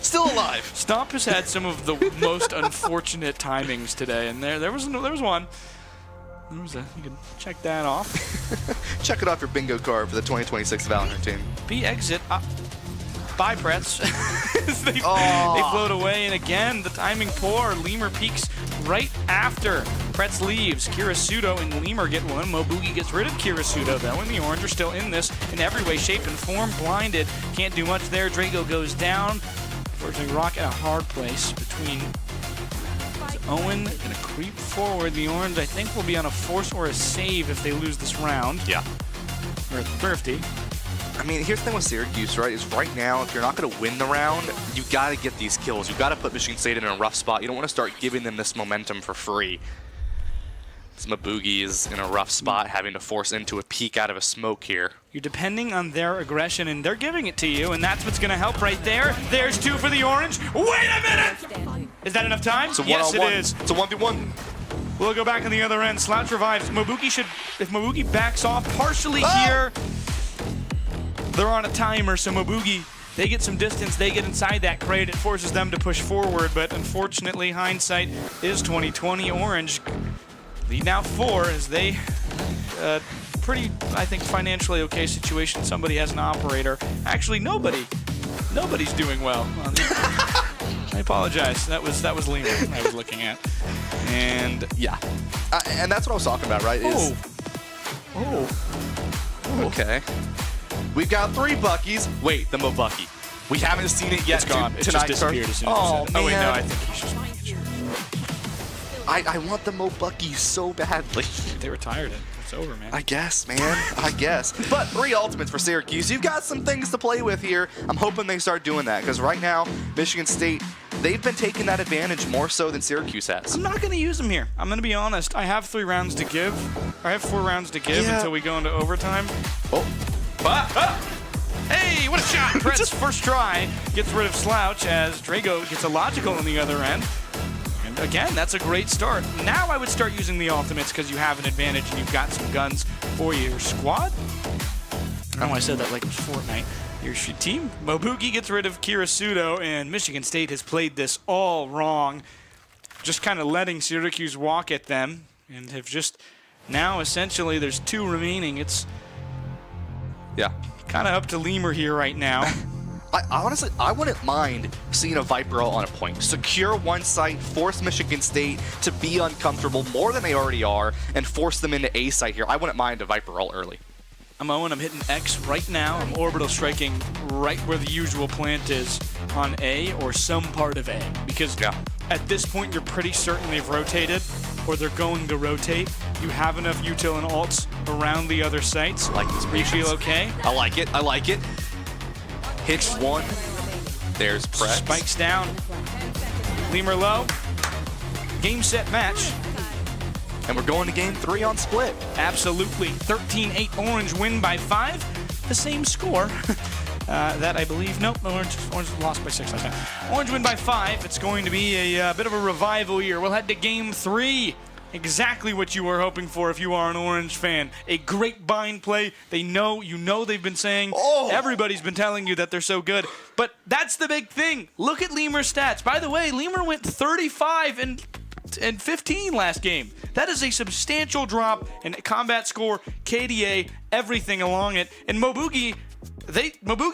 Still alive. Stomp has had some of the most unfortunate timings today, and there was one. You can check that off. Check it off your bingo card for the 2026 Valorant team. B exit. Bye, Pretz. they float away, and again, the timing poor. Lemur peaks right after Pretz leaves. Kirisudo and Lemur get one. Mobugi gets rid of Kirisudo, though, and the Orange are still in this in every way, shape, and form. Blinded. Can't do much there. Drago goes down. Unfortunately, Rock at a hard place between Owen gonna creep forward. The Orange, I think, will be on a force or a save if they lose this round. Yeah. Or at 50. I mean, here's the thing with Syracuse, right? Is right now, if you're not going to win the round, you got to get these kills. You got to put Michigan State in a rough spot. You don't want to start giving them this momentum for free. Mabugi is in a rough spot, having to force into a peek out of a smoke here. You're depending on their aggression, and they're giving it to you, and that's what's going to help right there. There's 2 for the Orange. Wait a minute! Is that enough time? It's a yes, it is. It's a 1v1. We'll go back on the other end. Slouch revives. Mabugi should, if Mabugi backs off partially here, they're on a timer, so Mabugi, they get some distance, they get inside that crate, it forces them to push forward, but unfortunately, hindsight is 2020. Orange lead now 4 as they, pretty, I think, financially okay situation. Somebody has an operator. Actually, nobody's doing well. I apologize. That was Lehman I was looking at. And yeah, and that's what I was talking about, right? Okay. We've got 3 Buckies. Wait, the Mobucky. We haven't seen it yet. It's gone. It just disappeared as soon as you said it. Man. Oh wait, no, I think he's just making sure. I want the Mobucky so badly. They retired it. It's over, man. I guess, man. I guess. But 3 ultimates for Syracuse. You've got some things to play with here. I'm hoping they start doing that because right now, Michigan State, they've been taking that advantage more so than Syracuse has. I'm not going to use them here. I'm going to be honest. I have 3 rounds to give. I have 4 rounds to give until we go into overtime. Oh. Hey, what a shot! Brett's first try gets rid of Slouch as Drago gets a logical on the other end. And again, that's a great start. Now I would start using the ultimates because you have an advantage and you've got some guns for your squad. I don't know why I said that like it was Fortnite. Your team. Mobuki gets rid of Kirisudo, and Michigan State has played this all wrong. Just kind of letting Syracuse walk at them and have just now essentially there's 2 remaining. It's kind of up to Lemur here right now. Honestly, I wouldn't mind seeing a Viper ult on a point. Secure one site, force Michigan State to be uncomfortable more than they already are, and force them into A site here. I wouldn't mind a Viper ult early. I'm Owen, I'm hitting X right now. I'm orbital striking right where the usual plant is on A or some part of A. Because at this point, you're pretty certain they've rotated or they're going to rotate. You have enough util and ults around the other sites. I like this. You feel okay? I like it. I like it. Hits 1. There's Press. Spikes down. Lemur low. Game, set, match. And we're going to game 3 on split. Absolutely. 13-8 Orange win by 5. The same score. That I believe. Nope, Orange lost by 6 last time. Orange win by 5. It's going to be a bit of a revival here. We'll head to game 3. Exactly what you were hoping for if you are an Orange fan. A great bind play. They know, they've been saying, everybody's been telling you that they're so good. But that's the big thing. Look at Lemur's stats. By the way, Lemur went 35 and 15 last game. That is a substantial drop in combat score, KDA, everything along it. And Mobuki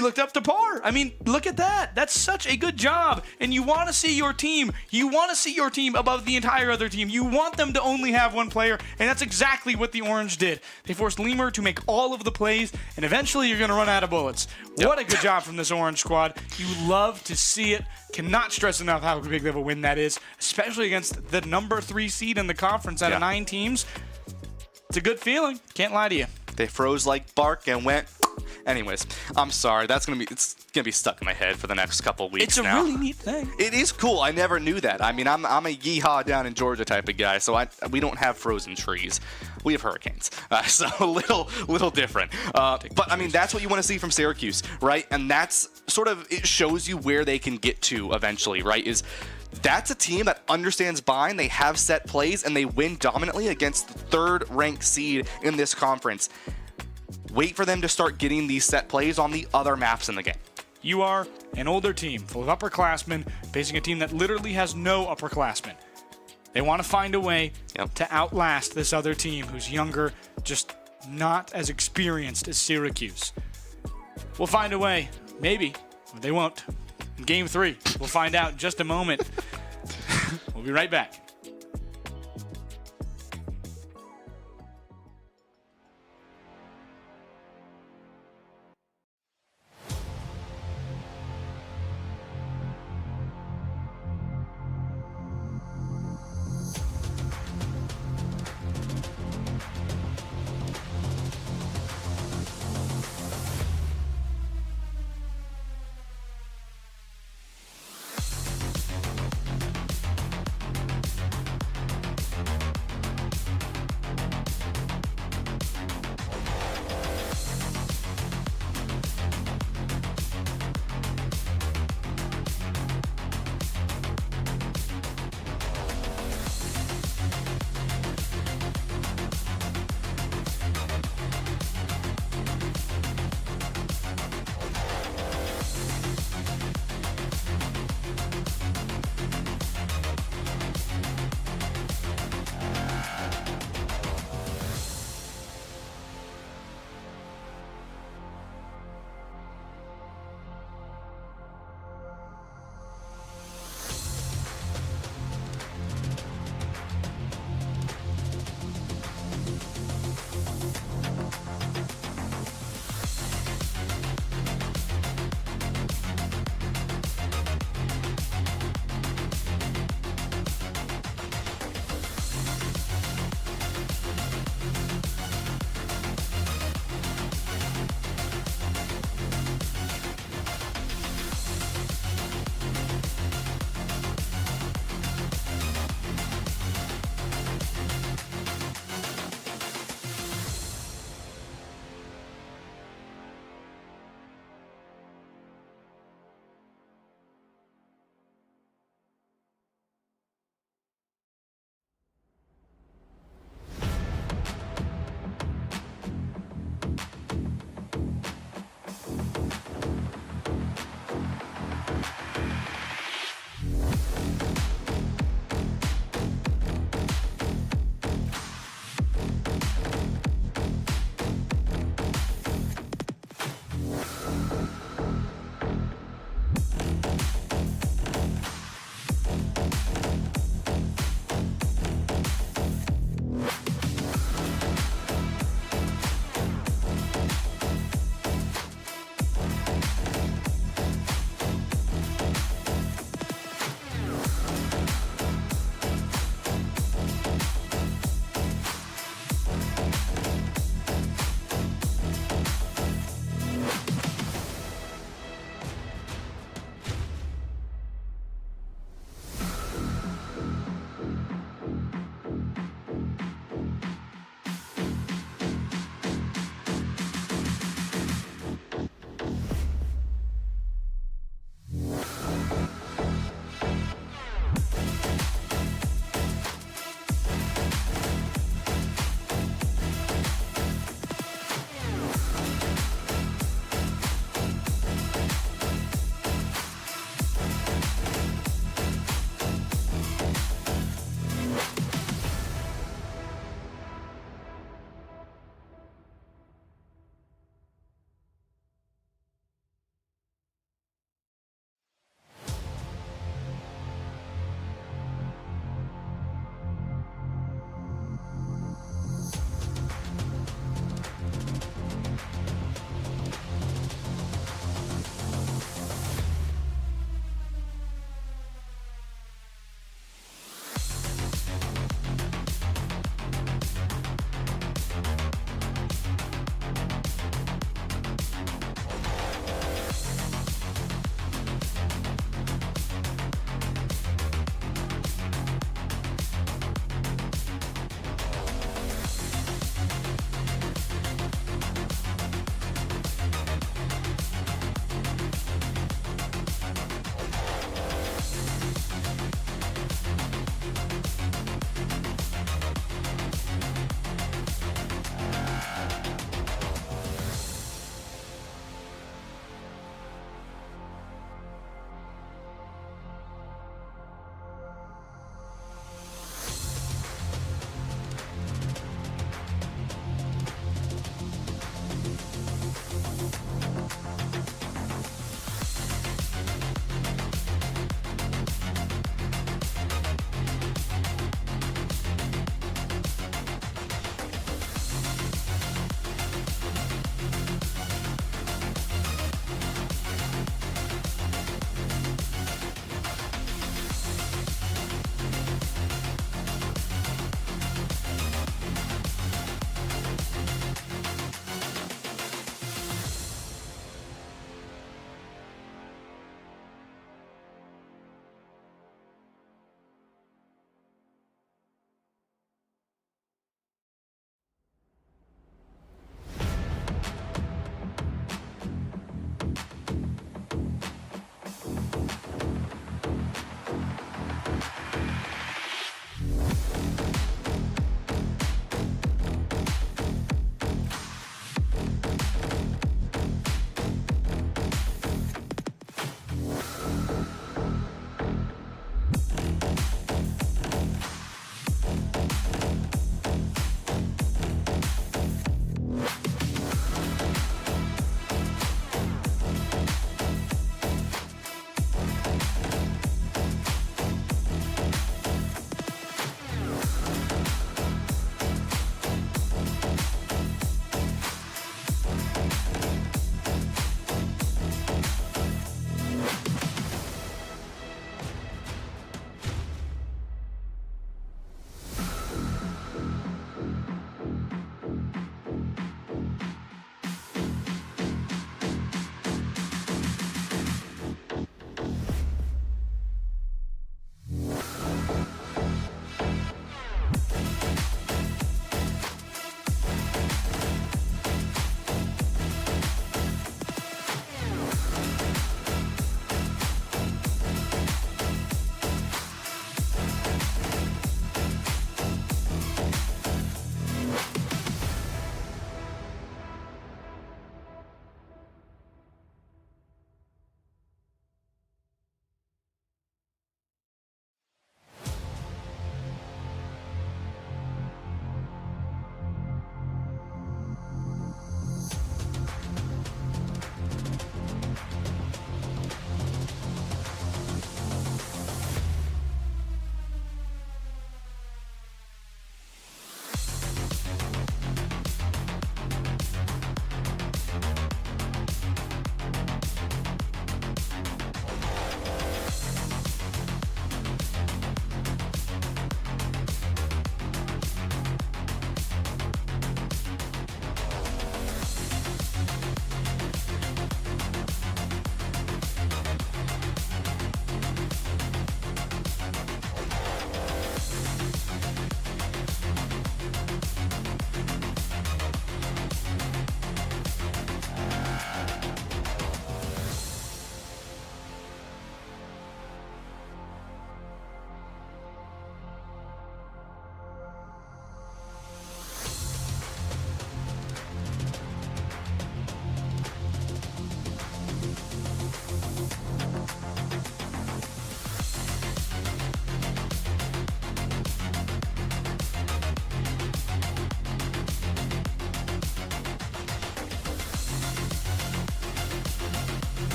looked up to par. I mean, look at that. That's such a good job. And you want to see your team. You want to see your team above the entire other team. You want them to only have one player, and that's exactly what the Orange did. They forced Lemur to make all of the plays, and eventually you're going to run out of bullets. What a good job from this Orange squad. You love to see it. Cannot stress enough how big of a win that is, especially against the number 3 seed in the conference out of 9 teams. It's a good feeling. Can't lie to you. They froze like bark and went. Anyways, I'm sorry. It's gonna be stuck in my head for the next couple weeks. It's a really neat thing. It is cool. I never knew that. I mean, I'm a yeehaw down in Georgia type of guy, so we don't have frozen trees. We have hurricanes, so a little different. But I mean, that's what you want to see from Syracuse, right? And that's sort of, it shows you where they can get to eventually, right? That's a team that understands bind, they have set plays, and they win dominantly against the 3rd ranked seed in this conference. Wait for them to start getting these set plays on the other maps in the game. You are an older team full of upperclassmen facing a team that literally has no upperclassmen. They want to find a way to outlast this other team who's younger, just not as experienced as Syracuse. We'll find a way. Maybe. They won't. In game 3, we'll find out in just a moment. We'll be right back.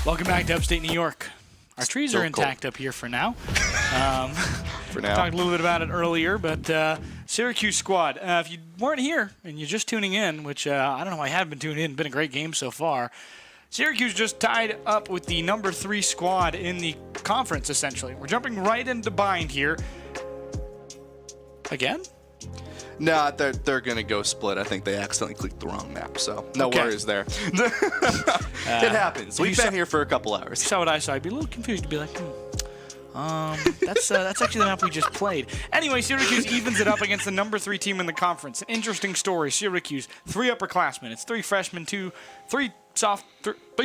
Welcome back to Upstate New York. Our trees Still are intact up here for now. For now. Talked a little bit about it earlier, but Syracuse squad, if you weren't here and you're just tuning in, which I don't know, I have been tuning in, been a great game so far. Syracuse just tied up with the number 3 squad in the conference, essentially. We're jumping right into bind here. Again? Nah, they're going to go split. I think they accidentally clicked the wrong map, so no worries there. It happens. We've been here for a couple hours. You saw what I saw. I'd be a little confused. You'd be like, that's actually the map we just played. Anyway, Syracuse evens it up against the number 3 team in the conference. An interesting story. Syracuse, 3 upperclassmen. It's 3 freshmen, 3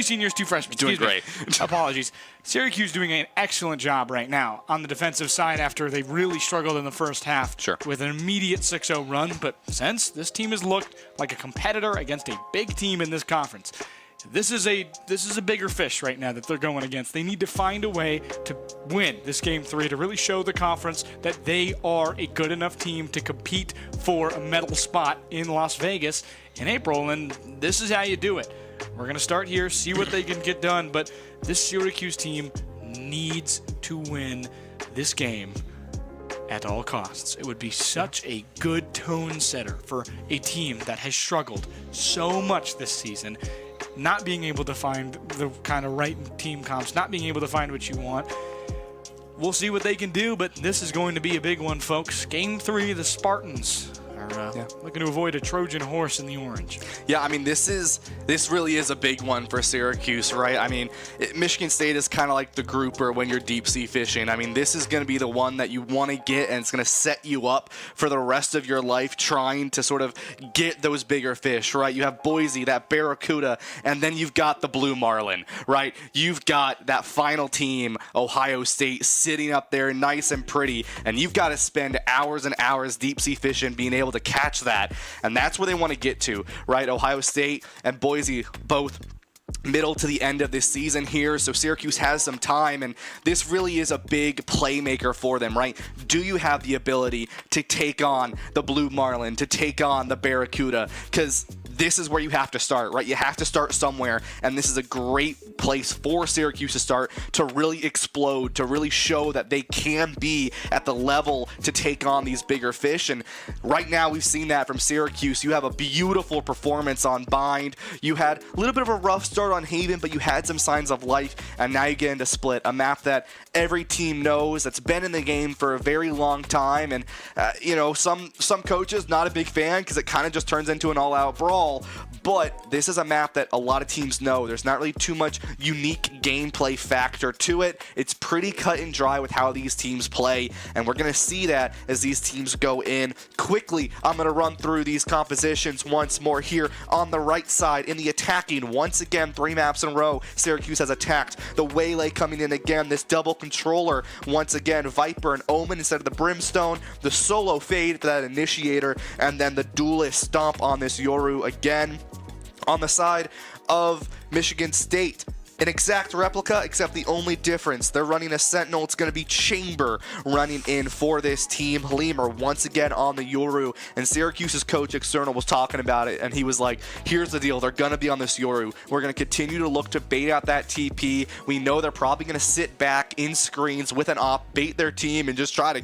seniors, 2 freshmen. Doing great. Apologies. Syracuse doing an excellent job right now on the defensive side after they really struggled in the first half with an immediate 6-0 run. But since this team has looked like a competitor against a big team in this conference, this is a bigger fish right now that they're going against. They need to find a way to win this game 3 to really show the conference that they are a good enough team to compete for a medal spot in Las Vegas in April. And this is how you do it. We're going to start here, see what they can get done, but this Syracuse team needs to win this game at all costs. It would be such a good tone setter for a team that has struggled so much this season, not being able to find the kind of right team comps, not being able to find what you want. We'll see what they can do, but this is going to be a big one, folks. Game 3, the Spartans are looking to avoid a Trojan horse in the orange. Yeah, I mean, this really is a big one for Syracuse, right? I mean, Michigan State is kind of like the grouper when you're deep sea fishing. I mean, this is going to be the one that you want to get, and it's going to set you up for the rest of your life trying to sort of get those bigger fish, right? You have Boise, that Barracuda, and then you've got the Blue Marlin, right? You've got that final team, Ohio State, sitting up there nice and pretty, and you've got to spend hours and hours deep sea fishing being able to catch that, and that's where they want to get to, right? Ohio State and Boise both middle to the end of this season here, so Syracuse has some time, and this really is a big playmaker for them, right? Do you have the ability to take on the Blue Marlin, to take on the Barracuda? Because this is where you have to start, right? You have to start somewhere, and this is a great place for Syracuse to start, to really explode, to really show that they can be at the level to take on these bigger fish. And right now we've seen that from Syracuse. You have a beautiful performance on Bind. You had a little bit of a rough start on Haven, but you had some signs of life, and now you get into Split, a map that every team knows, that's been in the game for a very long time. And some coaches not a big fan because it kind of just turns into an all-out brawl. But this is a map that a lot of teams know. There's not really too much unique gameplay factor to it. It's pretty cut and dry with how these teams play, and we're going to see that as these teams go in. Quickly, I'm going to run through these compositions once more here on the right side in the attacking. Once again, 3 maps in a row, Syracuse has attacked. The Waylay coming in again, this double controller. Once again, Viper and Omen instead of the Brimstone, the solo fade for that initiator, and then the duelist stomp on this Yoru again. On the side of Michigan State, an exact replica, except the only difference, they're running a Sentinel. It's going to be Chamber running in for this team. Lemur once again on the Yoru, and Syracuse's coach External was talking about it, and he was like, here's the deal, they're going to be on this Yoru. We're going to continue to look to bait out that TP. We know they're probably going to sit back in screens with an op, bait their team, and just try to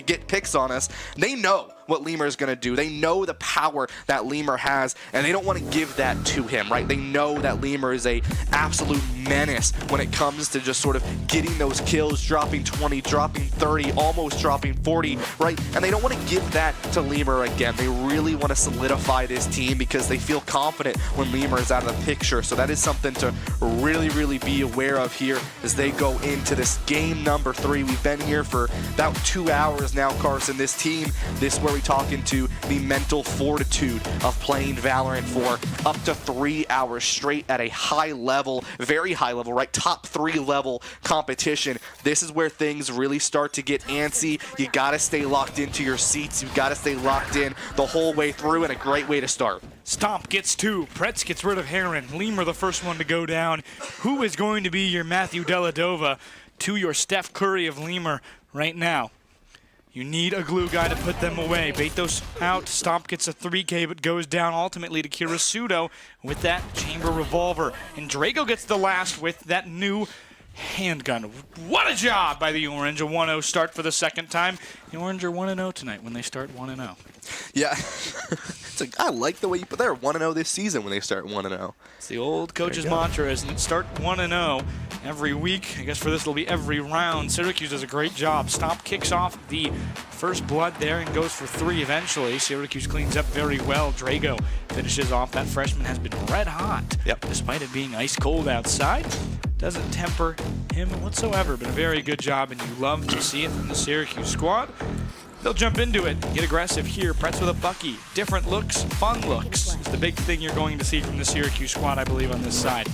get picks on us. They know what Lemur is going to do. They know the power that Lemur has, and they don't want to give that to him, right? They know that Lemur is a absolute menace when it comes to just sort of getting those kills, dropping 20, dropping 30, almost dropping 40, right? And they don't want to give that to Lemur again. They really want to solidify this team because they feel confident when Lemur is out of the picture. So that is something to really, really be aware of here as they go into this game number 3. We've been here for about 2 hours now, Carson. This team, this is where we talking to the mental fortitude of playing Valorant for up to 3 hours straight at a high level, very high level, right? Top 3 level competition. This is where things really start to get antsy. You got to stay locked into your seats. You got to stay locked in the whole way through, and a great way to start. Stomp gets 2. Pretz gets rid of Heron. Lemur the first one to go down. Who is going to be your Matthew Deladova to your Steph Curry of Lemur right now? You need a glue guy to put them away. Betos out. Stomp gets a 3K, but goes down ultimately to Kirisudo with that chamber revolver. And Drago gets the last with that new handgun. What a job by the Orange. A 1-0 start for the second time. The Orange are 1-0 tonight when they start 1-0. Yeah. It's like, I like the way you put. They're 1-0 this season when they start 1-0. It's the old coach's mantra, isn't it? Start 1-0 every week. I guess for this it'll be every round. Syracuse does a great job. Stomp kicks off the first blood there and goes for 3 eventually. Syracuse cleans up very well. Drago finishes off. That freshman has been red hot. Yep. Despite it being ice cold outside. Doesn't temper him whatsoever. Been a very good job, and you love to see it from the Syracuse squad. They'll jump into it, get aggressive here. Pretz with a Bucky. Different looks, fun looks. It's the big thing you're going to see from the Syracuse squad, I believe, on this side.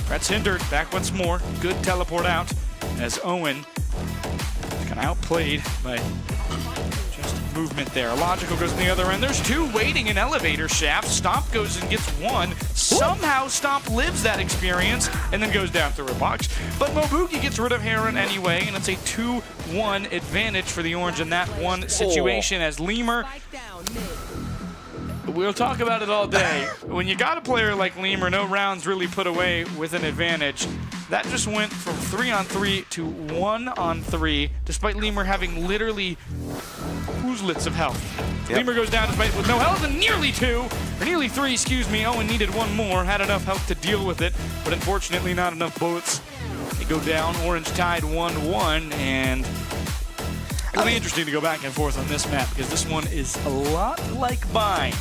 Pretz hindered, back once more. Good teleport out as Owen is kind of outplayed by just movement there. Logical goes to the other end. There's 2 waiting in elevator shafts. Stomp goes and gets 1. Somehow Stomp lives that experience and then goes down through a box. But Mobuki gets rid of Heron anyway, and it's a 2-1 advantage for the Orange in that one situation as Lemur. We'll talk about it all day. When you got a player like Lemur, no rounds really put away with an advantage. That just went from 3-on-3 to 1-on-3, despite Lemur having literally oozlets of health. Yep. Lemur goes down despite with no health and nearly 2, or nearly 3, excuse me. Owen needed 1 more, had enough health to deal with it, but unfortunately not enough bullets. They go down, Orange tied 1-1, and it'll be interesting to go back and forth on this map because this one is a lot like Bind.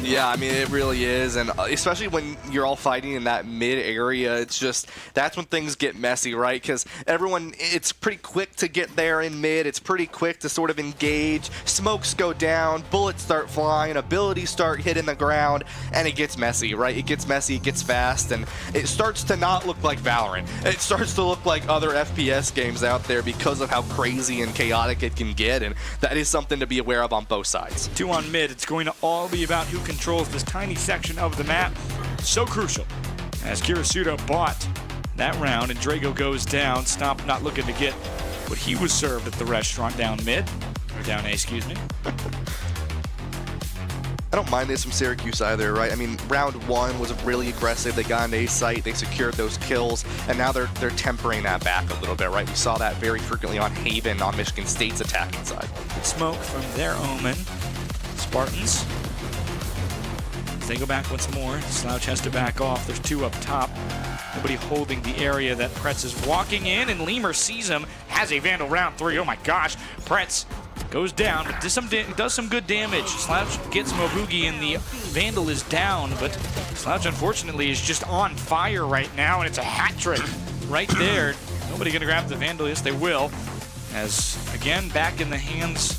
Yeah, I mean, it really is, and especially when you're all fighting in that mid area, it's just, that's when things get messy, right? Because everyone, it's pretty quick to get there in mid, it's pretty quick to sort of engage, smokes go down, bullets start flying, abilities start hitting the ground, and it gets messy, right? It gets messy, it gets fast, and it starts to not look like Valorant. It starts to look like other FPS games out there because of how crazy and chaotic it can get, and that is something to be aware of on both sides. 2 on mid, it's going to all be about who controls this tiny section of the map. So crucial as Kirisudo bought that round and Drago goes down. Stomp not looking to get what he was served at the restaurant down mid, or down A, excuse me. I don't mind this from Syracuse either, right? I mean, round 1 was really aggressive. They got into A site, they secured those kills, and now they're tempering that back a little bit, right? We saw that very frequently on Haven on Michigan State's attacking side. Good smoke from their Omen. Spartans. They go back once more. Slouch has to back off. There's 2 up top. Nobody holding the area that Pretz is walking in, and Lemur sees him. Has a Vandal round 3. Oh my gosh. Pretz goes down, but does some good damage. Slouch gets Mobugi, and the Vandal is down, but Slouch unfortunately is just on fire right now, and it's a hat trick right there. Nobody gonna grab the Vandal. Yes, they will. As again, back in the hands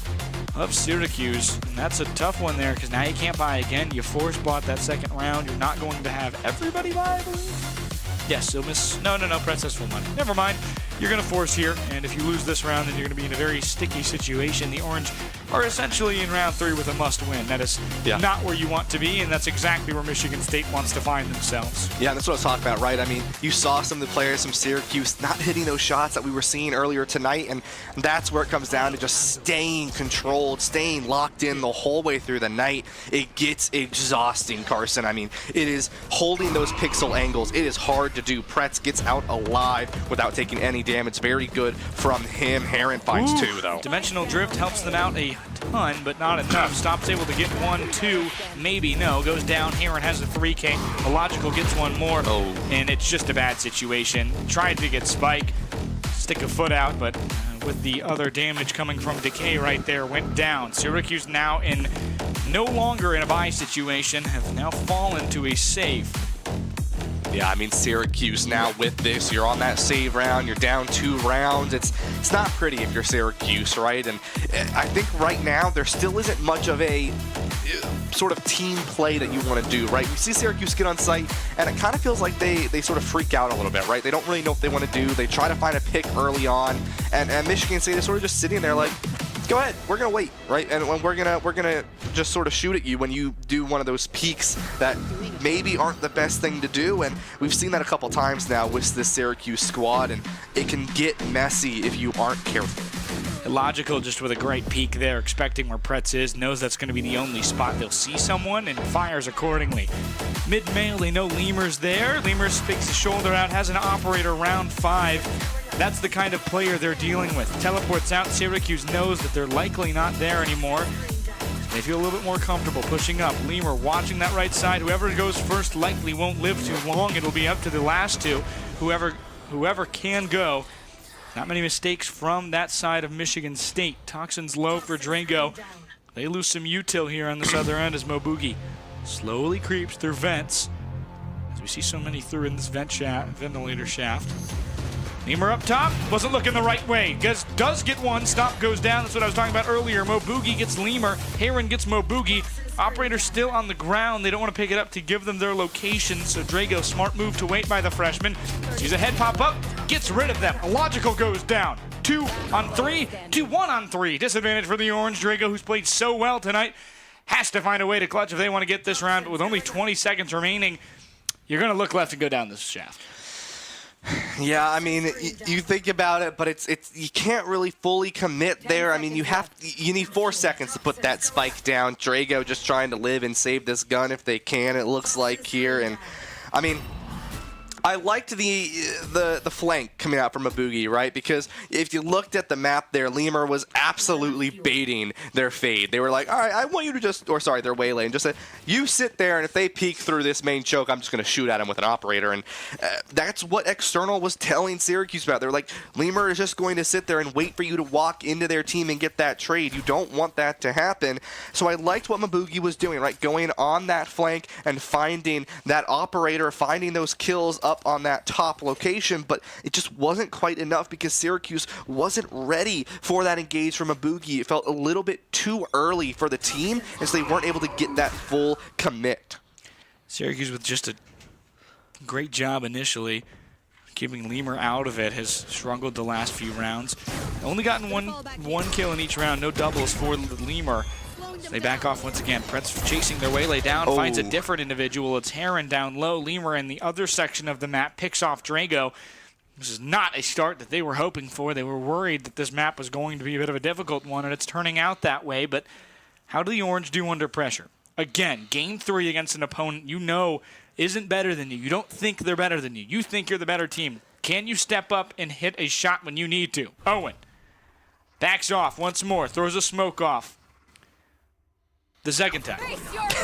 of Syracuse, and that's a tough one there because now you can't buy again. You force bought that second round. You're not going to have everybody buy, I believe. Yes, you'll miss. No, Pretz has full money. Never mind. You're going to force here, and if you lose this round, then you're going to be in a very sticky situation. The Orange are essentially in round 3 with a must-win. That is not where you want to be, and that's exactly where Michigan State wants to find themselves. Yeah, that's what I was talking about, right? I mean, you saw some of the players from Syracuse not hitting those shots that we were seeing earlier tonight, and that's where it comes down to just staying controlled, staying locked in the whole way through the night. It gets exhausting, Carson. I mean, it is holding those pixel angles. It is hard to do. Pretz gets out alive without taking any damage. Very good from him. Heron finds 2, though. Dimensional Drift helps them out a ton, but not enough. Stomp's able to get 1, 2, maybe no. Goes down. Heron has a 3K. Illogical gets 1 more, and it's just a bad situation. Tried to get Spike, stick a foot out, but with the other damage coming from Decay right there, went down. Syracuse now no longer in a buy situation, have now fallen to a save. Yeah, I mean, Syracuse now with this, you're on that save round, you're down 2 rounds. It's not pretty if you're Syracuse, right? And I think right now there still isn't much of a sort of team play that you want to do, right? We see Syracuse get on site, and it kind of feels like they sort of freak out a little bit, right? They don't really know what they want to do. They try to find a pick early on, and Michigan State is sort of just sitting there like, go ahead, we're gonna wait, right? And we're gonna just sort of shoot at you when you do one of those peaks that maybe aren't the best thing to do. And we've seen that a couple times now with this Syracuse squad, and it can get messy if you aren't careful. Illogical just with a great peek there, expecting where Pretz is, knows that's going to be the only spot they'll see someone, and fires accordingly. Mid-mail, they know Lemur's there. Lemur sticks his shoulder out, has an operator round 5. That's the kind of player they're dealing with. Teleports out, Syracuse knows that they're likely not there anymore. They feel a little bit more comfortable pushing up. Lemur watching that right side. Whoever goes first likely won't live too long. It'll be up to the last two. Whoever can go. Not many mistakes from that side of Michigan State. Toxins low for Drago. They lose some util here on this other end as Mobugi slowly creeps through vents. As we see so many through in this ventilator shaft. Lemur up top, wasn't looking the right way. Does get one, stop goes down. That's what I was talking about earlier. Mobugi gets Lemur, Heron gets Mobugi. Operator still on the ground. They don't want to pick it up to give them their location. So Drago, smart move to wait by the freshman. Sees a head pop up, gets rid of them. Illogical goes down. 2 on 3 to 1 on 3. Disadvantage for the Orange. Drago, who's played so well tonight, has to find a way to clutch if they want to get this round. But with only 20 seconds remaining, you're going to look left and go down this shaft. Yeah, I mean, you think about it, but it's you can't really fully commit there. I mean, you need 4 seconds to put that spike down. Drago just trying to live and save this gun if they can, it looks like here. And I mean, I liked the flank coming out from Mobugi, right? Because if you looked at the map there, Lemur was absolutely baiting their fade. They were like, all right, I want you to just, or sorry, their waylay, and just say, you sit there, and if they peek through this main choke, I'm just going to shoot at them with an operator. And that's what External was telling Syracuse about. They were like, Lemur is just going to sit there and wait for you to walk into their team and get that trade. You don't want that to happen. So I liked what Mobugi was doing, right? Going on that flank and finding that operator, finding those kills up on that top location, but it just wasn't quite enough because Syracuse wasn't ready for that engage from Mobugi. It felt a little bit too early for the team, and so they weren't able to get that full commit. Syracuse with just a great job initially, keeping Lemur out of it, has struggled the last few rounds. Only gotten one kill in each round, no doubles for Lemur. They back off once again. Pretz chasing their waylay down, finds a different individual. It's Heron down low. Lemur in the other section of the map picks off Drago. This is not a start that they were hoping for. They were worried that this map was going to be a bit of a difficult one, and it's turning out that way. But how do the Orange do under pressure? Again, game 3 against an opponent you know isn't better than you. You don't think they're better than you. You think you're the better team. Can you step up and hit a shot when you need to? Owen backs off once more, throws a smoke off. The second time.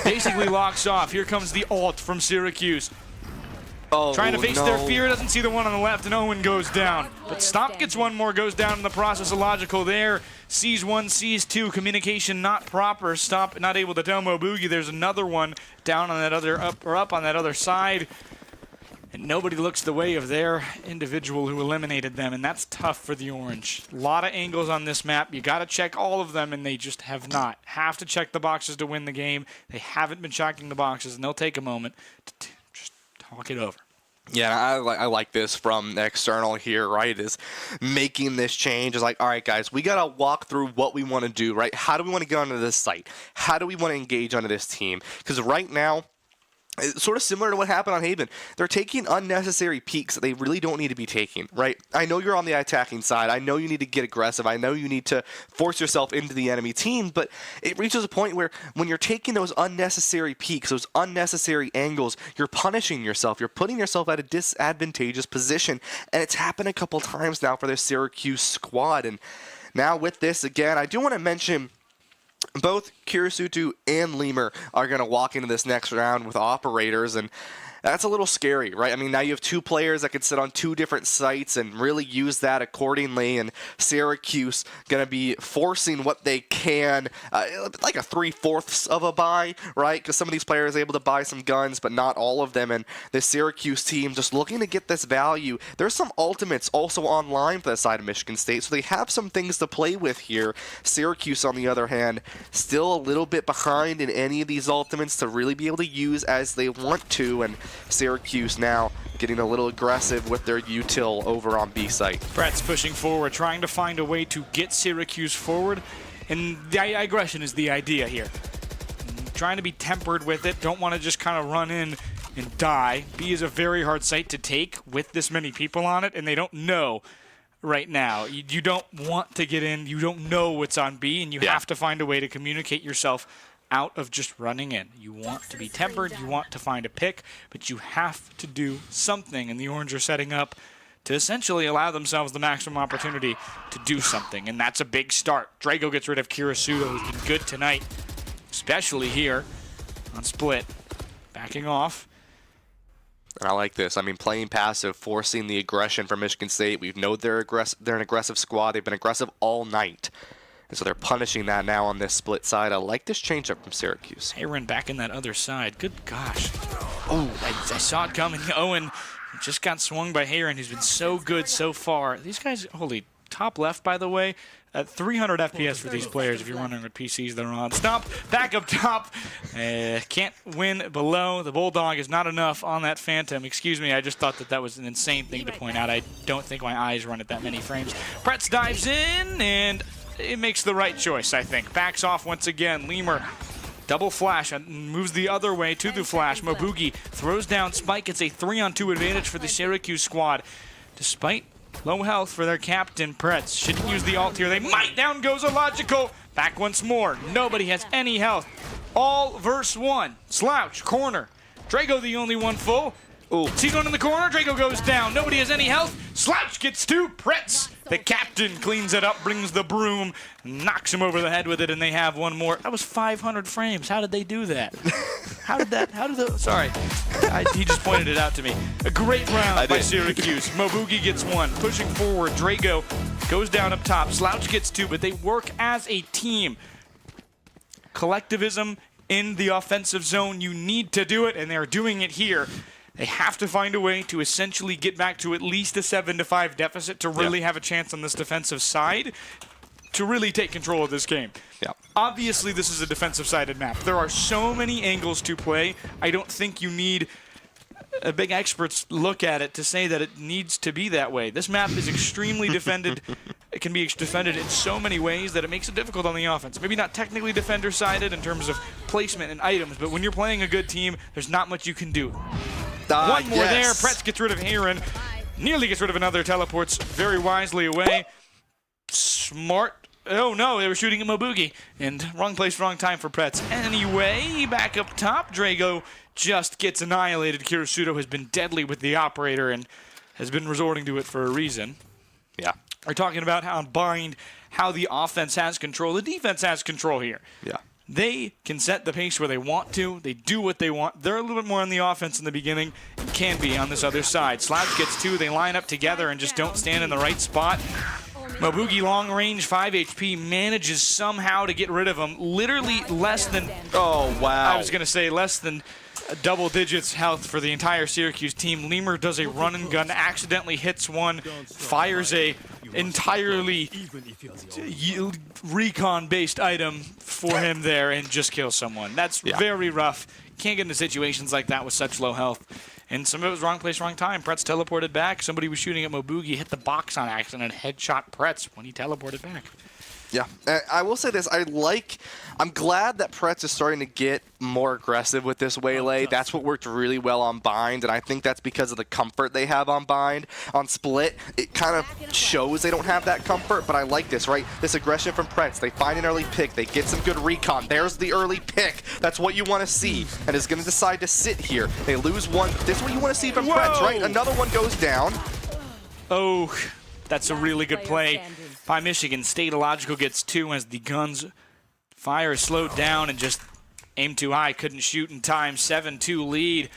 Basically locks off. Here comes the ult from Syracuse. Trying to face their fear, doesn't see the one on the left, and Owen goes down. But Stomp gets one more, goes down in the process. Illogical there. Sees 1, sees 2. Communication not proper. Stomp not able to tell Mobugi there's another one down on that other, up on that other side. And nobody looks the way of their individual who eliminated them, and that's tough for the Orange. A lot of angles on this map. You got to check all of them, and they just have not. Have to check the boxes to win the game. They haven't been checking the boxes, and they'll take a moment to just talk it over. Yeah, I like this from External here, right, is making this change. Is like, all right, guys, we got to walk through what we want to do, right? How do we want to get onto this site? How do we want to engage onto this team? Because right now, it's sort of similar to what happened on Haven. They're taking unnecessary peeks that they really don't need to be taking, right? I know you're on the attacking side. I know you need to get aggressive. I know you need to force yourself into the enemy team, but it reaches a point where when you're taking those unnecessary peeks, those unnecessary angles, you're punishing yourself. You're putting yourself at a disadvantageous position, and it's happened a couple times now for the Syracuse squad. And now with this, again, I do want to mention both Kirisutu and Lemur are going to walk into this next round with operators, and that's a little scary, right? I mean, now you have 2 players that could sit on 2 different sites and really use that accordingly, and Syracuse going to be forcing what they can, like a 3/4 of a buy, right? Because some of these players are able to buy some guns, but not all of them, and the Syracuse team just looking to get this value. There's some ultimates also online for the side of Michigan State, so they have some things to play with here. Syracuse, on the other hand, still a little bit behind in any of these ultimates to really be able to use as they want to, and Syracuse now getting a little aggressive with their util over on B site. Brett's pushing forward, trying to find a way to get Syracuse forward, and the aggression is the idea here. Trying to be tempered with it, don't want to just kind of run in and die. B is a very hard site to take with this many people on it, and they don't know right now. You don't want to get in. You don't know what's on B, and you have to find a way to communicate yourself out of just running in. You want to be tempered. You want to find a pick, but you have to do something, and the Orange are setting up to essentially allow themselves the maximum opportunity to do something, and that's a big start. Drago gets rid of Kirisudo, who's been good tonight, especially here on split. Backing off. And I like this. I mean, playing passive, forcing the aggression from Michigan State. We know they're an aggressive squad. They've been aggressive all night. And so they're punishing that now on this split side. I like this changeup from Syracuse. Aaron back in that other side. Good gosh. Oh, I saw it coming. Owen just got swung by Heron, who's been so good so far. These guys, holy, top left, by the way. 300 FPS for these players, if you're wondering what PCs they're on. Stomp, back up top. Can't win below. The Bulldog is not enough on that Phantom. Excuse me, I just thought that was an insane thing to point out. I don't think my eyes run at that many frames. Pretz dives in, and it makes the right choice, I think. Backs off once again. Lemur, double flash, and moves the other way to the flash. Mobugi throws down Spike. It's a 3-on-2 advantage for the Syracuse squad. Despite low health for their captain, Pretz. Shouldn't use the ult here. They might. Down goes Illogical. Back once more. Nobody has any health. All verse 1. Slouch, corner. Drago the only one full. Ooh. C1 in the corner. Drago goes down. Nobody has any health. Slouch gets 2. Pretz, the captain, cleans it up, brings the broom, knocks him over the head with it, and they have one more. That was 500 frames. How did they do that? Sorry. He just pointed it out to me. A great round by Syracuse. Mobugi gets 1. Pushing forward. Drago goes down up top. Slouch gets 2, but they work as a team. Collectivism in the offensive zone. You need to do it, and they're doing it here. They have to find a way to essentially get back to at least a 7-5 deficit to really have a chance on this defensive side to really take control of this game. Obviously, this is a defensive-sided map. There are so many angles to play. I don't think you need a big expert's look at it to say that it needs to be that way. This map is extremely defended. It can be defended in so many ways that it makes it difficult on the offense. Maybe not technically defender-sided in terms of placement and items, but when you're playing a good team, there's not much you can do. One more there. Pretz gets rid of Heron. Nearly gets rid of another. Teleports very wisely away. Smart. Oh no, they were shooting at Mobugi. And wrong place, wrong time for Pretz. Anyway, back up top. Drago just gets annihilated. Kirisudo has been deadly with the operator and has been resorting to it for a reason. We're talking about how Bind, how the offense has control. The defense has control here. They can set the pace where they want to. They do what they want. They're a little bit more on the offense in the beginning and can be on this other side. Slouch gets 2. They line up together and just don't stand in the right spot. Mobugi, long range, 5 HP, manages somehow to get rid of him. Literally less than... Oh, wow. I was going to say less than double digits health for the entire Syracuse team. Lemur does a run and gun, accidentally hits one, fires a entirely recon-based item for him there and just kills someone. That's very rough. Can't get into situations like that with such low health. And some of it was wrong place, wrong time. Pretz teleported back. Somebody was shooting at Mobugi, hit the box on accident, and headshot Pretz when he teleported back. I will say this. I'm glad that Pretz is starting to get more aggressive with this waylay. That's what worked really well on Bind, and I think that's because of the comfort they have on Bind. On Split, it kind of shows they don't have that comfort, but I like this, right? This aggression from Pretz. They find an early pick. They get some good recon. There's the early pick. That's what you want to see, and is going to decide to sit here. They lose one. This is what you want to see from Pretz, right? Another one goes down. Oh, that's a really good play by Michigan State. Illogical gets 2 as the guns fire is slowed down and just aimed too high. Couldn't shoot in time. 7-2 lead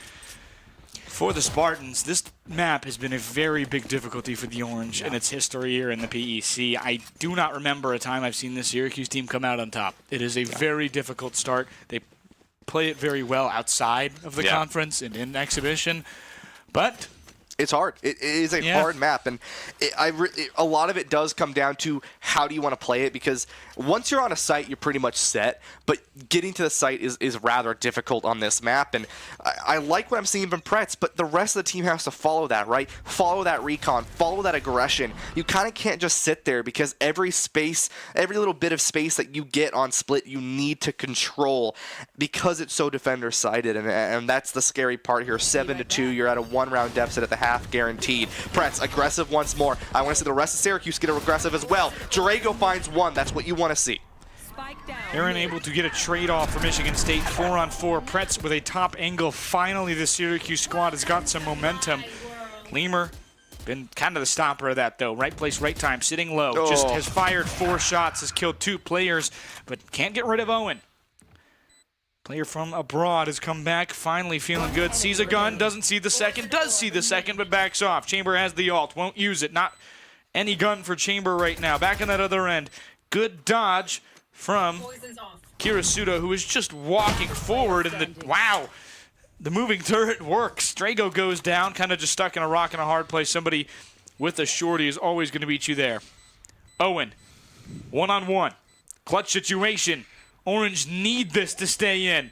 for the Spartans. This map has been a very big difficulty for the Orange in its history here in the PEC. I do not remember a time I've seen this Syracuse team come out on top. It is a very difficult start. They play it very well outside of the conference and in exhibition, but it's hard. It is a hard map, and a lot of it does come down to how do you want to play it, because once you're on a site, you're pretty much set, but getting to the site is rather difficult on this map, and I like what I'm seeing from Pretz, but the rest of the team has to follow that, right? Follow that recon, follow that aggression. You kind of can't just sit there, because every little bit of space that you get on Split, you need to control, because it's so defender-sided, and that's the scary part here. 7-2, you're at a 1-round deficit at the half. half guaranteed. Pretz aggressive once more. I want to see the rest of Syracuse get aggressive as well. Drago finds one. That's what you want to see. Aaron able to get a trade-off for Michigan State. 4-on-4. Pretz with a top angle. Finally, the Syracuse squad has got some momentum. Lemur been kind of the stopper of that, though. Right place, right time, sitting low. Just has fired 4 shots, has killed 2 players, but can't get rid of Owen. Player from abroad has come back, finally feeling good. Sees a gun, doesn't see the second, does see the second, but backs off. Chamber has the ult, won't use it. Not any gun for Chamber right now. Back on that other end. Good dodge from Kirisuto, who is just walking forward. And wow, the moving turret works. Drago goes down, kind of just stuck in a rock and a hard place. Somebody with a shorty is always going to beat you there. Owen, 1-on-1. Clutch situation. Orange need this to stay in.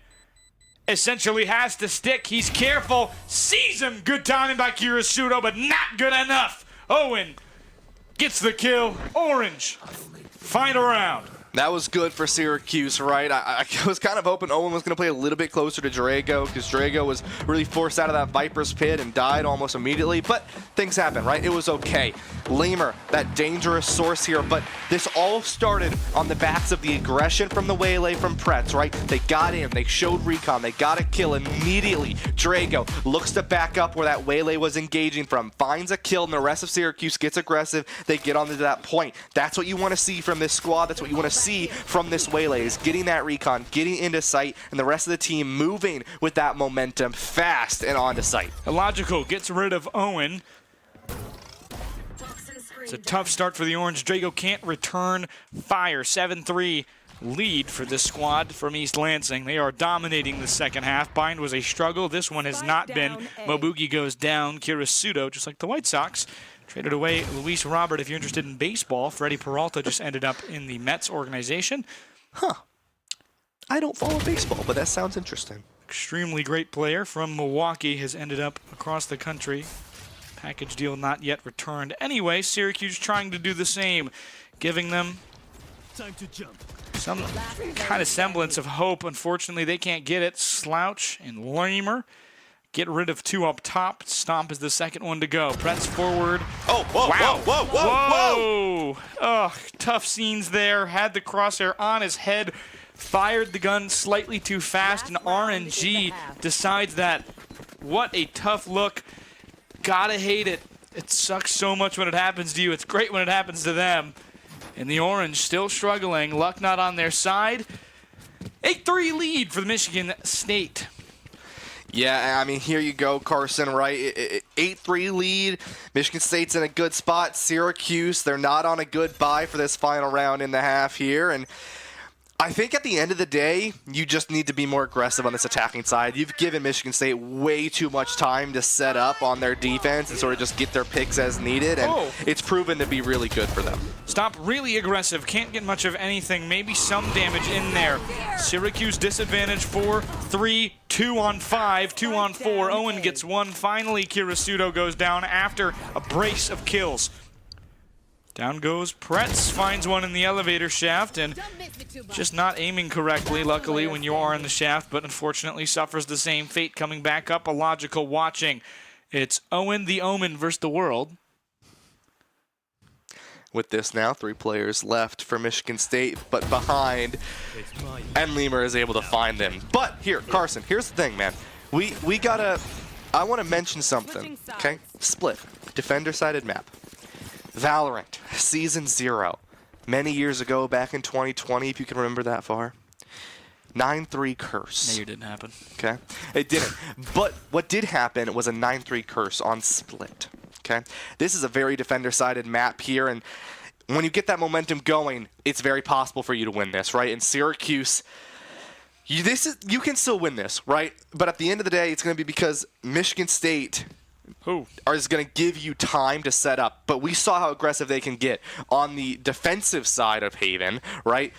Essentially has to stick. He's careful. Sees him. Good timing by Kirisuto, but not good enough. Owen gets the kill. Orange, final round. That was good for Syracuse, right? I was kind of hoping Owen was going to play a little bit closer to Drago, because Drago was really forced out of that Viper's pit and died almost immediately, but things happen, right? It was okay. Lemur, that dangerous source here, but this all started on the backs of the aggression from the Waylay from Pretz, right? They got in, they showed recon, they got a kill immediately. Drago looks to back up where that Waylay was engaging from, finds a kill, and the rest of Syracuse gets aggressive. They get onto that point. That's what you want to see from this squad. That's what you want to see from this Waylay, is getting that recon, getting into sight, and the rest of the team moving with that momentum fast and onto sight. Illogical gets rid of Owen. It's a tough start for the Orange. Drago can't return fire. 7-3 lead for this squad from East Lansing. They are dominating the second half. Bind was a struggle. This one has not been. Mobugi goes down. Kirisuto, just like the White Sox, traded away Luis Robert. If you're interested in baseball, Freddie Peralta just ended up in the Mets organization. Huh. I don't follow baseball, but that sounds interesting. Extremely great player from Milwaukee has ended up across the country. Package deal not yet returned. Anyway, Syracuse trying to do the same, giving them some kind of semblance of hope. Unfortunately, they can't get it. Slouch and Lemur get rid of 2 up top. Stomp is the second one to go. Press forward. Oh, whoa, wow. whoa, whoa, whoa, whoa. Oh, tough scenes there. Had the crosshair on his head. Fired the gun slightly too fast, and RNG decides that. What a tough look. Gotta hate it. It sucks so much when it happens to you. It's great when it happens to them. And the Orange still struggling. Luck not on their side. 8-3 lead for the Michigan State. Yeah, I mean, here you go, Carson, right? 8-3 lead. Michigan State's in a good spot. Syracuse, they're not on a good bye for this final round in the half here. And I think at the end of the day, you just need to be more aggressive on this attacking side. You've given Michigan State way too much time to set up on their defense and sort of just get their picks as needed, and it's proven to be really good for them. Stop really aggressive. Can't get much of anything. Maybe some damage in there. Syracuse disadvantage 4-3, 2-on-5, 2-on-4. Owen gets one. Finally, Kirisuto goes down after a brace of kills. Down goes Pretz, finds one in the elevator shaft, and just not aiming correctly, luckily, when you are in the shaft, but unfortunately suffers the same fate coming back up. Illogical watching. It's Owen the Omen versus the world. With this now, 3 players left for Michigan State, but behind, and Lemur is able to find them. But here, Carson, here's the thing, man. We gotta, I want to mention something, okay? Split, defender-sided map. Valorant, Season 0, many years ago, back in 2020, if you can remember that far. 9-3 curse. No, it didn't happen. Okay? It didn't. But what did happen was a 9-3 curse on Split. Okay? This is a very defender-sided map here, and when you get that momentum going, it's very possible for you to win this, right? In Syracuse, you can still win this, right? But at the end of the day, it's going to be because Michigan State is going to give you time to set up. But we saw how aggressive they can get on the defensive side of Haven, right?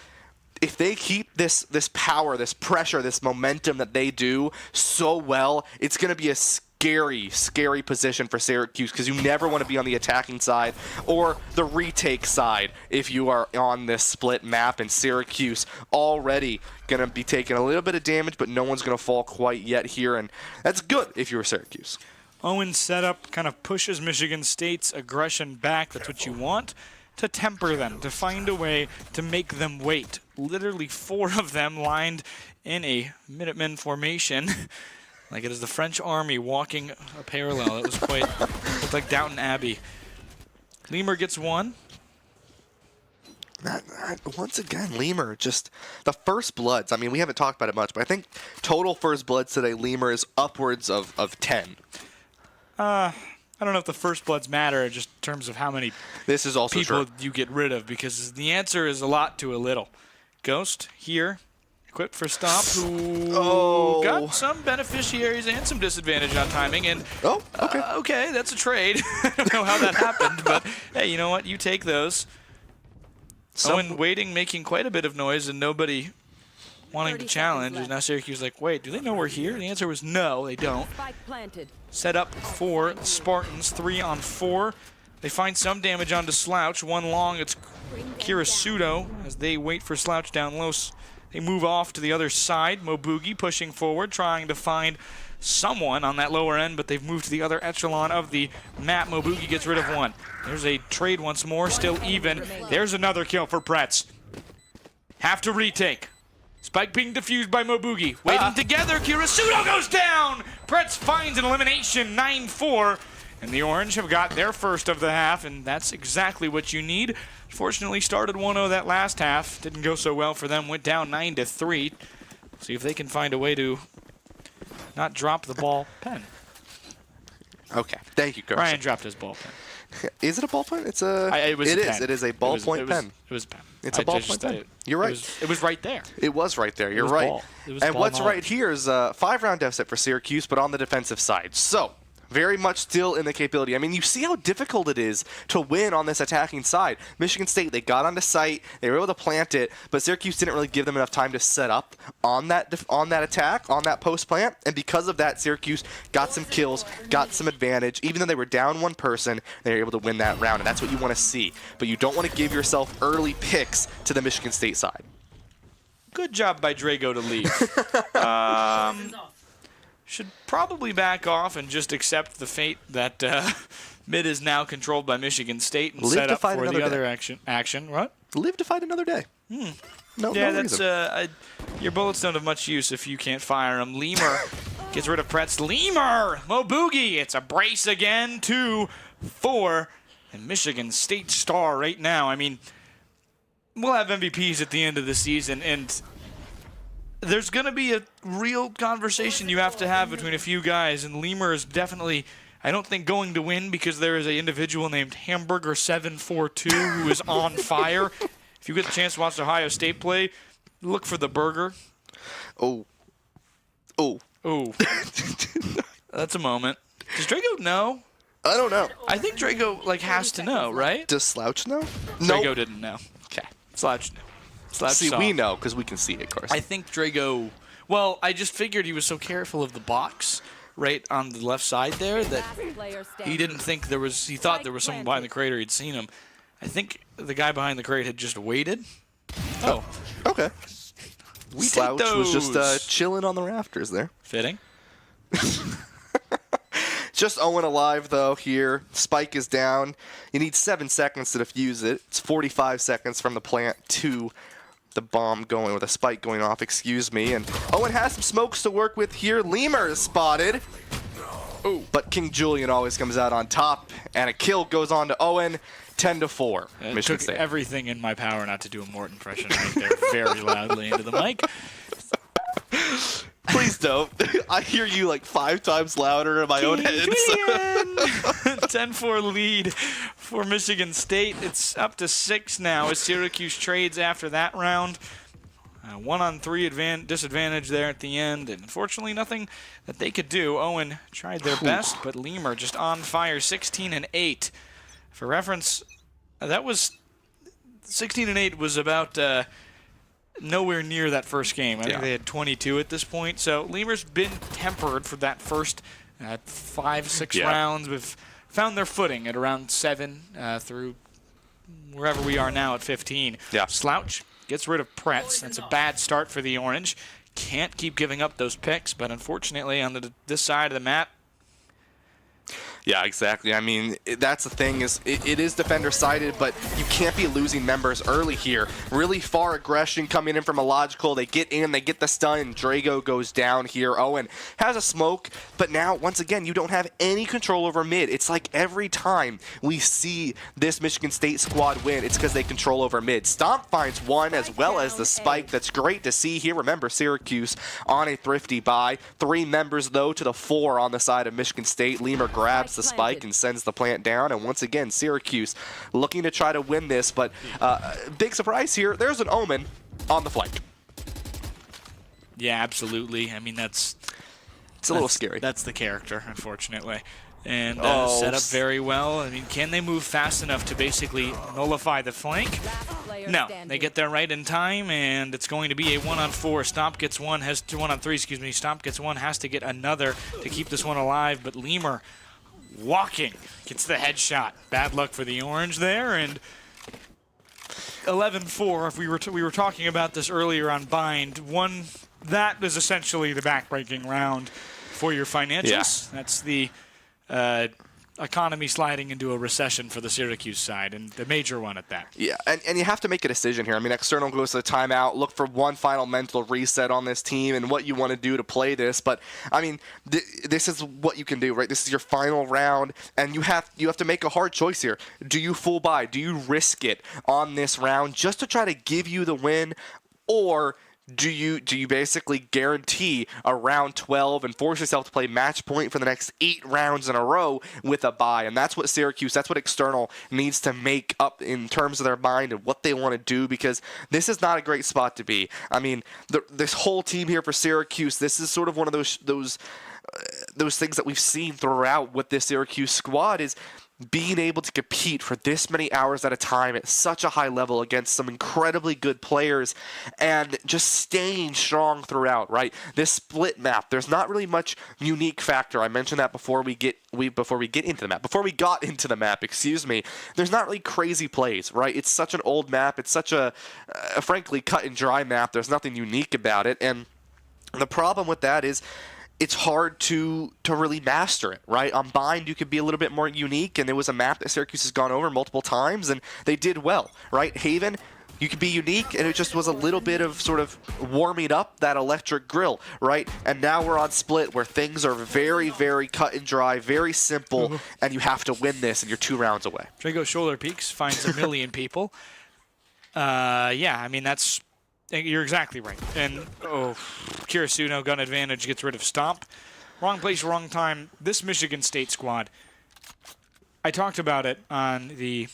If they keep this power, this pressure, this momentum that they do so well, it's going to be a scary, scary position for Syracuse, because you never want to be on the attacking side or the retake side if you are on this split map. And Syracuse already going to be taking a little bit of damage, but no one's going to fall quite yet here, and that's good if you're Syracuse. Owen's setup kind of pushes Michigan State's aggression back. That's what you want, to temper them, to find a way to make them wait. Literally 4 of them lined in a Minutemen formation, like it is the French army walking a parallel. It was looked like Downton Abbey. Lemur gets 1. Once again, Lemur, just the first bloods. I mean, we haven't talked about it much, but I think total first bloods today, Lemur is upwards of 10. I don't know if the first bloods matter just in terms of how many this is also people true. you get rid of, because the answer is a lot to a little. Ghost here, equipped for Stomp, who got some beneficiaries and some disadvantage on timing. And okay. Okay, that's a trade. I don't know how that happened, but hey, you know what? You take those. Owen waiting, making quite a bit of noise, and nobody wanting to challenge. And now Syracuse is like, wait, do they know we're here? The answer was no, they don't. Set up for Spartans, 3 on 4. They find some damage onto Slouch. 1 long, it's Kirisudo as they wait for Slouch down low. They move off to the other side. Mobugi pushing forward, trying to find someone on that lower end, but they've moved to the other echelon of the map. Mobugi gets rid of 1. There's a trade once more, still even. There's another kill for Pretz. Have to retake. Spike being defused by Mobugi. Waiting together, Kirisudo goes down! Pretz finds an elimination, 9-4. And the Orange have got their first of the half, and that's exactly what you need. Fortunately, started 1-0 that last half. Didn't go so well for them. Went down 9-3. See if they can find a way to not drop the ball pen. Okay, thank you, Chris. Ryan dropped his ball pen. Is it a ballpoint? It's a. It is. It is a ballpoint pen. It was a pen. It's a ballpoint pen. You're right. It was right there. It was right there. You're right. Ball. And what's right here is a 5-round deficit for Syracuse, but on the defensive side. So, very much still in the capability. I mean, you see how difficult it is to win on this attacking side. Michigan State, they got onto site, they were able to plant it, but Syracuse didn't really give them enough time to set up on that attack, on that post plant, and because of that, Syracuse got some kills, got some advantage. Even though they were down 1 person, they were able to win that round, and that's what you want to see. But you don't want to give yourself early picks to the Michigan State side. Good job by Drago to leave. Should probably back off and just accept the fate that mid is now controlled by Michigan State and set up for the other action. What? Live to fight another day. No, yeah, no that's reason. Your bullets don't have much use if you can't fire them. Lemur gets rid of Pretz. Lemur! Mobugi! It's a brace again. 2-4. And Michigan State star right now. I mean, we'll have MVPs at the end of the season, and there's going to be a real conversation you have to have between a few guys, and Lemur is definitely, I don't think, going to win because there is an individual named Hamburger742 who is on fire. If you get the chance to watch Ohio State play, look for the burger. Oh. That's a moment. Does Drago know? I don't know. I think Drago has to know, right? Does Slouch know? Drago didn't know. Okay. Slouch knew. See, we know because we can see it, Carson. I think Drago. Well, I just figured he was so careful of the box right on the left side there that he didn't think there was. He thought there was someone behind the crate or he'd seen him. I think the guy behind the crate had just waited. Oh, okay. Slouch take those. was just chilling on the rafters there. Fitting. Just Owen alive, though, here. Spike is down. You need 7 seconds to defuse it. It's 45 seconds from the plant to the bomb going, or the spike going off, excuse me. And Owen has some smokes to work with here. Lemur is spotted. Ooh. But King Julian always comes out on top, and a kill goes on to Owen. 10-4. It took everything in my power not to do a Mort impression right there very loudly into the mic. Please don't. I hear you 5 times louder in my own head. 10-4 lead for Michigan State. It's up to 6 now as Syracuse trades after that round. 1-on-3 disadvantage there at the end, and unfortunately nothing that they could do. Owen tried their best, but Lemur just on fire, 16-8. For reference, that was 16-8 was about nowhere near that first game. I think they had 22 at this point. So Lemur's been tempered for that first 5-6 rounds. We've found their footing at around 7 through wherever we are now at 15. Yeah. Slouch gets rid of Pretz. That's a bad start for the Orange. Can't keep giving up those picks, but unfortunately on this side of the map, Yeah, exactly. I mean, that's the thing is it is defender-sided, but you can't be losing members early here. Really far aggression coming in from Illogical. They get in, they get the stun, and Drago goes down here. Owen has a smoke, but now, once again, you don't have any control over mid. It's like every time we see this Michigan State squad win, it's because they control over mid. Stomp finds one as well as the spike. That's great to see here. Remember, Syracuse on a thrifty buy. 3 members, though, to the 4 on the side of Michigan State. Lemur grabs the spike and sends the plant down, and once again Syracuse looking to try to win this, but big surprise here, there's an Omen on the flank. Yeah, absolutely. I mean, it's a little scary. That's the character, unfortunately. And set up very well. I mean, can they move fast enough to basically nullify the flank? No, they get there right in time, and it's going to be a 1-on-4. Stomp gets one, has 1-on-3, excuse me. Stomp gets one, has to get another to keep this one alive, but Lemur walking gets the headshot. Bad luck for the Orange there, and 11-4. If we were talking about this earlier on Bind, that is essentially the backbreaking round for your financials. Yeah. That's the economy sliding into a recession for the Syracuse side, and the major one at that. Yeah, and you have to make a decision here. I mean, External goes to the timeout, look for one final mental reset on this team and what you want to do to play this. But, I mean, this is what you can do, right? This is your final round, and you have to make a hard choice here. Do you full buy? Do you risk it on this round just to try to give you the win, or do you basically guarantee a round 12 and force yourself to play match point for the next 8 rounds in a row with a bye? And that's what Syracuse, that's what External needs to make up in terms of their mind and what they want to do, because this is not a great spot to be. I mean, this whole team here for Syracuse, this is sort of one of those things that we've seen throughout with this Syracuse squad, is being able to compete for this many hours at a time at such a high level against some incredibly good players and just staying strong throughout, right? This split map, there's not really much unique factor. I mentioned that before we got into the map, excuse me. There's not really crazy plays, right? It's such an old map. It's such a frankly cut and dry map. There's nothing unique about it. And the problem with that is it's hard to really master it, right? On Bind, you could be a little bit more unique, and it was a map that Syracuse has gone over multiple times, and they did well, right? Haven, you could be unique, and it just was a little bit of sort of warming up that electric grill, right? And now we're on Split, where things are very, very cut and dry, very simple, and you have to win this, and you're 2 rounds away. Drago Shoulder Peaks finds a million people. Yeah, I mean, you're exactly right. And, Kirisuno, gun advantage, gets rid of Stomp. Wrong place, wrong time. This Michigan State squad, I talked about it on the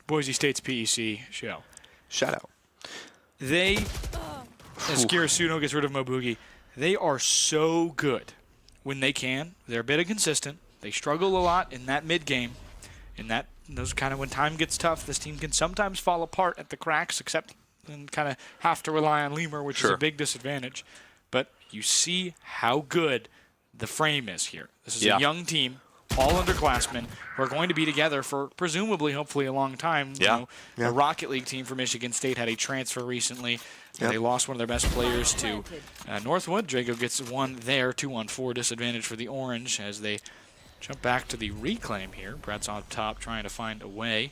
Boise State's PEC show. Shout out. They, as Kirisuno gets rid of Mobugi, they are so good when they can. They're a bit inconsistent. They struggle a lot in that mid-game. Those kind of, when time gets tough, this team can sometimes fall apart at the cracks, except and kind of have to rely on Lemur, which is a big disadvantage. But you see how good the frame is here. This is a young team, all underclassmen, who are going to be together for presumably, hopefully, a long time. You know, the Rocket League team for Michigan State had a transfer recently. They lost one of their best players to Northwood. Drago gets one there, 2-on-4 disadvantage for the Orange as they jump back to the reclaim here. Brett's on top trying to find a way.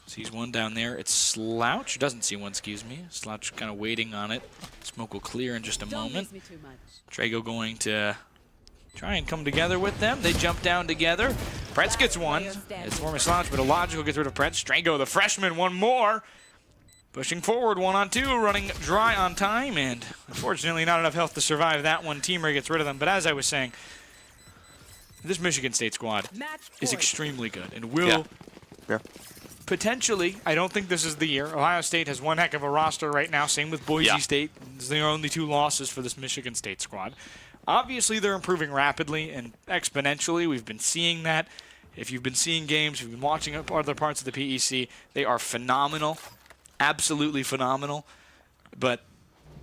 Sees one down there. It's Slouch. Doesn't see one, excuse me. Slouch kind of waiting on it. Smoke will clear in just a moment. Drago going to try and come together with them. They jump down together. Pretz gets one. It's former Slouch, but Illogical gets rid of Pretz. Drago, the freshman, one more. Pushing forward, 1-on-2, running dry on time, and unfortunately not enough health to survive that one. Teamer gets rid of them. But as I was saying, this Michigan State squad is extremely good and will potentially, I don't think this is the year. Ohio State has one heck of a roster right now. Same with Boise State. It's their only 2 losses for this Michigan State squad. Obviously, they're improving rapidly and exponentially. We've been seeing that. If you've been seeing games, if you've been watching other parts of the PEC, they are phenomenal, absolutely phenomenal. But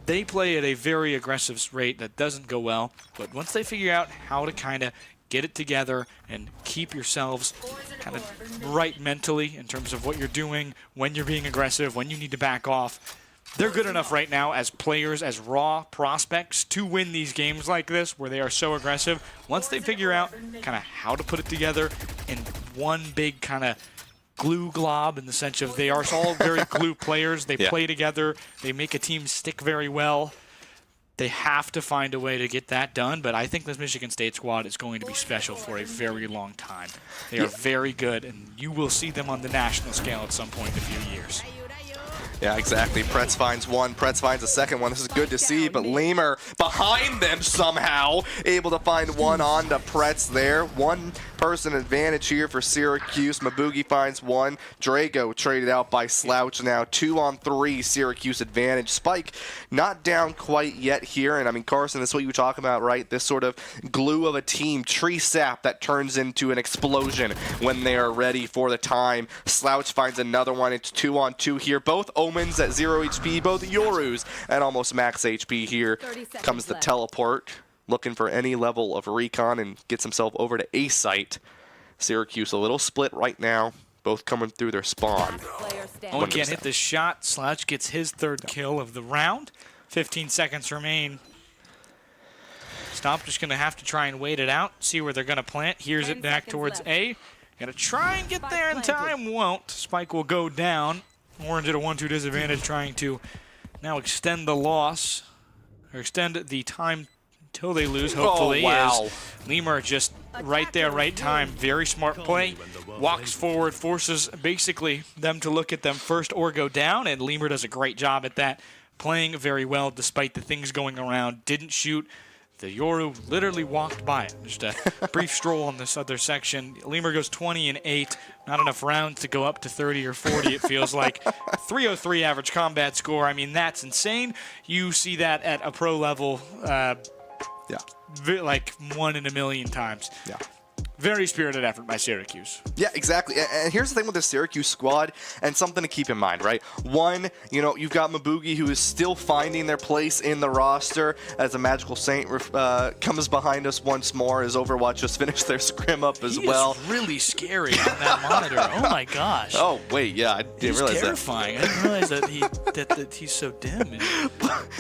they play at a very aggressive rate that doesn't go well. But once they figure out how to kind of get it together and keep yourselves kind of right mentally in terms of what you're doing, when you're being aggressive, when you need to back off, they're good enough right now as players, as raw prospects, to win these games like this where they are so aggressive. Once they figure out kind of how to put it together in one big kind of glue glob, in the sense of they are all very glue players. They play together. They make a team stick very well. They have to find a way to get that done, but I think this Michigan State squad is going to be special for a very long time. They are very good, and you will see them on the national scale at some point in a few years. Yeah, exactly. Pretz finds one. Pretz finds a second one. This is good to see, but Lemur behind them somehow, able to find one on to Pretz there. One-person advantage here for Syracuse. Mabugi finds one. Drago traded out by Slouch now. 2-on-3 Syracuse advantage. Spike not down quite yet here, and I mean, Carson, this is what you were talking about, right? This sort of glue of a team, tree sap that turns into an explosion when they are ready for the time. Slouch finds another one. It's 2-on-2 here. Both Omens at 0 HP, both Yorus at almost max HP here. Comes the teleport, looking for any level of recon and gets himself over to A site. Syracuse a little split right now, both coming through their spawn. Owen can't hit the shot. Slouch gets his third kill of the round. 15 seconds remain. Stomp just going to have to try and wait it out, see where they're going to plant. Here's it back towards A. Going to try and get there in time. Won't. Spike will go down. Orange at a 1-2 disadvantage, trying to now extend the loss, or extend the time until they lose, hopefully. Oh, wow. As Lemur just right there, right time. Very smart play. Walks forward, forces basically them to look at them first or go down, and Lemur does a great job at that. Playing very well despite the things going around. Didn't shoot. The Yoru literally walked by it. Just a brief stroll on this other section. Lemur goes 20-8. Not enough rounds to go up to 30 or 40, it feels like. 303 average combat score. I mean, that's insane. You see that at a pro level like 1 in a million times. Yeah. Very spirited effort by Syracuse. Yeah, exactly. And here's the thing with the Syracuse squad, and something to keep in mind, right? One, you know, you've got Mabugi, who is still finding their place in the roster as a Magical Saint comes behind us once more as Overwatch just finished their scrim up as well. He is really scary on that monitor. Oh my gosh. Oh wait, yeah, I didn't realize terrifying. I didn't realize that he's so dim.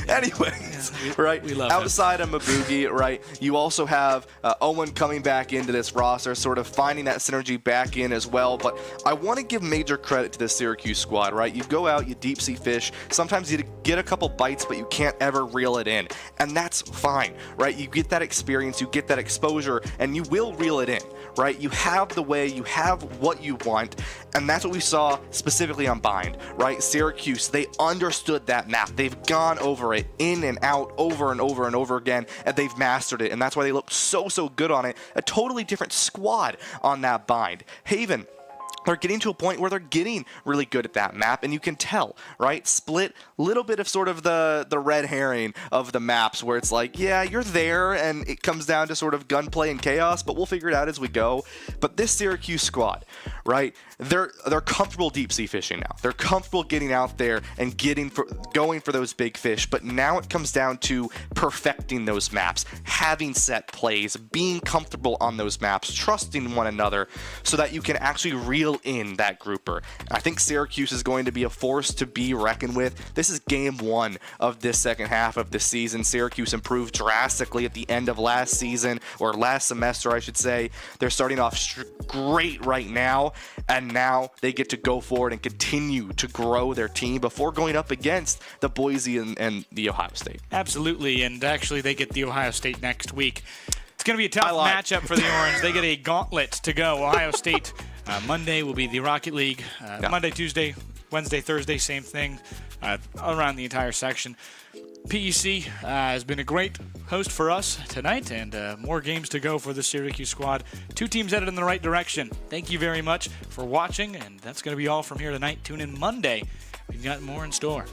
Anyways, right? We love outside him. of Mabugi, right? You also have Owen coming back into this roster, sort of finding that synergy back in as well. But I want to give major credit to the Syracuse squad, right? You go out, you deep sea fish. Sometimes you get a couple bites, but you can't ever reel it in, and that's fine, right? You get that experience, you get that exposure, and you will reel it in, right? You have the way, you have what you want, and that's what we saw specifically on Bind, right? Syracuse, they understood that map. They've gone over it in and out over and over and over again, and they've mastered it, and that's why they look so good on it. A totally different squad on that Bind. Haven, they're getting to a point where they're getting really good at that map, and you can tell, right? Split, little bit of sort of the red herring of the maps where it's like, yeah, you're there, and it comes down to sort of gunplay and chaos, but we'll figure it out as we go. But this Syracuse squad, right? They're comfortable deep sea fishing now. They're comfortable getting out there and going for those big fish. But now it comes down to perfecting those maps, having set plays, being comfortable on those maps, trusting one another, so that you can actually reel in that grouper. I think Syracuse is going to be a force to be reckoned with. This is game 1 of this second half of the season. Syracuse improved drastically at the end of last season, or last semester, I should say. They're starting off great right now, and now they get to go forward and continue to grow their team before going up against the Boise and the Ohio State. Absolutely, and actually they get the Ohio State next week. It's going to be a tough matchup for the Orange. They get a gauntlet to go. Ohio State Monday will be the Rocket League. Monday, Tuesday, Wednesday, Thursday, same thing around the entire section. PEC has been a great host for us tonight, and more games to go for the Syracuse squad. 2 teams headed in the right direction. Thank you very much for watching, and that's going to be all from here tonight. Tune in Monday. We've got more in store.